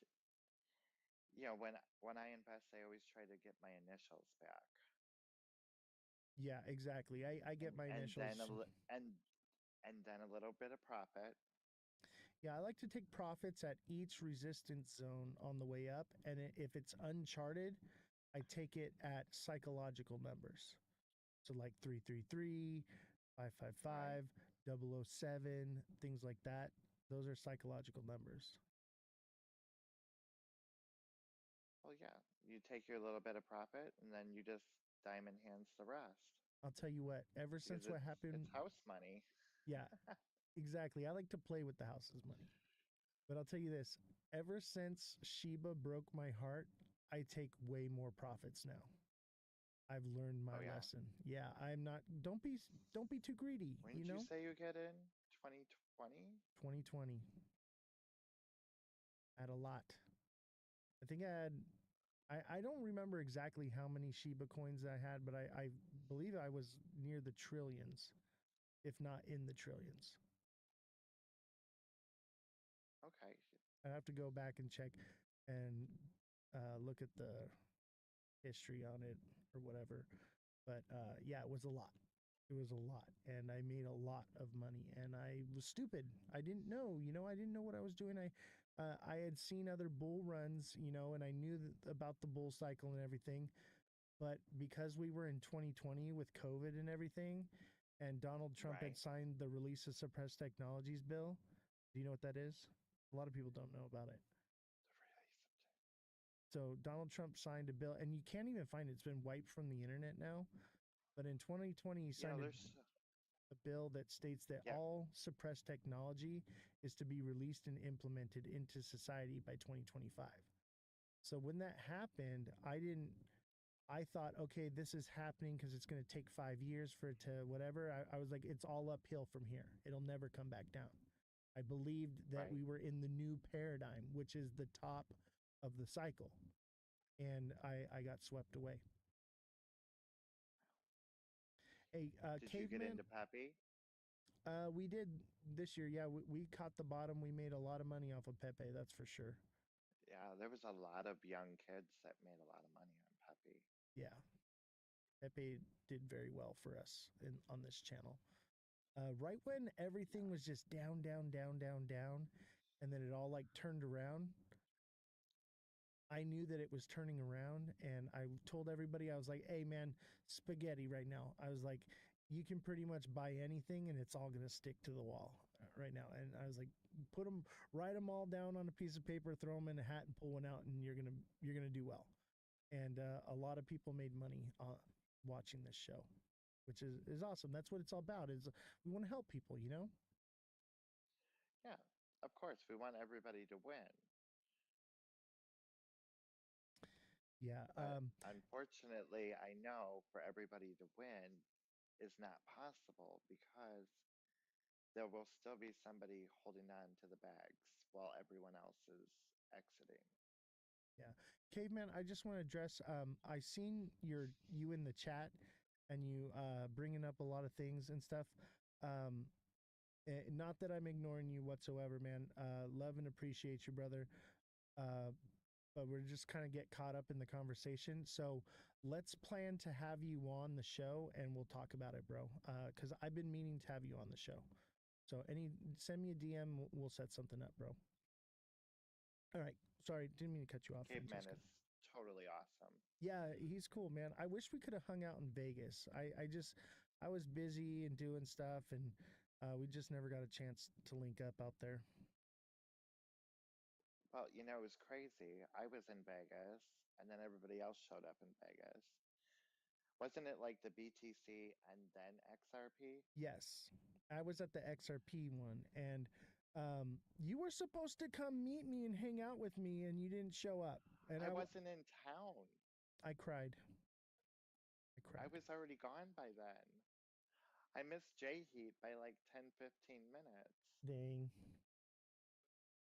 Speaker 5: when I invest, I always try to get my initials back.
Speaker 1: Yeah, exactly. I get my
Speaker 5: and
Speaker 1: initials.
Speaker 5: then and then a little bit of profit.
Speaker 1: Yeah, I like to take profits at each resistance zone on the way up. And if it's uncharted, I take it at psychological numbers. So like 333, 555,
Speaker 5: Right.
Speaker 1: 007, things like that. Those are psychological numbers.
Speaker 5: Well, yeah, you take your little bit of profit and then you just diamond hands the rest
Speaker 1: I'll tell you what, ever
Speaker 5: because
Speaker 1: since what happened,
Speaker 5: it's house money.
Speaker 1: yeah, exactly. I like to play with the house's money. But I'll tell you this, ever since Sheba broke my heart, I take way more profits now. I've learned my
Speaker 5: Oh, yeah?
Speaker 1: lesson. Yeah, I'm not. Don't be too greedy.
Speaker 5: When
Speaker 1: You
Speaker 5: did you
Speaker 1: know,
Speaker 5: say you get in? 2020?
Speaker 1: 2020 had a lot. I think I had. I don't remember exactly how many Shiba coins I had, but I believe I was near the trillions, if not in the trillions.
Speaker 5: Okay.
Speaker 1: I have to go back and check and look at the history on it or whatever. But yeah, it was a lot. It was a lot, and I made a lot of money. And I was stupid. I didn't know. I didn't know what I was doing. I had seen other bull runs, and I knew about the bull cycle and everything. But because we were in 2020 with COVID and everything, and Donald Trump had
Speaker 5: Right.
Speaker 1: signed the Release of Suppressed Technologies bill, do you know what that is? A lot of people don't know about it. So Donald Trump signed a bill, and you can't even find it. It's been wiped from the internet now. But in 2020, he
Speaker 5: You know,
Speaker 1: signed
Speaker 5: there's,
Speaker 1: a bill that states that
Speaker 5: yeah,
Speaker 1: all suppressed technology is to be released and implemented into society by 2025. So when that happened, I thought, okay, this is happening because it's going to take 5 years for it to whatever. I was like, it's all uphill from here. It'll never come back down. I believed that
Speaker 5: right.
Speaker 1: we were in the new paradigm, which is the top of the cycle. And I got swept away. Hey,
Speaker 5: Did you get
Speaker 1: caveman,
Speaker 5: into Peppy?
Speaker 1: we did this year. Yeah, we caught the bottom. We made a lot of money off of Pepe, that's for sure.
Speaker 5: Yeah, there was a lot of young kids that made a lot of money on Peppy.
Speaker 1: Yeah, Pepe did very well for us on this channel. Right when everything was just down, down, down, down, down, and then it all like turned around, I knew that it was turning around, and I told everybody, I was like, hey man, spaghetti right now. I was like, you can pretty much buy anything and it's all going to stick to the wall right now. And I was like, write them all down on a piece of paper, throw them in a hat and pull one out, and you're going to do well. And a lot of people made money watching this show, which is awesome. That's what it's all about, is we want to help people,
Speaker 5: Yeah, of course, we want everybody to win.
Speaker 1: Yeah.
Speaker 5: But unfortunately, I know for everybody to win is not possible because there will still be somebody holding on to the bags while everyone else is exiting.
Speaker 1: Yeah. Caveman, I just want to address, I seen you in the chat, and you bringing up a lot of things and stuff. Um, Not that I'm ignoring you whatsoever, man. Love and appreciate you, brother. Uh, but we're just kind of get caught up in the conversation. So let's plan to have you on the show, and we'll talk about it, bro. Because I've been meaning to have you on the show. So send me a DM. We'll set something up, bro. All right. Sorry, didn't mean to cut you off,
Speaker 5: Caveman
Speaker 1: Francesca.
Speaker 5: is totally awesome.
Speaker 1: Yeah, he's cool, man. I wish we could have hung out in Vegas. I was busy and doing stuff, and we just never got a chance to link up out there.
Speaker 5: Well, you know, it was crazy. I was in Vegas, and then everybody else showed up in Vegas. Wasn't it like the BTC and then XRP?
Speaker 1: Yes, I was at the XRP one, and you were supposed to come meet me and hang out with me, and you didn't show up. And
Speaker 5: I wasn't in town.
Speaker 1: I cried. I
Speaker 5: I
Speaker 1: cried.
Speaker 5: was already gone by then. I missed J Heat by like 10, 15 minutes.
Speaker 1: Dang.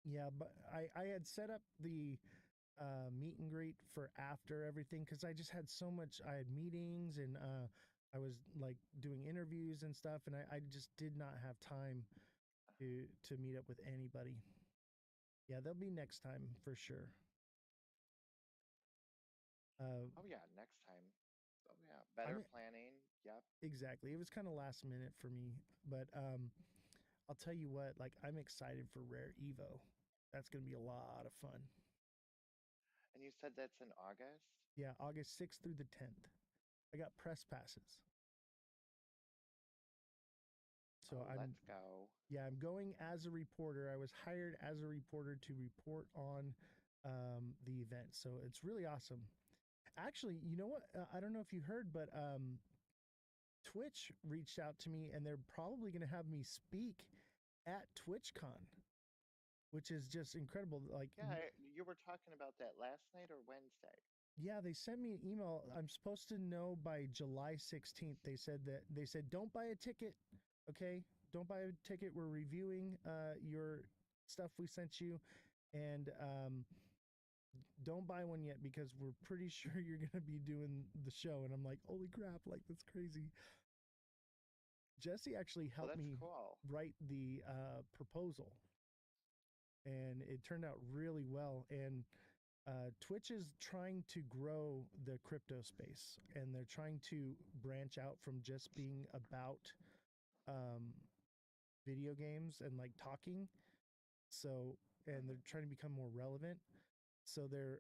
Speaker 1: Yeah, but I had set up the meet and greet for after everything, because I just had so much. I had meetings, and I was like doing interviews and stuff, and I just did not have time to meet up with anybody. Yeah, there'll be next time for sure.
Speaker 5: Oh, yeah, next time. Oh, yeah, better planning. Yep.
Speaker 1: Exactly. It was kind of last minute for me, but I'll tell you what, like, I'm excited for Rare Evo. That's going to be a lot of fun.
Speaker 5: And you said that's in August?
Speaker 1: Yeah, August 6th through the 10th. I got press passes. So
Speaker 5: let's go.
Speaker 1: Yeah, I'm going as a reporter. I was hired as a reporter to report on the event. So it's really awesome. Actually, you know what? I don't know if you heard, but Twitch reached out to me, and they're probably going to have me speak at TwitchCon. which is just incredible. Like,
Speaker 5: Yeah, you were talking about that last night or Wednesday?
Speaker 1: yeah, they sent me an email. I'm supposed to know by July 16th. They said don't buy a ticket, okay? Don't buy a ticket. We're reviewing your stuff we sent you, and don't buy one yet because we're pretty sure you're gonna be doing the show. And I'm like, holy crap! Like, that's crazy. Jesse actually
Speaker 5: Well,
Speaker 1: helped
Speaker 5: that's
Speaker 1: me
Speaker 5: cool.
Speaker 1: write the proposal, and it turned out really well. And Twitch is trying to grow the crypto space, and they're trying to branch out from just being about um, video games and like talking. So, and they're trying to become more relevant. So they're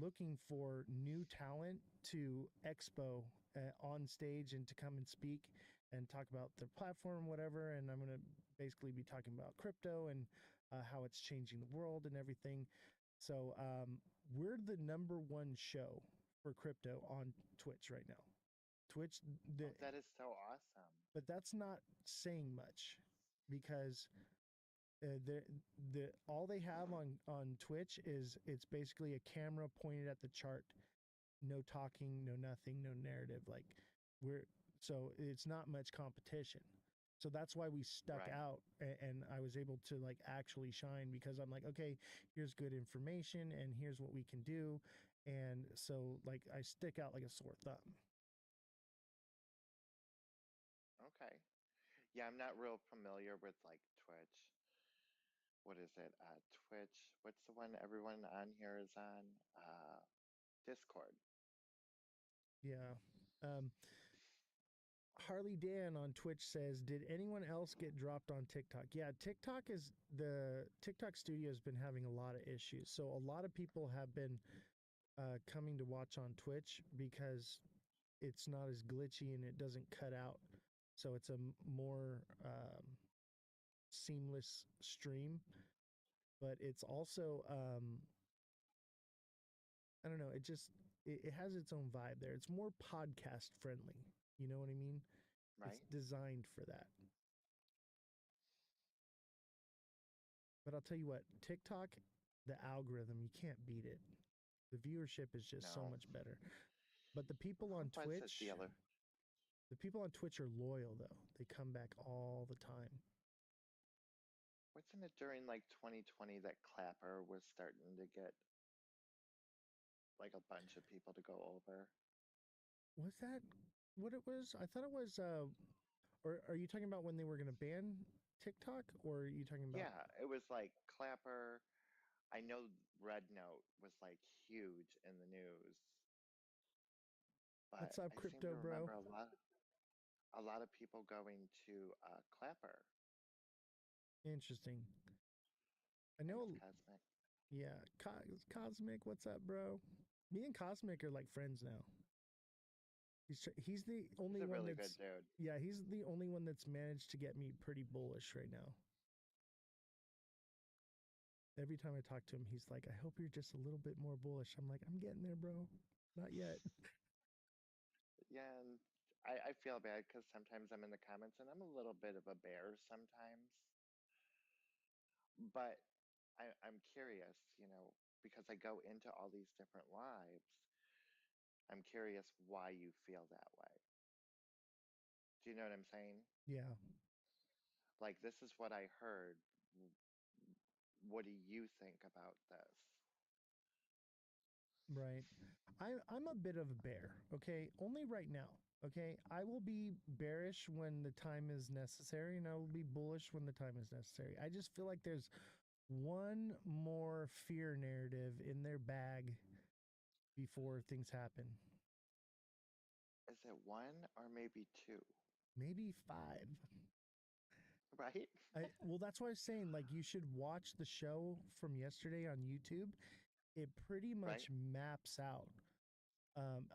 Speaker 1: looking for new talent to expo on stage and to come and speak and talk about their platform, whatever. And I'm going to basically be talking about crypto and how it's changing the world and everything. So we're the number one show for crypto on Twitch right now. Twitch,
Speaker 5: Oh, that is so awesome.
Speaker 1: but that's not saying much because the all they have on Twitch is it's basically a camera pointed at the chart, no talking, no nothing, no narrative. Like we're so it's not much competition. So that's why we stuck
Speaker 5: Right.
Speaker 1: out, and I was able to like actually shine because I'm like, okay, here's good information and here's what we can do. And so like I stick out like a sore thumb.
Speaker 5: Okay. Yeah, I'm not real familiar with like Twitch. What is it? Twitch. What's the one everyone on here is on? Discord.
Speaker 1: Yeah. Um, Harley Dan on Twitch says, "Did anyone else get dropped on TikTok?" Yeah, the TikTok studio has been having a lot of issues. So a lot of people have been coming to watch on Twitch because it's not as glitchy and it doesn't cut out. So it's a more seamless stream, but it's also I don't know. It has its own vibe there. It's more podcast friendly. You know what I mean? It's
Speaker 5: Right?
Speaker 1: designed for that. But I'll tell you what, TikTok, the algorithm, you can't beat it. The viewership is just so
Speaker 5: No.
Speaker 1: much better. But
Speaker 5: Who was it the other?
Speaker 1: The people on Twitch are loyal though. They come back all the time.
Speaker 5: Wasn't it during like 2020 that Clapper was starting to get like a bunch of people to go over?
Speaker 1: Was that what it was? I thought it was or are you talking about when they were going to ban TikTok, or are you talking about
Speaker 5: Yeah, it was like Clapper. I know Red Note was like huge in the news, but
Speaker 1: what's up
Speaker 5: I seem
Speaker 1: crypto
Speaker 5: to
Speaker 1: bro?
Speaker 5: remember a lot of people going to Clapper.
Speaker 1: Interesting. I
Speaker 5: Thanks,
Speaker 1: know.
Speaker 5: Cosmic.
Speaker 1: Yeah, Cosmic, what's up, bro? Me and Cosmic are like friends now. He's the
Speaker 5: He's
Speaker 1: only
Speaker 5: a
Speaker 1: one
Speaker 5: really good
Speaker 1: that's
Speaker 5: dude.
Speaker 1: yeah, he's the only one that's managed to get me pretty bullish right now. Every time I talk to him, he's like, "I hope you're just a little bit more bullish." I'm like, "I'm getting there, bro. Not yet."
Speaker 5: Yeah, and I feel bad because sometimes I'm in the comments and I'm a little bit of a bear sometimes. But I'm curious, because I go into all these different lives. I'm curious why you feel that way. Do you know what I'm saying?
Speaker 1: Yeah,
Speaker 5: Like, this is what I heard. What do you think about this?
Speaker 1: right. I'm a bit of a bear, okay? Only right now, okay? I will be bearish when the time is necessary, and I will be bullish when the time is necessary. I just feel like there's one more fear narrative in their bag before things happen.
Speaker 5: Is it one or maybe two?
Speaker 1: Maybe five.
Speaker 5: Right?
Speaker 1: Well, that's why I was saying, like, you should watch the show from yesterday on YouTube. It pretty
Speaker 5: Right?
Speaker 1: much maps out.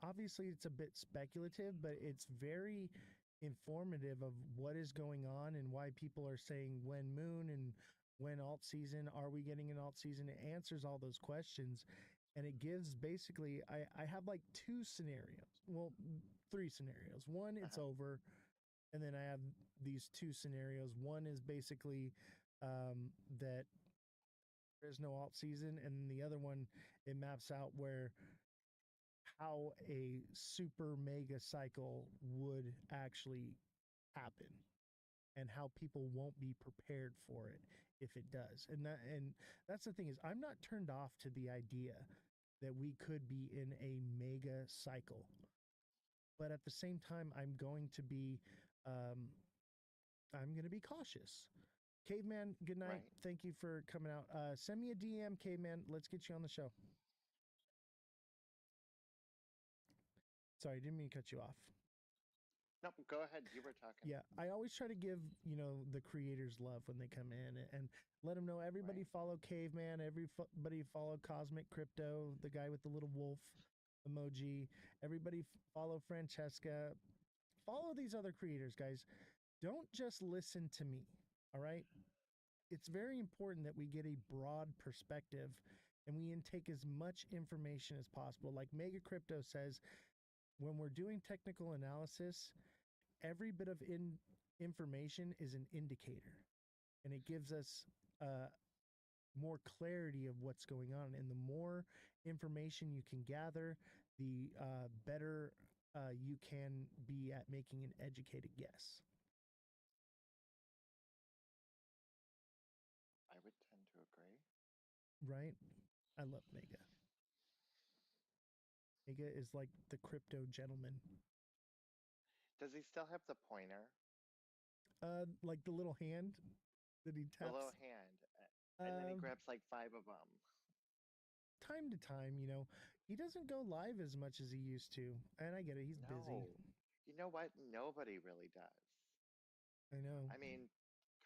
Speaker 1: Obviously, it's a bit speculative, but it's very informative of what is going on and why people are saying when moon and when alt season. Are we getting an alt season? It answers all those questions. And it gives basically, I have like two scenarios. Well, three scenarios. One, it's
Speaker 5: Uh-huh.
Speaker 1: over. And then I have these two scenarios. One is basically that is no alt season, and then the other one it maps out where how a super mega cycle would actually happen and how people won't be prepared for it if it does. And that's the thing is I'm not turned off to the idea that we could be in a mega cycle. But at the same time I'm going to be cautious. Caveman, good night.
Speaker 5: Right.
Speaker 1: Thank you for coming out. Send me a DM, Caveman. Let's get you on the show. Sorry, didn't mean to cut you off.
Speaker 5: Nope, go ahead. You were talking.
Speaker 1: Yeah, I always try to give, the creators love when they come in and let them know everybody follow Caveman, everybody follow Cosmic Crypto, the guy with the little wolf emoji. Everybody follow Francesca. Follow these other creators, guys. Don't just listen to me, all right? It's very important that we get a broad perspective and we intake as much information as possible. Like Mega Crypto says, when we're doing technical analysis, every bit of information is an indicator, and it gives us more clarity of what's going on. And the more information you can gather, the better you can be at making an educated guess.
Speaker 5: I would tend to agree.
Speaker 1: Right? I love Mega. Mega is like the crypto gentleman.
Speaker 5: Does he still have the pointer?
Speaker 1: Like the little hand that he
Speaker 5: The
Speaker 1: taps.
Speaker 5: little hand. And then he grabs like 5 of them.
Speaker 1: Time to time, he doesn't go live as much as he used to. And I get it, he's busy.
Speaker 5: No. You know what? Nobody really does.
Speaker 1: I know.
Speaker 5: I mean,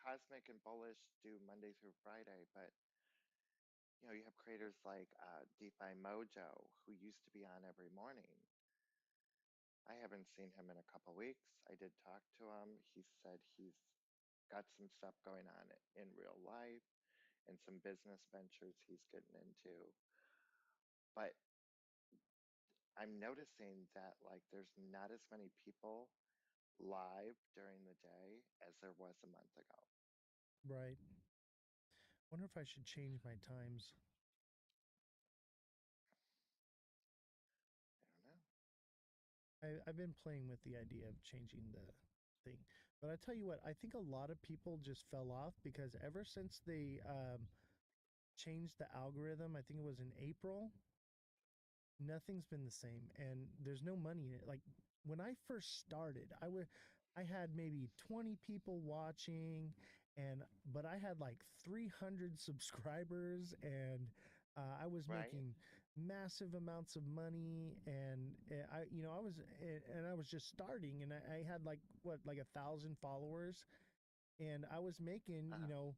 Speaker 5: Cosmic and Bullish do Monday through Friday, but you have creators like DeFi Mojo, who used to be on every morning. I haven't seen him in a couple weeks. I did talk to him. He said he's got some stuff going on in real life and some business ventures he's getting into. But I'm noticing that like there's not as many people live during the day as there was a month ago.
Speaker 1: Right. Wonder if I should change my times.
Speaker 5: I don't know.
Speaker 1: I've been playing with the idea of changing the thing. But I tell you what, I think a lot of people just fell off because ever since they changed the algorithm, I think it was in April, nothing's been the same and there's no money in it. Like when I first started, I had maybe 20 people watching but I had like 300 subscribers and I was making massive amounts of money and I was just starting and I had like 1,000 followers and I was making, $200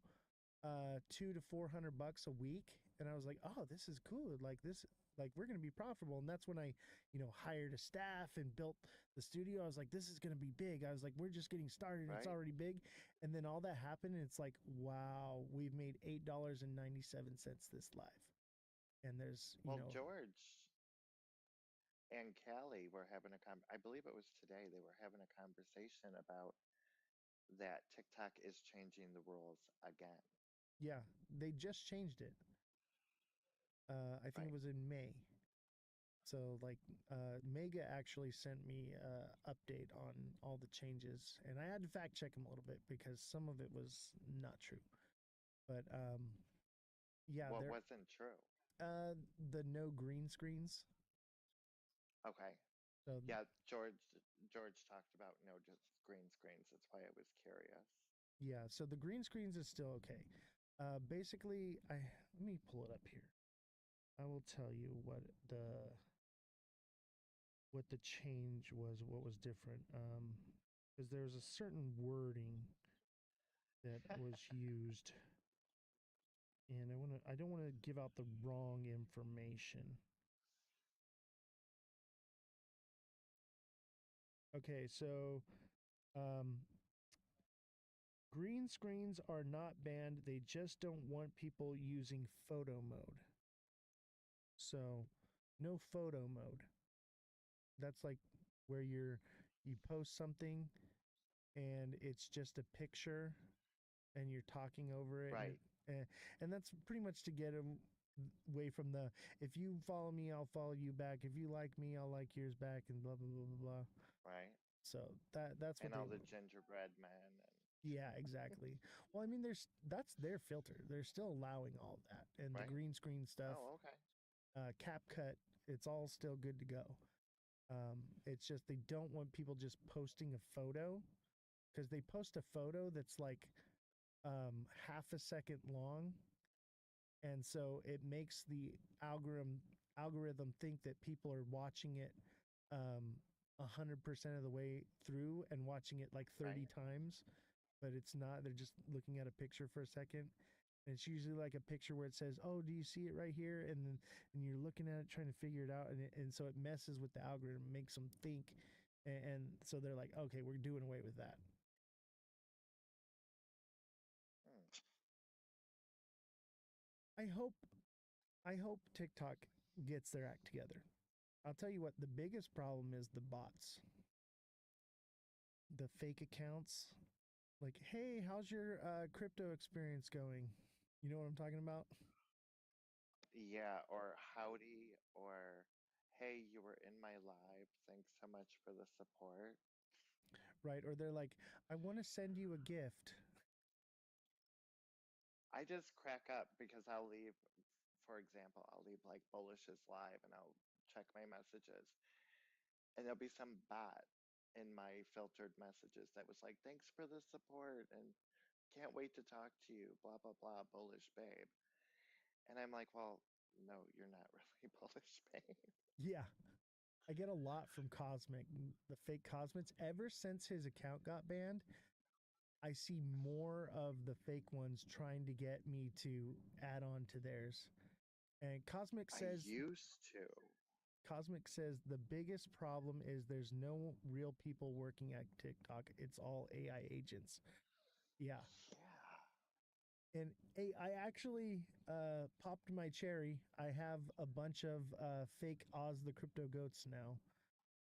Speaker 1: to $400 a week. And I was like, oh, this is cool. Like we're going to be profitable. And that's when I, hired a staff and built the studio. I was like, this is going to be big. I was like, we're just getting started. It's already big. And then all that happened. And it's like, wow, we've made $8.97 this live. And there's,
Speaker 5: George and Callie were having I believe it was today, they were having a conversation about that TikTok is changing the rules again.
Speaker 1: Yeah, they just changed it. I think it was in May. So Mega actually sent me an update on all the changes, and I had to fact check them a little bit because some of it was not true. But yeah,
Speaker 5: what wasn't true?
Speaker 1: The no green screens.
Speaker 5: Okay.
Speaker 1: So
Speaker 5: yeah, George talked about no just green screens. That's why I was curious.
Speaker 1: Yeah, so the green screens is still okay. Basically, let me pull it up here. I will tell you what the change was, what was different. Because there's a certain wording that was used, and I don't want to give out the wrong information. Okay, so green screens are not banned. They just don't want people using photo mode. So, no photo mode. That's like where you post something and it's just a picture and you're talking over it.
Speaker 5: Right.
Speaker 1: And that's pretty much to get them away from the, if you follow me, I'll follow you back. If you like me, I'll like yours back, and blah blah blah blah blah.
Speaker 5: Right.
Speaker 1: So that's what
Speaker 5: And
Speaker 1: they
Speaker 5: all the
Speaker 1: want.
Speaker 5: gingerbread men and
Speaker 1: Yeah, exactly. Well, I mean, that's their filter. They're still allowing all that, and the
Speaker 5: right.
Speaker 1: green screen stuff,
Speaker 5: Oh, okay.
Speaker 1: cap cut. It's all still good to go. It's just they don't want people just posting a photo, because they post a photo that's like half a second long, and so it makes the algorithm think that people are watching it 100% of the way through and watching it like 30
Speaker 5: Right.
Speaker 1: times, but it's not. They're just looking at a picture for a second. And it's usually like a picture where it says, "Oh, do you see it right here?" And then you're looking at it, trying to figure it out, and so it messes with the algorithm, makes them think, and so they're like, "Okay, we're doing away with that."
Speaker 5: Hmm.
Speaker 1: I hope I hope TikTok gets their act together. I'll tell you what, the biggest problem is the bots, the fake accounts. Like, hey, how's your crypto experience going? You know what I'm talking about?
Speaker 5: Yeah, or howdy, or hey, you were in my live. Thanks so much for the support.
Speaker 1: Right? Or they're like, I want to send you a gift.
Speaker 5: I just crack up because I'll leave, for example, I'll leave like Bullish's live and I'll check my messages, and there'll be some bot in my filtered messages that was like, thanks for the support and can't wait to talk to you, blah, blah, blah, bullish babe. And I'm like, well, no, you're not really bullish babe.
Speaker 1: Yeah. I get a lot from Cosmic, the fake Cosmics. Ever since his account got banned, I see more of the fake ones trying to get me to add on to theirs. And
Speaker 5: I used to.
Speaker 1: Cosmic says the biggest problem is there's no real people working at TikTok. It's all AI agents. Yeah.
Speaker 5: Yeah.
Speaker 1: And hey, I actually popped my cherry. I have a bunch of fake Oz the Crypto Goats now.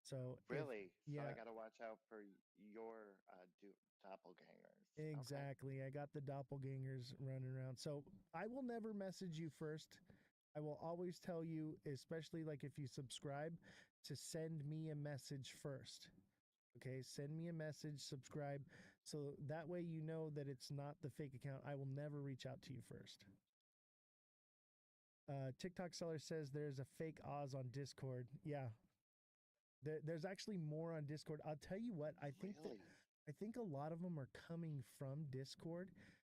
Speaker 1: So if
Speaker 5: Really? So I
Speaker 1: yeah,
Speaker 5: got to watch out for your doppelgangers. Okay.
Speaker 1: exactly. I got the doppelgangers running around. So I will never message you first. I will always tell you, especially like if you subscribe, to send me a message first. Okay, send me a message, subscribe, so that way you know that it's not the fake account. I will never reach out to you first. TikTok seller says there's a fake Oz on Discord. Yeah, there's actually more on Discord. I'll tell you what.
Speaker 5: Really?
Speaker 1: I think a lot of them are coming from Discord,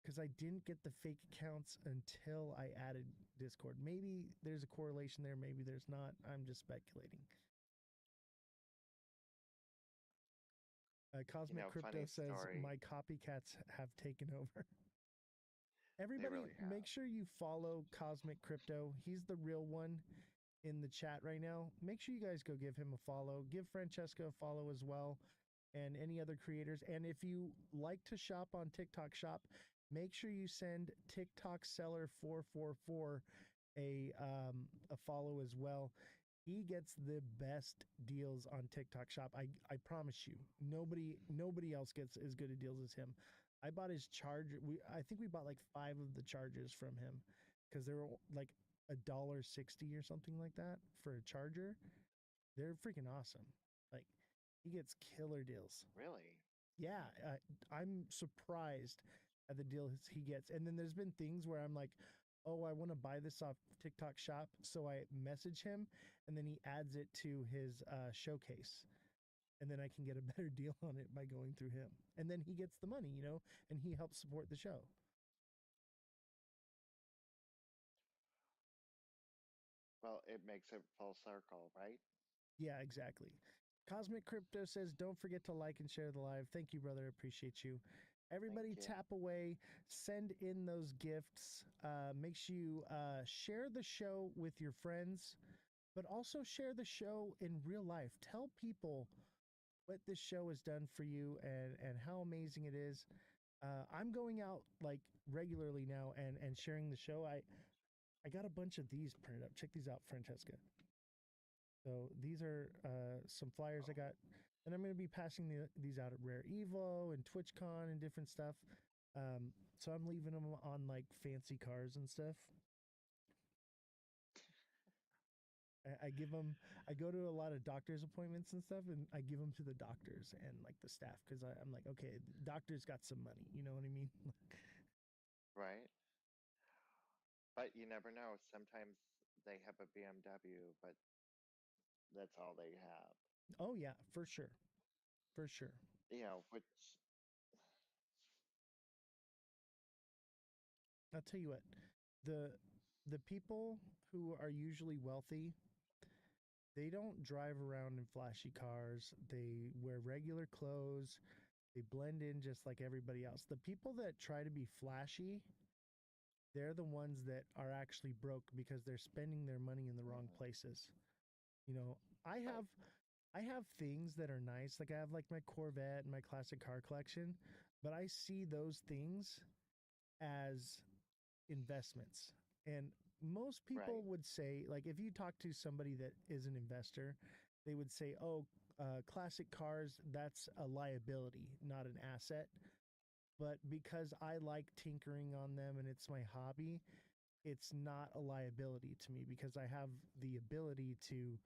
Speaker 1: because I didn't get the fake accounts until I added Discord. Maybe there's a correlation there. Maybe there's not. I'm just speculating. Cosmic Crypto
Speaker 5: Funny
Speaker 1: says
Speaker 5: story.
Speaker 1: my copycats have taken over.
Speaker 5: They
Speaker 1: Everybody,
Speaker 5: really
Speaker 1: make
Speaker 5: have.
Speaker 1: sure you follow Cosmic Crypto. He's the real one in the chat right now. Make sure you guys go give him a follow. Give Francesca a follow as well, and any other creators. And if you like to shop on TikTok Shop, make sure you send TikTok Seller 444 a follow as well. He gets the best deals on TikTok Shop. I promise you. Nobody else gets as good a deals as him. I bought his charger. I think we bought like 5 of the chargers from him, because they were like $1.60 or something like that for a charger. They're freaking awesome. Like, he gets killer deals.
Speaker 5: Really?
Speaker 1: Yeah, I'm surprised at the deals he gets. And then there's been things where I'm like, oh, I want to buy this off TikTok Shop. So I message him, and then he adds it to his showcase. And then I can get a better deal on it by going through him. And then he gets the money, and he helps support the show.
Speaker 5: Well, it makes it full circle, right?
Speaker 1: Yeah, exactly. Cosmic Crypto says, don't forget to like and share the live. Thank you, brother. Appreciate you.
Speaker 5: Thank
Speaker 1: Everybody
Speaker 5: you.
Speaker 1: tap away, send in those gifts. Make sure you share the show with your friends, but also share the show in real life. Tell people what this show has done for you, and how amazing it is. I'm going out like regularly now, and sharing the show. I got a bunch of these printed up. Check these out, Francesca. So these are some flyers I got, and I'm going to be passing these out at Rare Evo and TwitchCon and different stuff. So I'm leaving them on like fancy cars and stuff. I give them. I go to a lot of doctor's appointments and stuff, and I give them to the doctors and like the staff because I'm like, okay, the doctor's got some money. You know what I mean?
Speaker 5: Right? But you never know. Sometimes they have a BMW, but that's all they have.
Speaker 1: Oh yeah, for sure, for sure.
Speaker 5: You know, which
Speaker 1: I'll tell you what, the the people who are usually wealthy, they don't drive around in flashy cars. They wear regular clothes. They blend in just like everybody else. The people that try to be flashy, they're the ones that are actually broke because they're spending their money in the wrong places. You know, I
Speaker 5: right,
Speaker 1: have I have things that are nice. Like I have like my Corvette and my classic car collection, but I see those things as investments. And most people
Speaker 5: right,
Speaker 1: would say, like, if you talk to somebody that is an investor, they would say, oh, classic cars, that's a liability, not an asset. But because I like tinkering on them and it's my hobby, it's not a liability to me because I have the ability to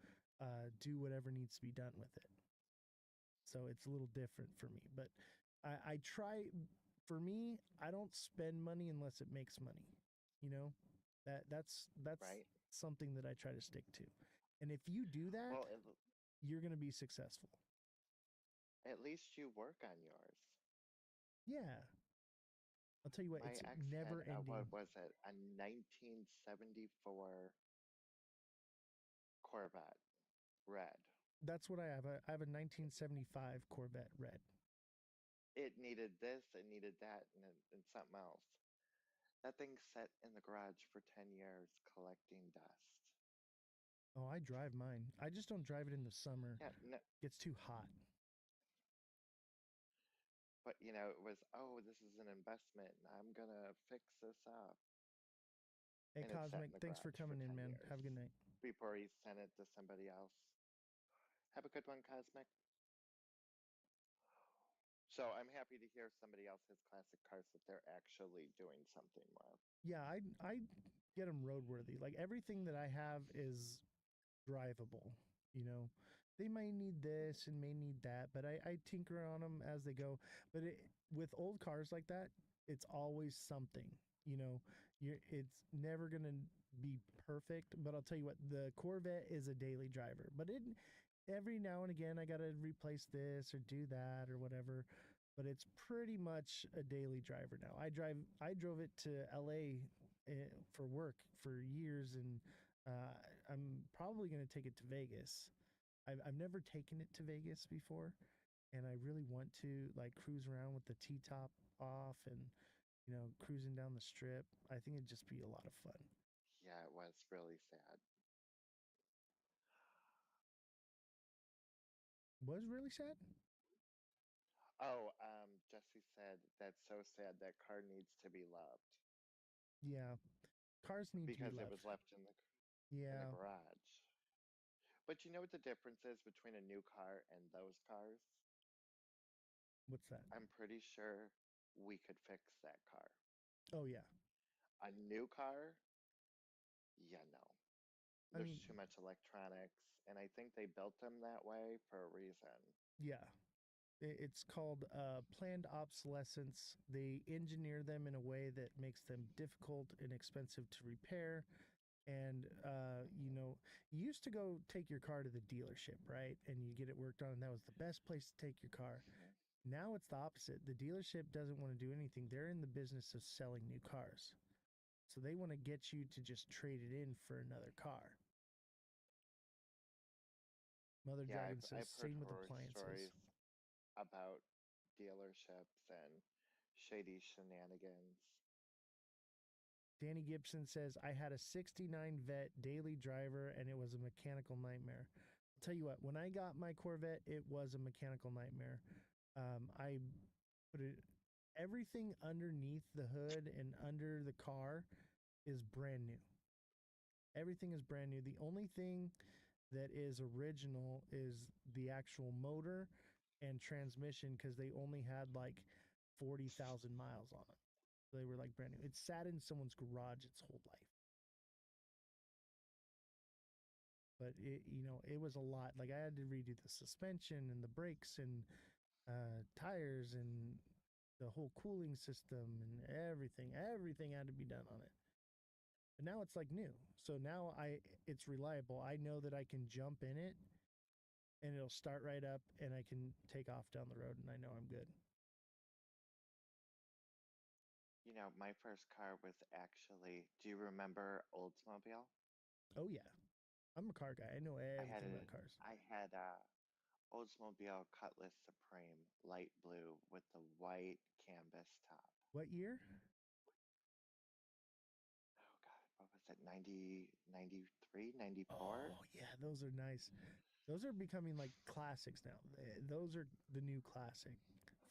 Speaker 1: do whatever needs to be done with it. So it's a little different for me. But I try, for me, I don't spend money unless it makes money. You know, that's
Speaker 5: right.
Speaker 1: something that I try to stick to. And if you do that,
Speaker 5: Well,
Speaker 1: you're going to be successful.
Speaker 5: at least you work on yours.
Speaker 1: Yeah. I'll tell you what,
Speaker 5: My
Speaker 1: it's
Speaker 5: ex had
Speaker 1: never ending.
Speaker 5: what was it? A 1974 Corvette, red.
Speaker 1: That's what I have. I have a 1975 Corvette red.
Speaker 5: It needed this, it needed that, and something else. That thing sat in the garage for 10 years collecting dust.
Speaker 1: Oh, I drive mine. I just don't drive it in the summer.
Speaker 5: Yeah, no,
Speaker 1: It gets too hot.
Speaker 5: but you know, it was, oh, this is an investment. I'm gonna fix this up.
Speaker 1: Hey,
Speaker 5: And it sat
Speaker 1: Cosmic,
Speaker 5: in the
Speaker 1: thanks for
Speaker 5: garage for
Speaker 1: coming in,
Speaker 5: 10
Speaker 1: man.
Speaker 5: years
Speaker 1: Have a good night.
Speaker 5: before he sent it to somebody else. Have a good one, Cosmic. So I'm happy to hear somebody else has classic cars that they're actually doing something with.
Speaker 1: Yeah, I get them roadworthy. Like everything that I have is drivable. You know, they may need this and may need that, but I tinker on them as they go. But with old cars like that, it's always something. You know, it's never gonna be perfect. But I'll tell you what, the Corvette is a daily driver. But it every now and again I gotta replace this or do that or whatever. But it's pretty much a daily driver now. I drove it to LA for work for years, and uh, I'm probably going to take it to Vegas. I've never taken it to Vegas before, and I really want to like cruise around with the T top off and cruising down the strip. I think it'd just be a lot of fun.
Speaker 5: Yeah, it was really sad.
Speaker 1: Was really sad.
Speaker 5: Oh, Jesse said that's so sad that car needs to be loved
Speaker 1: Yeah, cars need to be
Speaker 5: because it
Speaker 1: loved.
Speaker 5: was left in the
Speaker 1: Yeah,
Speaker 5: garage. But you know what the difference is between a new car and those cars?
Speaker 1: what's that?
Speaker 5: I'm pretty sure we could fix that car.
Speaker 1: Oh yeah.
Speaker 5: A new car, yeah, no.
Speaker 1: I
Speaker 5: There's
Speaker 1: mean,
Speaker 5: too much electronics, and I think they built them that way for a reason.
Speaker 1: yeah. It's called planned obsolescence. They engineer them in a way that makes them difficult and expensive to repair. And you used to go take your car to the dealership, right? And you get it worked on, and that was the best place to take your car.
Speaker 5: Mhm.
Speaker 1: Now it's the opposite. The dealership doesn't want to do anything. They're in the business of selling new cars. So they want to get you to just trade it in for another car. Mother
Speaker 5: Yeah,
Speaker 1: Dragon
Speaker 5: I've
Speaker 1: says,
Speaker 5: heard
Speaker 1: same with
Speaker 5: horror
Speaker 1: appliances.
Speaker 5: stories about dealerships and shady shenanigans.
Speaker 1: Danny Gibson says, I had a 69 Vet daily driver and it was a mechanical nightmare. I'll tell you what, when I got my Corvette, it was a mechanical nightmare. I put it, everything underneath the hood and under the car is brand new. Everything is brand new. The only thing that is original is the actual motor and transmission because they only had like 40,000 miles on it. They were like brand new. It sat in someone's garage its whole life. But it was a lot. Like I had to redo the suspension and the brakes and tires and the whole cooling system and everything. Everything had to be done on it. But now it's like new. So now it's reliable. I know that I can jump in it and it'll start right up and I can take off down the road and I know I'm good.
Speaker 5: You know, my first car was actually, do you remember Oldsmobile?
Speaker 1: Oh yeah. I'm a car guy. I know everything about cars.
Speaker 5: I had a Oldsmobile Cutlass Supreme, light blue with the white canvas top.
Speaker 1: What year?
Speaker 5: Oh God, what was it? 90, 93, 94?
Speaker 1: Oh yeah, those are nice. Those are becoming like classics now. Those are the new classic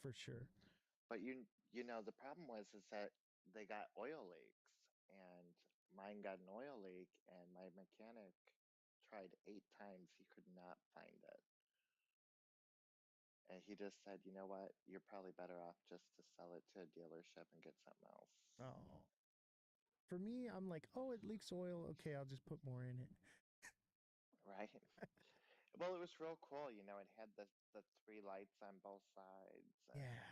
Speaker 1: for sure.
Speaker 5: But you know, the problem is that they got oil leaks, and mine got an oil leak, and my mechanic tried 8 times. He could not find it. And he just said, you know what? You're probably better off just to sell it to a dealership and get something else.
Speaker 1: Oh. For me, I'm like, oh, it leaks oil. Okay, I'll just put more in it.
Speaker 5: Right? Well, it was real cool. You know, it had the three lights on both sides.
Speaker 1: Yeah,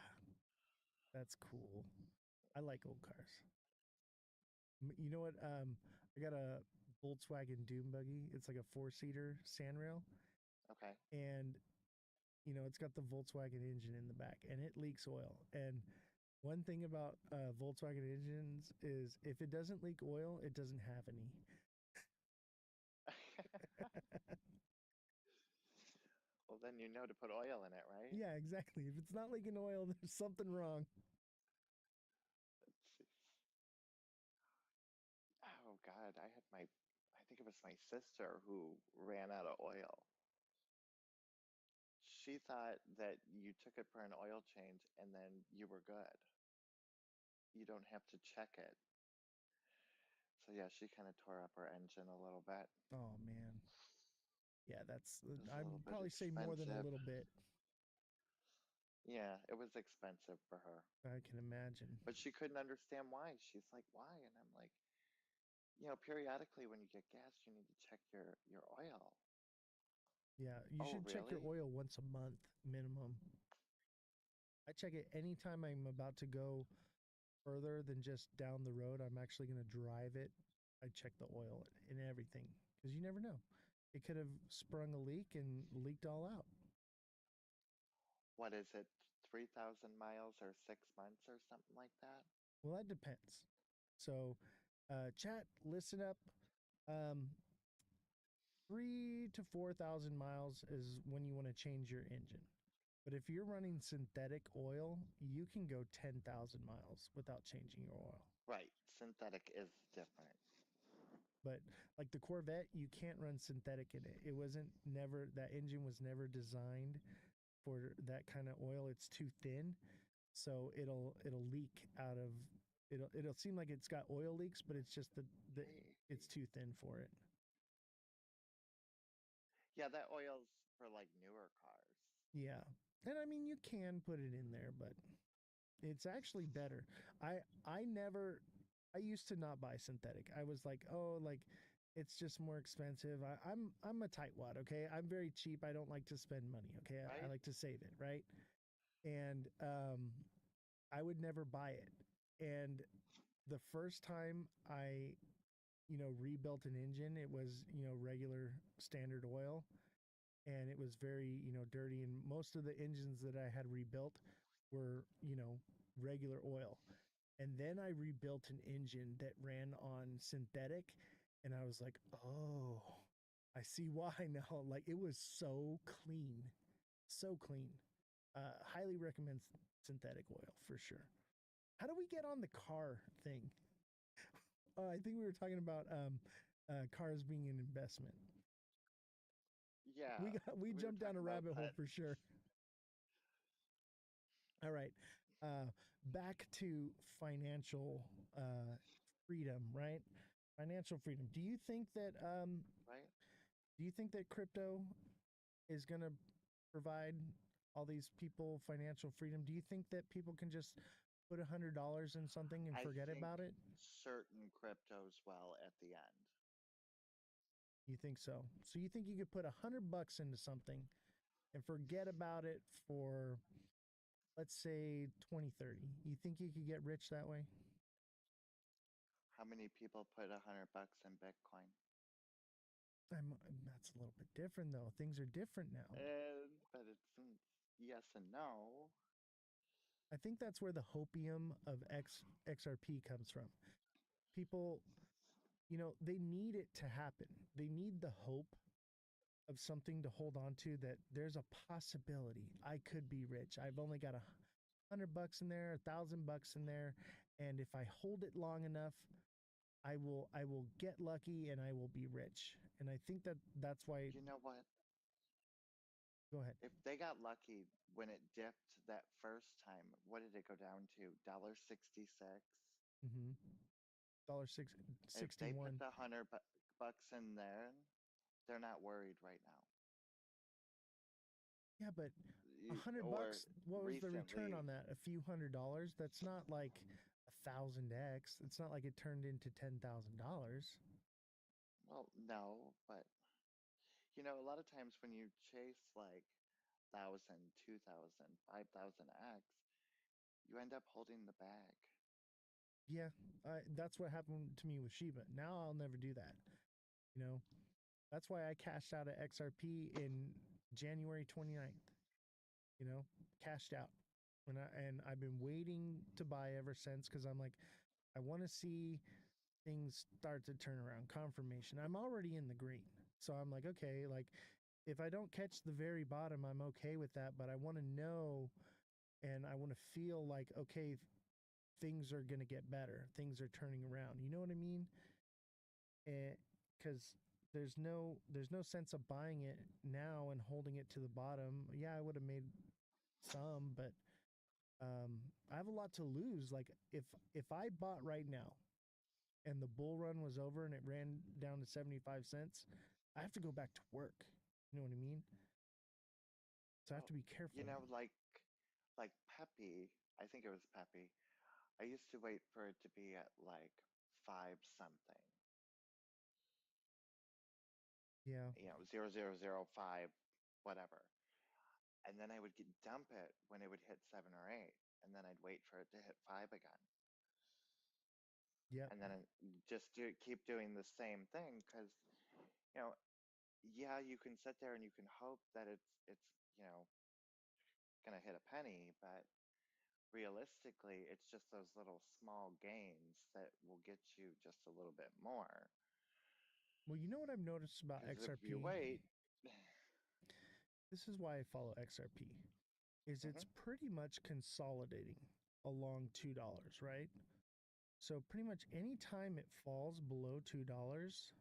Speaker 1: that's cool. I like old cars. You know what? I got a Volkswagen Doom buggy. It's like a 4-seater sandrail,
Speaker 5: Okay.
Speaker 1: and it's got the Volkswagen engine in the back, and it leaks oil. And one thing about Volkswagen engines is if it doesn't leak oil, it doesn't have any.
Speaker 5: Well, then you know to put oil in it, right?
Speaker 1: Yeah, exactly. If it's not leaking oil, there's something wrong.
Speaker 5: Let's see. Oh God, I think it was my sister who ran out of oil. She thought that you took it for an oil change and then you were good. You don't have to check it. So yeah, she kind of tore up her engine a little bit.
Speaker 1: Oh man. Yeah, that's
Speaker 5: It was a
Speaker 1: I'd
Speaker 5: little bit
Speaker 1: probably say more than a
Speaker 5: expensive.
Speaker 1: little bit.
Speaker 5: Yeah, it was expensive for her.
Speaker 1: I can imagine.
Speaker 5: But she couldn't understand why. She's like, why? And I'm like, you know, periodically when you get gas, you need to check your oil.
Speaker 1: Yeah, you
Speaker 5: Oh,
Speaker 1: should check your
Speaker 5: really?
Speaker 1: oil once a month minimum. I check it anytime I'm about to go further than just down the road. I'm actually going to drive it. I check the oil and everything because you never know. It could have sprung a leak and leaked all out.
Speaker 5: What is it? 3,000 miles or 6 months or something like that?
Speaker 1: Well, that depends. So, chat, listen up. Um, 3 to 4,000 miles is when you want to change your engine. But if you're running synthetic oil, you can go 10,000 miles without changing your oil.
Speaker 5: Right. Synthetic is different.
Speaker 1: But like the Corvette, you can't run synthetic in it. That engine was never designed for that kind of oil. It's too thin. So it'll leak out of it'll seem like it's got oil leaks, but it's just the it's too thin for it.
Speaker 5: Yeah, that oil's for like newer cars.
Speaker 1: Yeah. And I mean you can put it in there, but it's actually better. I used to not buy synthetic. I was like, oh, like it's just more expensive. I'm a tightwad, okay? I'm very cheap. I don't like to spend money, okay? I
Speaker 5: Right?
Speaker 1: like to save it, right? And I would never buy it. And the first time I, rebuilt an engine, it was, regular standard oil and it was very, dirty. And most of the engines that I had rebuilt were, regular oil. And then I rebuilt an engine that ran on synthetic. And I was like, oh, I see why now. Like it was so clean, so clean. Highly recommend synthetic oil for sure. How do we get on the car thing? I think we were talking about cars being an investment.
Speaker 5: Yeah.
Speaker 1: We
Speaker 5: We were
Speaker 1: jumped down a
Speaker 5: talking about
Speaker 1: rabbit hole
Speaker 5: that.
Speaker 1: for sure. All right, back to financial freedom, right? Financial freedom.
Speaker 5: Right?
Speaker 1: Do you think that crypto is going to provide all these people financial freedom? Do you think that people can just put $100 in something and
Speaker 5: I
Speaker 1: forget
Speaker 5: think
Speaker 1: about it?
Speaker 5: certain cryptos will at the end.
Speaker 1: You think so? So you think you could put $100 into something and forget about it for, let's say, 2030? You think you could get rich that way?
Speaker 5: How many people put $100 in Bitcoin?
Speaker 1: That's a little bit different though. Things are different now.
Speaker 5: But it's yes and no.
Speaker 1: I think that's where the hopium of XRP comes from. People, they need it to happen. They need the hope of something to hold on to, that there's a possibility I could be rich. I've only got $100 in there, $1,000 in there, and if I hold it long enough, I will get lucky and I will be rich. And I think that's why.
Speaker 5: You know what?
Speaker 1: Go ahead.
Speaker 5: If they got lucky when it dipped that first time, what did it go down to? $1.66.
Speaker 1: Mm-hmm.
Speaker 5: If they put
Speaker 1: $1.61.
Speaker 5: the $100 in there, they're not worried right now.
Speaker 1: Yeah, but $100.
Speaker 5: Or
Speaker 1: What was the return
Speaker 5: recently,
Speaker 1: on that? A few $100. That's not like 1,000x. It's not like it turned into $10,000.
Speaker 5: well, no, but a lot of times when you chase like 1,000, 2,000, 5,000x, you end up holding the bag.
Speaker 1: Yeah, that's what happened to me with Shiba. Now I'll never do that. That's why I cashed out at XRP in January 29th. Cashed out. And I've been waiting to buy ever since, because I'm like, I want to see things start to turn around. Confirmation. I'm already in the green. So I'm like, okay, like if I don't catch the very bottom, I'm okay with that. But I want to know, and I want to feel like, okay, things are going to get better. Things are turning around. You know what I mean? Because there's no sense of buying it now and holding it to the bottom. Yeah, I would have made some, but I have a lot to lose. Like if I bought right now and the bull run was over and it ran down to 75 cents, I have to go back to work. You know what I mean? So I have to be careful.
Speaker 5: Like Peppy, I think it was Peppy. I used to wait for it to be at like 5 something.
Speaker 1: Yeah.
Speaker 5: 0005, whatever. And then I would dump it when it would hit 7 or 8, and then I'd wait for it to hit 5 again.
Speaker 1: Yep.
Speaker 5: And then just keep doing the same thing, because yeah, you can sit there and you can hope that it's gonna hit a penny, but realistically, it's just those little small gains that will get you just a little bit more.
Speaker 1: Well, you know what I've noticed about
Speaker 5: Because if
Speaker 1: XRP?
Speaker 5: you wait,
Speaker 1: This is why I follow XRP. Is it's
Speaker 5: Mhm.
Speaker 1: pretty much consolidating along $2, right? So pretty much any time it falls below $2,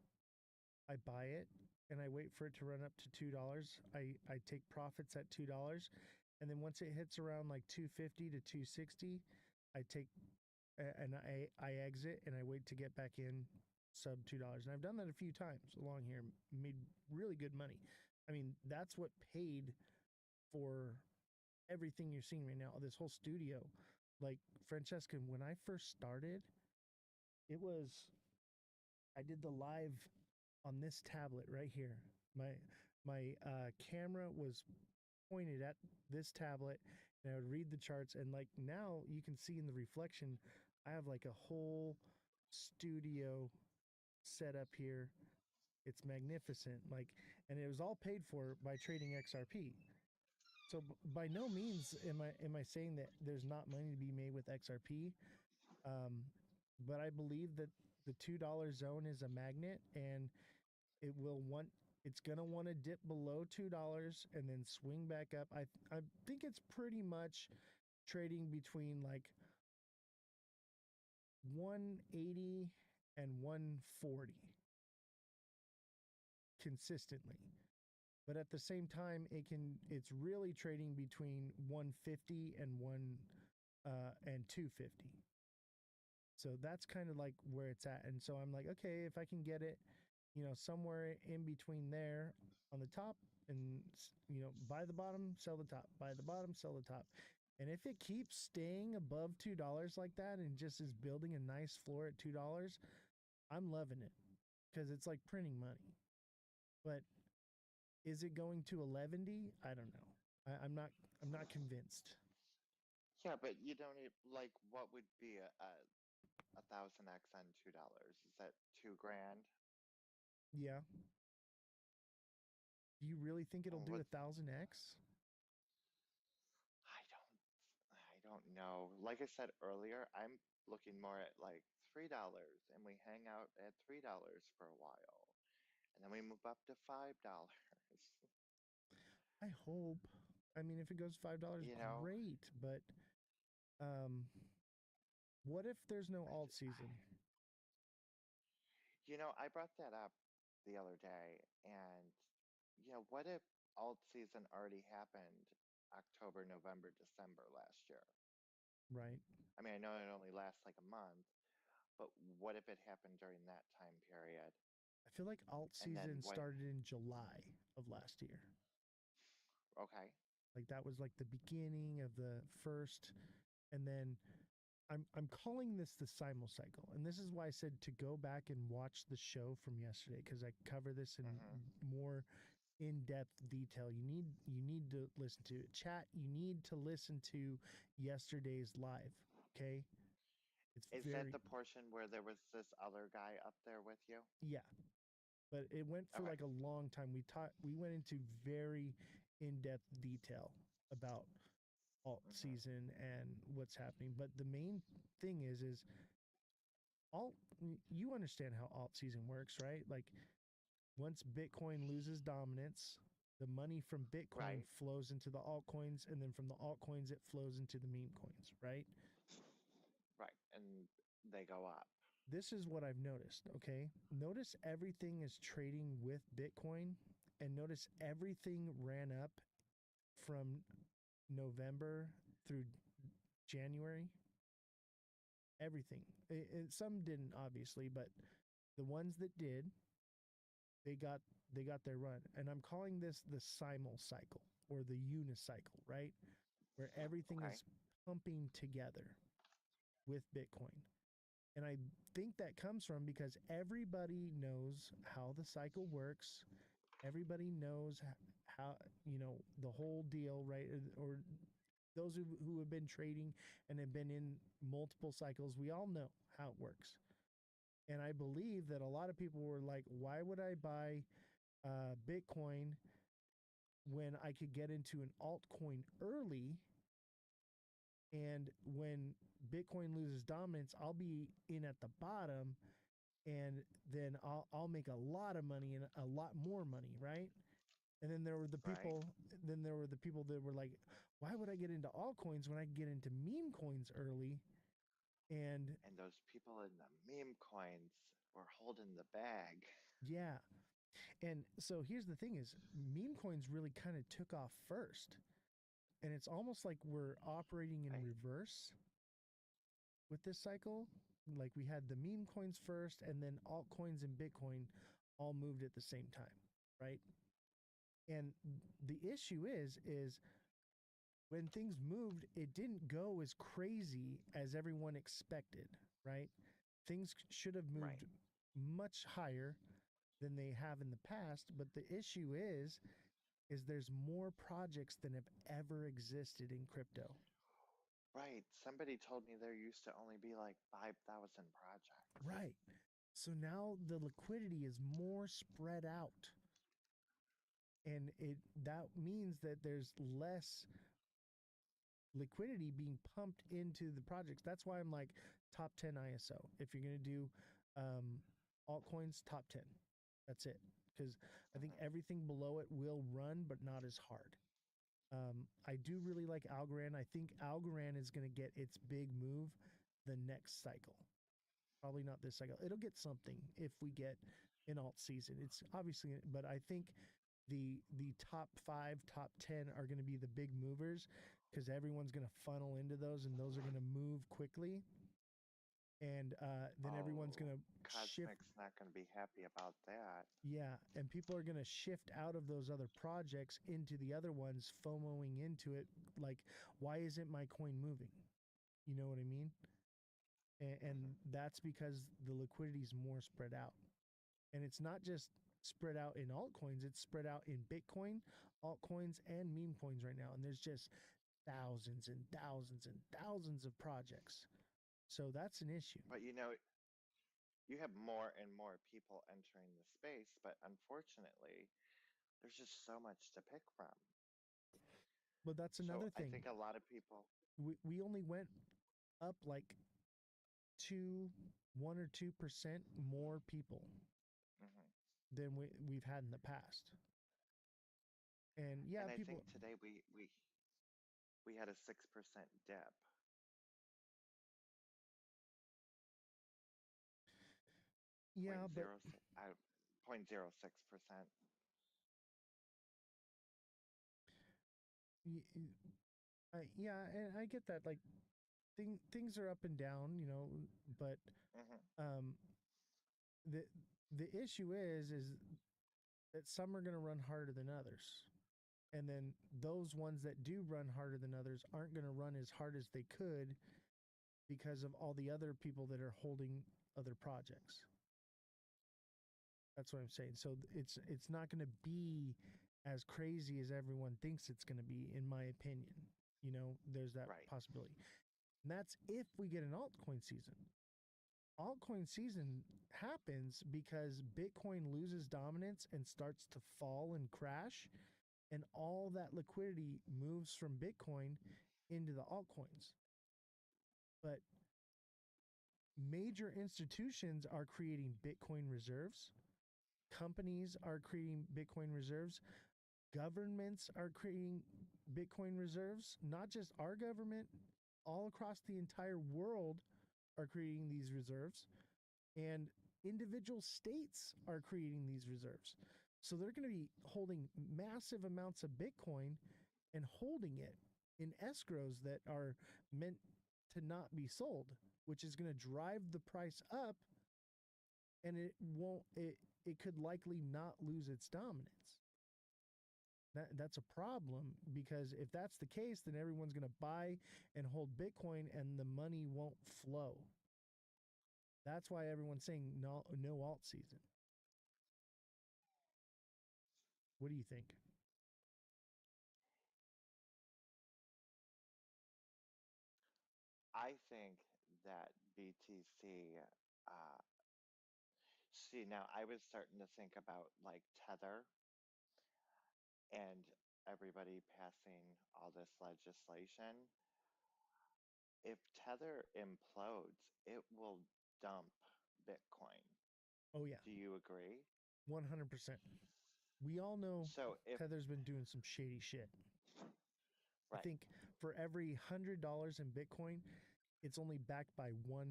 Speaker 1: I buy it and I wait for it to run up to $2. I take profits at $2, and then once it hits around like 250 to 260, I take and I exit and I wait to get back in sub $2. And I've done that a few times along here, made really good money. I mean, that's what paid for everything you're seeing right now, this whole studio. Like Francesca, when I first started, it was I did the live on this tablet right here. My camera was pointed at this tablet, and I would read the charts. And like now, you can see in the reflection, I have like a whole studio set up here. It's magnificent. Like, and it was all paid for by trading XRP. So by no means am I saying that there's not money to be made with XRP, but I believe that the $2 zone is a magnet, and it's gonna want to dip below $2 and then swing back up. I think it's pretty much trading between like 180 and 140 consistently. But at the same time, it's really trading between 150 and 250. So that's kind of like where it's at. And so I'm like, okay, if I can get it, somewhere in between there on the top, and buy the bottom, sell the top, buy the bottom, sell the top. And if it keeps staying above $2 like that and just is building a nice floor at $2, I'm loving it because it's like printing money. But is it going to 11D? I don't know. I'm not convinced.
Speaker 5: Yeah, but you don't like what would be a 1000x on $2? Is that $2,000?
Speaker 1: Yeah. Do you really think it'll do
Speaker 5: What
Speaker 1: 1000x?
Speaker 5: I don't know. Like I said earlier, I'm looking more at like $3 and we hang out at $3 for a while. And then we move up to $5.
Speaker 1: I hope. I mean, if it goes $5,
Speaker 5: You know,
Speaker 1: great. But um, what if there's no
Speaker 5: I
Speaker 1: alt
Speaker 5: just,
Speaker 1: season?
Speaker 5: I brought that up the other day, and what if alt season already happened October, November, December last year?
Speaker 1: Right.
Speaker 5: I mean, I know it only lasts like a month, but what if it happened during that time period?
Speaker 1: I feel like alt
Speaker 5: And then
Speaker 1: season
Speaker 5: what?
Speaker 1: started in July of last year.
Speaker 5: Okay,
Speaker 1: Like that was like the beginning of the first, and then I'm calling this the simul cycle, and this is why I said to go back and watch the show from yesterday because I cover this in
Speaker 5: hmm
Speaker 1: more in-depth detail. You need to listen to it. Chat. You need to listen to yesterday's live. Okay, it's
Speaker 5: is that
Speaker 1: very
Speaker 5: the portion where there was this other guy up there with you?
Speaker 1: yeah, but it went for
Speaker 5: Okay.
Speaker 1: like a long time. We went into very in-depth detail about alt
Speaker 5: hmm
Speaker 1: season and what's happening. But the main thing is alt. You understand how alt season works, right? Like once Bitcoin loses dominance, the money from Bitcoin
Speaker 5: Right,
Speaker 1: flows into the altcoins, and then from the altcoins it flows into the meme coins, right?
Speaker 5: right, and they go up.
Speaker 1: This is what I've noticed. Okay, notice everything is trading with Bitcoin, and notice everything ran up from November through January. Everything. Some didn't, obviously, but the ones that did, they got they got their run. And I'm calling this the simul cycle or the unicycle, right? Where everything
Speaker 5: Okay,
Speaker 1: is pumping together with Bitcoin. And I think that comes from because everybody knows how the cycle works. Everybody knows how, the whole deal, right? Or those who have been trading and have been in multiple cycles, we all know how it works. And I believe that a lot of people were like, why would I buy Bitcoin when I could get into an altcoin early? And when Bitcoin loses dominance, I'll be in at the bottom and then I'll make a lot of money and a lot more money, right? And then there were the
Speaker 5: right.
Speaker 1: people. Then there were the people that were like, "Why would I get into altcoins when I can get into meme coins early?" And
Speaker 5: And those people in the meme coins were holding the bag.
Speaker 1: yeah, and so here's the thing: is meme coins really kind of took off first, and it's almost like we're operating in
Speaker 5: Right,
Speaker 1: reverse with this cycle. Like we had the meme coins first, and then altcoins and Bitcoin all moved at the same time, right? And the issue is when things moved, it didn't go as crazy as everyone expected, right? Things should have
Speaker 5: right,
Speaker 1: moved much higher than they have in the past, but the issue is there's more projects than have ever existed in crypto.
Speaker 5: right. Somebody told me there used to only be like 5,000 projects.
Speaker 1: Right. So now the liquidity is more spread out. And it that means that there's less liquidity being pumped into the projects. That's why I'm like top 10 ISO. If you're going to do altcoins, top 10. That's it. Because I think
Speaker 5: hmm
Speaker 1: everything below it will run, but not as hard. I do really like Algorand. I think Algorand is going to get its big move the next cycle. Probably not this cycle. It'll get something if we get an alt season. It's obviously, but I think the top 5, top 10 are going to be the big movers because everyone's going to funnel into those and those are going to move quickly. and then everyone's
Speaker 5: Oh,
Speaker 1: gonna shift.
Speaker 5: Cosmic's not going to be happy about that.
Speaker 1: Yeah, and people are gonna shift out of those other projects into the other ones, FOMOing into it. Like, why isn't my coin moving? You know what I mean? And that's because the liquidity is more spread out, and it's not just spread out in altcoins; it's spread out in Bitcoin, altcoins, and meme coins right now. And there's just thousands and thousands and thousands of projects. So that's an issue.
Speaker 5: But you have more and more people entering the space, but unfortunately, there's just so much to pick from.
Speaker 1: But that's
Speaker 5: So
Speaker 1: another
Speaker 5: I
Speaker 1: thing.
Speaker 5: think a lot of people,
Speaker 1: We only went up like 1 or 2% more people
Speaker 5: mhm.
Speaker 1: than we've had in the past. And yeah,
Speaker 5: And I
Speaker 1: people,
Speaker 5: think today we had a 6% dip.
Speaker 1: yeah,
Speaker 5: Point
Speaker 1: but
Speaker 5: zero six, 0.06%.
Speaker 1: yeah, and I get that. Like things are up and down, but
Speaker 5: Hmm.
Speaker 1: um, the the issue is that some are going to run harder than others. And then those ones that do run harder than others aren't going to run as hard as they could because of all the other people that are holding other projects. That's what I'm saying. So it's not going to be as crazy as everyone thinks it's going to be, in my opinion. There's that
Speaker 5: Right.
Speaker 1: possibility. And that's if we get an altcoin season. Altcoin season happens because Bitcoin loses dominance and starts to fall and crash, and all that liquidity moves from Bitcoin into the altcoins. But major institutions are creating Bitcoin reserves. Companies are creating Bitcoin reserves. Governments are creating Bitcoin reserves. Not just our government, all across the entire world are creating these reserves. And individual states are creating these reserves. So they're going to be holding massive amounts of Bitcoin and holding it in escrows that are meant to not be sold, which is going to drive the price up, and it could likely not lose its dominance. That's a problem, because if that's the case, then everyone's going to buy and hold Bitcoin and the money won't flow. That's why everyone's saying no alt season. What do you think?
Speaker 5: I think that BTC, see, now I was starting to think about like Tether and everybody passing all this legislation. If Tether implodes, it will dump Bitcoin.
Speaker 1: Oh yeah,
Speaker 5: Do you agree?
Speaker 1: 100%. We all know
Speaker 5: So if,
Speaker 1: Tether's been doing some shady shit. I
Speaker 5: right,
Speaker 1: think for every $100 in Bitcoin, it's only backed by $1.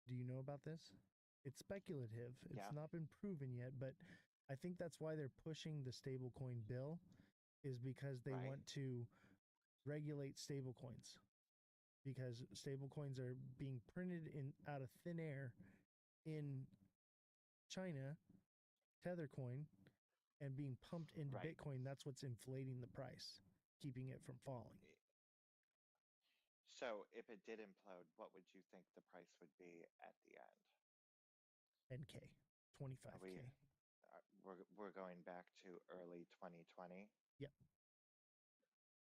Speaker 1: Do you know about this? It's speculative. It's
Speaker 5: yeah,
Speaker 1: not been proven yet, but I think that's why they're pushing the stablecoin bill, is because they
Speaker 5: right,
Speaker 1: want to regulate stablecoins, because stablecoins are being printed in out of thin air in China, Tethercoin, and being pumped into
Speaker 5: right.
Speaker 1: Bitcoin. That's what's inflating the price, keeping it from falling.
Speaker 5: So if it did implode, what would you think the price would be at the end?
Speaker 1: 10K,
Speaker 5: Are
Speaker 1: 25K.
Speaker 5: we, we're going back to early 2020?
Speaker 1: Yep.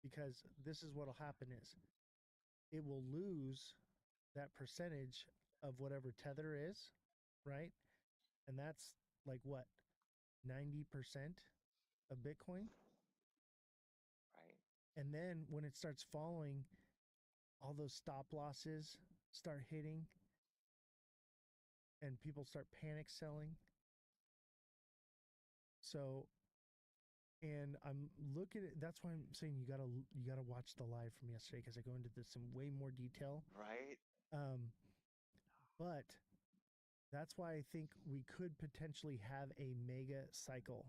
Speaker 1: Because this is what'll happen is it will lose that percentage of whatever Tether is, right? And that's like what, 90% of Bitcoin?
Speaker 5: Right.
Speaker 1: And then when it starts falling, all those stop losses start hitting and people start panic selling. So, and I'm looking at, that's why I'm saying you gotta watch the live from yesterday, because I go into this in way more detail.
Speaker 5: Right?
Speaker 1: Um, but that's why I think we could potentially have a mega cycle.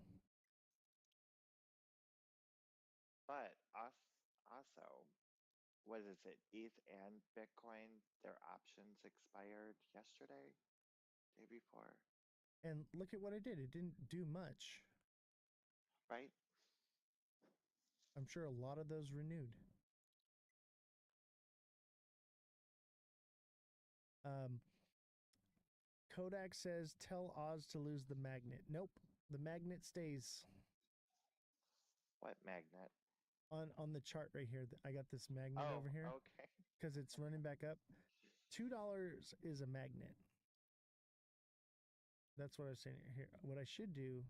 Speaker 5: But us also, what is it, ETH and Bitcoin, their options expired yesterday, day before,
Speaker 1: And look at what it did. It didn't do much.
Speaker 5: right?
Speaker 1: I'm sure a lot of those renewed. Kodak says, tell Oz to lose the magnet. Nope, the magnet stays
Speaker 5: What magnet?
Speaker 1: on the chart right here. I got this magnet
Speaker 5: Oh,
Speaker 1: over here
Speaker 5: okay.
Speaker 1: because it's running back up. $2 is a magnet. That's what I was saying here. What I should do,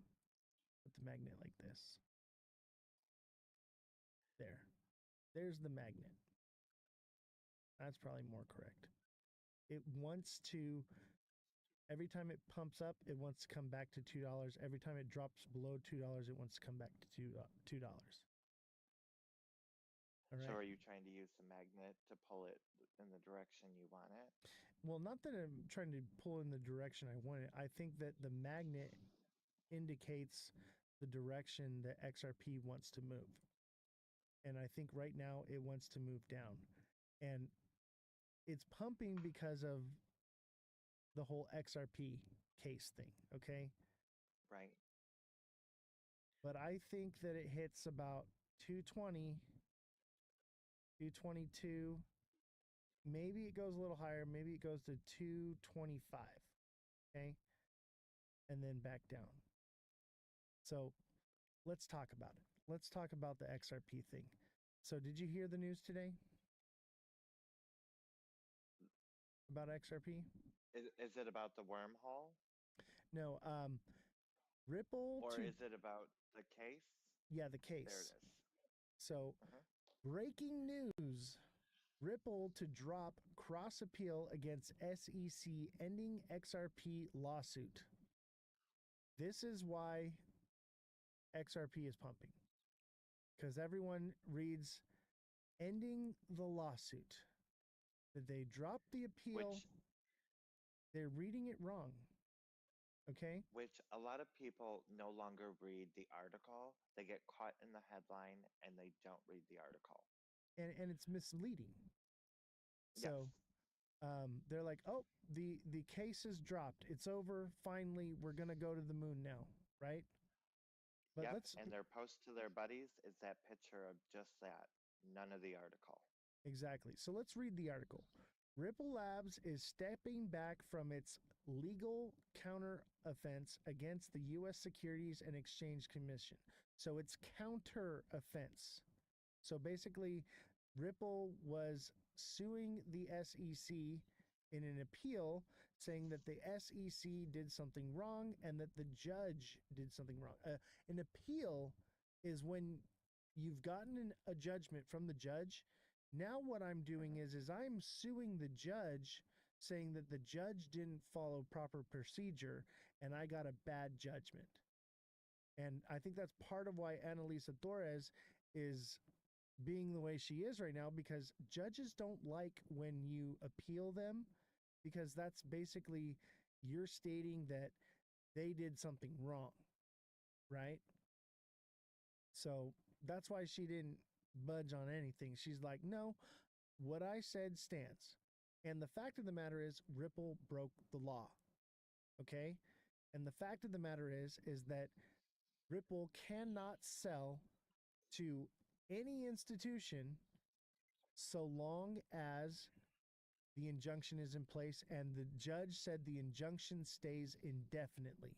Speaker 1: put the magnet like this. There. There's the magnet. That's probably more correct. It wants to, every time it pumps up, it wants to come back to $2. Every time it drops below $2, it wants to come back to $2. All right.
Speaker 5: So are you trying to use the magnet to pull it in the direction you want it?
Speaker 1: Well, not that I'm trying to pull in the direction I want it. I think that the magnet indicates the direction that XRP wants to move. And I think right now it wants to move down. And it's pumping because of the whole XRP case thing, okay?
Speaker 5: Right.
Speaker 1: But I think that it hits about 220, 222. Maybe it goes a little higher. Maybe it goes to 225, okay? And then back down. So let's talk about it. Let's talk about the XRP thing. So did you hear the news today about XRP?
Speaker 5: Is it about the wormhole?
Speaker 1: No, Ripple
Speaker 5: Or
Speaker 1: to,
Speaker 5: is it about the case?
Speaker 1: yeah, the case.
Speaker 5: There it is.
Speaker 1: So
Speaker 5: Uh-huh.
Speaker 1: breaking news, Ripple to drop cross appeal against SEC ending XRP lawsuit. This is why XRP is pumping. Because everyone reads ending the lawsuit. That they dropped the appeal. They're reading it wrong. Okay?
Speaker 5: Which a lot of people no longer read the article. They get caught in the headline and they don't read the article.
Speaker 1: And it's misleading.
Speaker 5: Yes.
Speaker 1: So they're like, oh, the case is dropped. It's over. Finally, we're going to go to the moon now, right? But
Speaker 5: Yep, and their post to their buddies is that picture of just that. None of the article.
Speaker 1: Exactly. So let's read the article. Ripple Labs is stepping back from its legal counter offense against the U.S. Securities and Exchange Commission. So it's counter offense. So basically, Ripple was suing the SEC in an appeal saying that the SEC did something wrong and that the judge did something wrong. An appeal is when you've gotten a judgment from the judge. Now what I'm doing is I'm suing the judge saying that the judge didn't follow proper procedure and I got a bad judgment. And I think that's part of why Annalisa Torres is being the way she is right now, because judges don't like when you appeal them, because that's basically you're stating that they did something wrong, right? So that's why she didn't budge on anything. She's like, no, what I said stands. And the fact of the matter is Ripple broke the law. Okay? And the fact of the matter is that Ripple cannot sell to any institution so long as the injunction is in place, and the judge said the injunction stays indefinitely.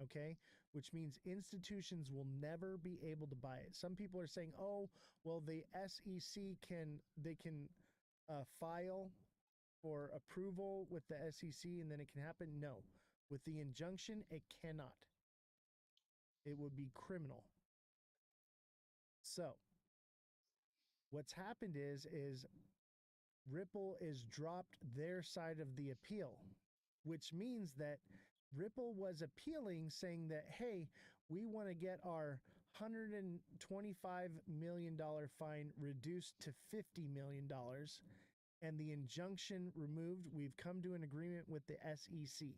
Speaker 1: Okay, which means institutions will never be able to buy it. Some people are saying, "Oh, well, the SEC can file for approval with the SEC, and then it can happen." No, with the injunction, it cannot. It would be criminal. So, what's happened is Ripple is dropped their side of the appeal, which means that Ripple was appealing saying that, hey, we want to get our $125 million fine reduced to $50 million and the injunction removed. We've come to an agreement with the SEC.